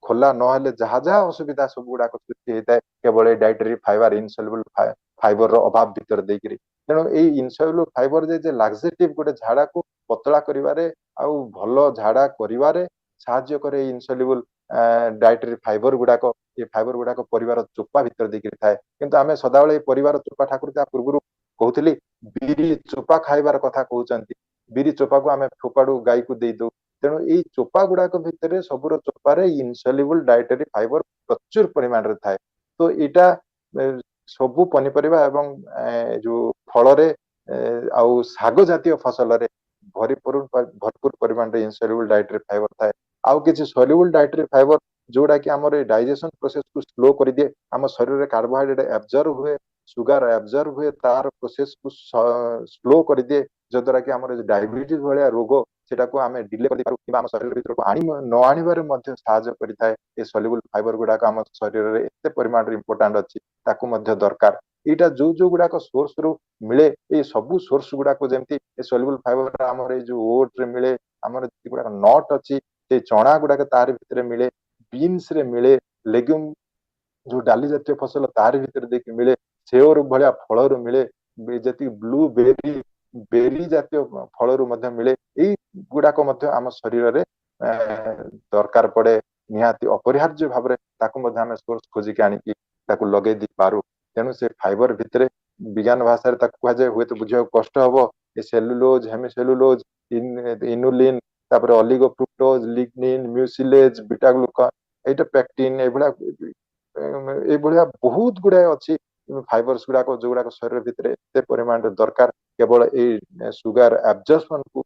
ଖୋଲା ନହେଲେ ଯାହା ଯାହା ଅସୁବିଧା ସବୁ ଗୁଡାକ ସୃଷ୍ଟି ହେଇଥାଏ କେବଳ ଏଇ ଡାଇଟେରୀ ଫାଇବର ଇନସଲ୍ୟୁବୁଲ ଫାଇବର ର ଅଭାବ ଭିତରେ ଦେଇକରି। ତେଣୁ ଏଇ ଇନସଲ୍ୟୁବୁଲ ଫାଇବର ଯେ ଲାକ୍ସେଟିଭ ଗୋଟେ ଝାଡାକୁ ପତଳା କରିବାରେ ଆଉ ଭଲ ଝାଡା କରିବାରେ ସାହାଯ୍ୟ କରେ ଏଇ ଇନସଲ୍ୟୁବୁଲ ଡାଇଟେରୀ ଫାଇବର ଗୁଡାକ। ଏ ଫାଇବର ଗୁଡାକ ପରିବାର ଚୋପା ଭିତରେ ଦେଇକରି ଥାଏ, କିନ୍ତୁ ଆମେ ସଦାବେଳେ ଏଇ ପରିବାର ଚୋପା, ଠାକୁର ତା ପୂର୍ବରୁ କହୁଥିଲି ବିରି ଚୋପା ଖାଇବାର କଥା କହୁଛନ୍ତି, ବିରି ଚୋପାକୁ ଆମେ ଫୋପାଡୁ, ଗାଈକୁ ଦେଇଦଉ। ତେଣୁ ଏଇ ଚୋପା ଗୁଡାକ ଭିତରେ ସବୁର ଚୋପାରେ ଇନସଲ୍ୟୁବୁଲ ଡାଇଟେରୀ ଫାଇବର ପ୍ରଚୁର ପରିମାଣରେ ଥାଏ। ତ ଏଇଟା ସବୁ ପନିପରିବା ଏବଂ ଯୋଉ ଫଳରେ ଆଉ ଶାଗ ଜାତୀୟ ଫସଲରେ ଭରପୁର ପରିମାଣରେ ଇନସଲ୍ୟୁବୁଲ ଡାଇଟେରୀ ଫାଇବର ଥାଏ। ଆଉ କିଛି ସଲ୍ୟୁବୁଲ ଡାଇଟେରୀ ଫାଇବର ଯୋଉଟା କି ଆମର ଏଇ ଡାଇଜେସନ ପ୍ରୋସେସକୁ ସ୍ଲୋ କରିଦିଏ, ଆମ ଶରୀରରେ କାର୍ବୋହାଇଡ୍ରେଟ ଆବଜର୍ଭ ହୁଏ, ସୁଗାର ଆବଜର୍ଭ ହୁଏ, ତାର ପ୍ରୋସେସକୁ ସ୍ଲୋ କରିଦିଏ, ଯଦ୍ୱାରା କି ଆମର ଡାଇବେଟିସ ଭଳିଆ ରୋଗ ସେଟାକୁ ଆମେ ଡିଲେ କରିପାରୁ କିମ୍ବା ଆମ ଶରୀର ଭିତରକୁ ନ ଆଣିବାରେ ମଧ୍ୟ ସାହାଯ୍ୟ କରିଥାଏ। ଏ ସଲ୍ୟୁବୁଲ ଫାଇବର ଗୁଡାକ ଆମ ଶରୀରରେ ଏତେ ପରିମାଣରେ ଇମ୍ପୋର୍ଟାଣ୍ଟ ଅଛି, ତାକୁ ମଧ୍ୟ ଦରକାର। ଏଇଟା ଯୋଉ ଯୋଉ ଗୁଡାକ ସୋର୍ସ ରୁ ମିଳେ, ଏଇ ସବୁ ସୋର୍ସ ଗୁଡାକ ଯେମିତି ଏ ସଲ୍ୟୁବୁଲ ଫାଇବର ଆମର ଏଇ ଯୋଉ ଓଟ ରେ ମିଳେ, ଆମର ଗୁଡାକ ନଟ ଅଛି ସେଇ ଚଣା ଗୁଡାକ ତାରି ଭିତରେ ମିଳେ, ବିନ୍ସ ରେ ମିଳେ, ଲେଗୁମ ଯୋଉ ଡାଲି ଜାତୀୟ ଫସଲ ତାରି ଭିତରେ ଦେଇକି ମିଳେ, ସେଓର ଭଳିଆ ଫଳରୁ ମିଳେ, ଯେତିକି ବ୍ଲୁ ବେରୀ ବେରୀ ଜାତୀୟ ଫଳରୁ ମଧ୍ୟ ମିଳେ। ଏଇ ଗୁଡାକ ମଧ୍ୟ ଆମ ଶରୀରରେ ଦରକାର ପଡେ, ନିହାତି ଅପରିହାର୍ଯ୍ୟ ଭାବରେ ତାକୁ ମଧ୍ୟ ଆମେ ସୋର୍ସ ଖୋଜିକି ଆଣିକି ତାକୁ ଲଗେଇ ଦେଇ ପାରୁ। ତେଣୁ ସେ ଫାଇବର ଭିତରେ ବିଜ୍ଞାନ ଭାଷାରେ ତାକୁ କୁହାଯାଏ, ହୁଏତ ବୁଝିବାକୁ କଷ୍ଟ ହବ, ଏ ସେଲୁଲୋଜ, ହେମିସେଲୁଲୋଜ, ଇନୁଲିନ, ତାପରେ ଅଲିଗୋ ଫ୍ରୁକ୍ଟୋଜ, ଲିଗ୍ନିନ, ମ୍ୟୁସିଲେଜ, ବିଟା ଗ୍ଲୁକାନ, ଏଇଟା ପେକ୍ଟିନ, ଏଇଭଳିଆ ବହୁତ ଗୁଡାଏ ଅଛି ଫାଇବର୍ସ ଗୁଡାକ ଯୋଉଗୁଡାକ ଶରୀର ଭିତରେ ଏତେ ପରିମାଣରେ ଦରକାର କେବଳ ଏଇ ସୁଗାର ଆବଜର୍ପସନକୁ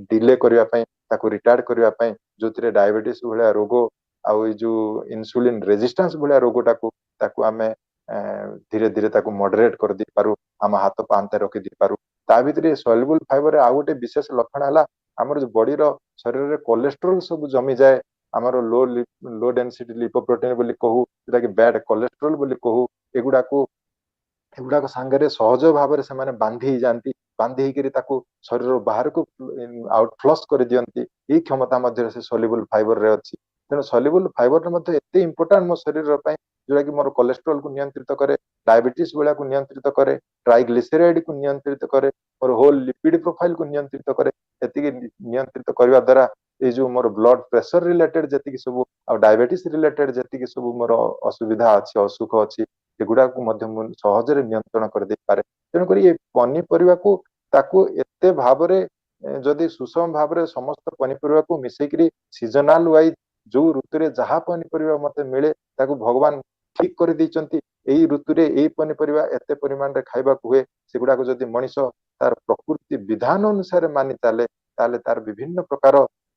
ଡିଲେ କରିବା ପାଇଁ, ତାକୁ ରିଟାର୍ଡ କରିବା ପାଇଁ, ଯୋଉଥିରେ ଡାଇବେଟିସ ଭଳିଆ ରୋଗ ଆଉ ଏଇ ଯୋଉ ଇନସୁଲିନ ରେଜିଷ୍ଟାନ୍ସ ଭଳିଆ ରୋଗଟାକୁ ତାକୁ ଆମେ ଧୀରେ ଧୀରେ ତାକୁ ମଡରେଟ କରିଦେଇ ପାରୁ, ଆମ ହାତ ପାହାନ୍ତରେ ରଖିଦେଇ ପାରୁ। ତା ଭିତରେ ସଲ୍ୟୁବୁଲ ଫାଇବରରେ ଆଉ ଗୋଟେ ବିଶେଷ ଲକ୍ଷଣ ହେଲା, ଆମର ଯୋଉ ବଡିର ଶରୀରରେ କୋଲେଷ୍ଟ୍ରୋଲ ସବୁ ଜମିଯାଏ, ଆମର ଲୋ ଡେନସିଟି ଲିପୋପ୍ରୋଟିନ ବୋଲି କହୁ, ଯୋଉଟା କି ବ୍ୟାଡ କୋଲେଷ୍ଟ୍ରୋଲ ବୋଲି କହୁ, ଏଗୁଡାକ ସାଙ୍ଗରେ ସହଜ ଭାବରେ ସେମାନେ ବାନ୍ଧି ହେଇଯାଆନ୍ତି, ବାନ୍ଧି ହେଇକରି ତାକୁ ଶରୀର ବାହାରକୁ ଆଉଟ ଫ୍ଲସ କରିଦିଅନ୍ତି। ଏଇ କ୍ଷମତା ମଧ୍ୟରେ ସେ ସଲ୍ୟୁବୁଲ ଫାଇବରରେ ଅଛି। ତେଣୁ ସଲ୍ୟୁବୁଲ ଫାଇବର ମଧ୍ୟ ଏତେ ଇମ୍ପୋର୍ଟାଣ୍ଟ ମୋ ଶରୀର ପାଇଁ, ଯୋଉଟା କି ମୋର କୋଲେଷ୍ଟ୍ରୋଲକୁ ନିୟନ୍ତ୍ରିତ କରେ, ଡାଇବେଟିସ ଭଳିଆକୁ ନିୟନ୍ତ୍ରିତ କରେ, ଟ୍ରାଇଗ୍ଲିସେରାଇଡକୁ ନିୟନ୍ତ୍ରିତ କରେ, ମୋର ହୋଲ ଲିପିଡ ପ୍ରୋଫାଇଲକୁ ନିୟନ୍ତ୍ରିତ କରେ। ଏତିକି ନିୟନ୍ତ୍ରିତ କରିବା ଦ୍ୱାରା ଏଇ ଯୋଉ ମୋର ବ୍ଲଡ ପ୍ରେସର ରିଲେଟେଡ ଯେତିକି ସବୁ ଆଉ ଡାଇବେଟିସ ରିଲେଟେଡ ଯେତିକି ସବୁ ମୋର ଅସୁବିଧା ଅଛି, ଅସୁଖ ଅଛି, ସେଗୁଡାକୁ ମଧ୍ୟ ମୁଁ ସହଜରେ ନିୟନ୍ତ୍ରଣ କରିଦେଇପାରେ। ତେଣୁକରି ଏ ପନିପରିବାକୁ ତାକୁ ଏତେ ଭାବରେ ଯଦି ସୁଷମ ଭାବରେ ସମସ୍ତ ପନିପରିବାକୁ ମିଶେଇକିରି ସିଜନାଲ ୱାଇଜ ଯୋଉ ଋତୁରେ ଯାହା ପନିପରିବା ମତେ ମିଳେ ତାକୁ ଭଗବାନ ଠିକ କରିଦେଇଛନ୍ତି, ଏଇ ଋତୁରେ ଏଇ ପନିପରିବା ଏତେ ପରିମାଣରେ ଖାଇବାକୁ ହୁଏ, ସେଗୁଡାକ ଯଦି ମଣିଷ ତାର ପ୍ରକୃତି ବିଧାନ ଅନୁସାରେ ମାନି ଚାଲେ, ତାହେଲେ ତାର ବିଭିନ୍ନ ପ୍ରକାର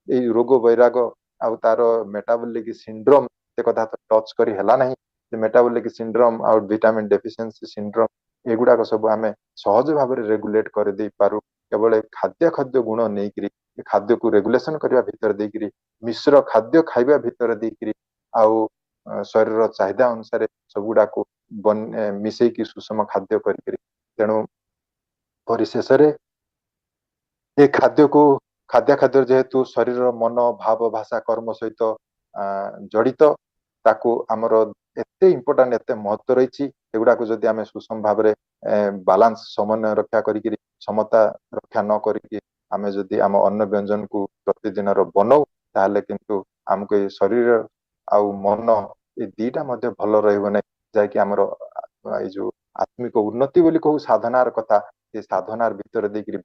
ଏଇ ରୋଗ ବୈରାଗ ଆଉ ତାର ମେଟାବଲିକ ସିଣ୍ଡ୍ରୋମ, ସେ କଥା ତ ଟଚ କରି ହେଲା ନାହିଁ, ସେ ମେଟାବଲିକ ସିଣ୍ଡ୍ରୋମ ଆଉ ଭିଟାମିନ ଡେଫିସିଏନ୍ସି ସିଣ୍ଡ୍ରୋମ ଏଗୁଡାକ ସବୁ ଆମେ ସହଜ ଭାବରେ ରେଗୁଲେଟ କରିଦେଇ ପାରୁ, କେବଳ ଖାଦ୍ୟ ଗୁଣ ନେଇକରି, ଖାଦ୍ୟକୁ ରେଗୁଲେସନ କରିବା ଭିତରେ ଦେଇକରି, ମିଶ୍ର ଖାଦ୍ୟ ଖାଇବା ଭିତରେ ଦେଇକରି, ଆଉ ଶରୀରର ଚାହିଦା ଅନୁସାରେ ସବୁଗୁଡାକୁ ମିଶେଇକି ସୁଷମ ଖାଦ୍ୟ କରିକିରି ତେଣୁ ପରିଶେଷରେ ଏ ଖାଦ୍ୟ ଯେହେତୁ ଶରୀର ମନ ଭାବ ଭାଷା କର୍ମ ସହିତ ଜଡିତ ତାକୁ ଆମର ଏତେ ଇମ୍ପୋର୍ଟାଣ୍ଟ ଏତେ ମହତ୍ଵ ରହିଛି ଏଗୁଡାକୁ ଯଦି ଆମେ ସୁଷମ ଭାବରେ ବାଲାନ୍ସ ସମନ୍ୱୟ ରକ୍ଷା କରିକିରି ସମତା ରକ୍ଷା ନ କରିକି ଆମେ ଯଦି ଆମ ଅନ୍ନ ବ୍ୟଞ୍ଜନକୁ ପ୍ରତିଦିନର ବନଉ ତାହେଲେ କିନ୍ତୁ ଆମକୁ ଏଇ ଶରୀର ଆଉ ମନ ଏ ଦିଟା ମଧ୍ୟ ଭଲ ରହିବ ନାହିଁ ଯାହାକି ଆମର ଏଇ ଯୋଉ ଆତ୍ମିକ ଉନ୍ନତି ବୋଲି କହୁ ସାଧନାର କଥା ସେ ସାଧନାର ଭିତରେ ଦେଇକିରି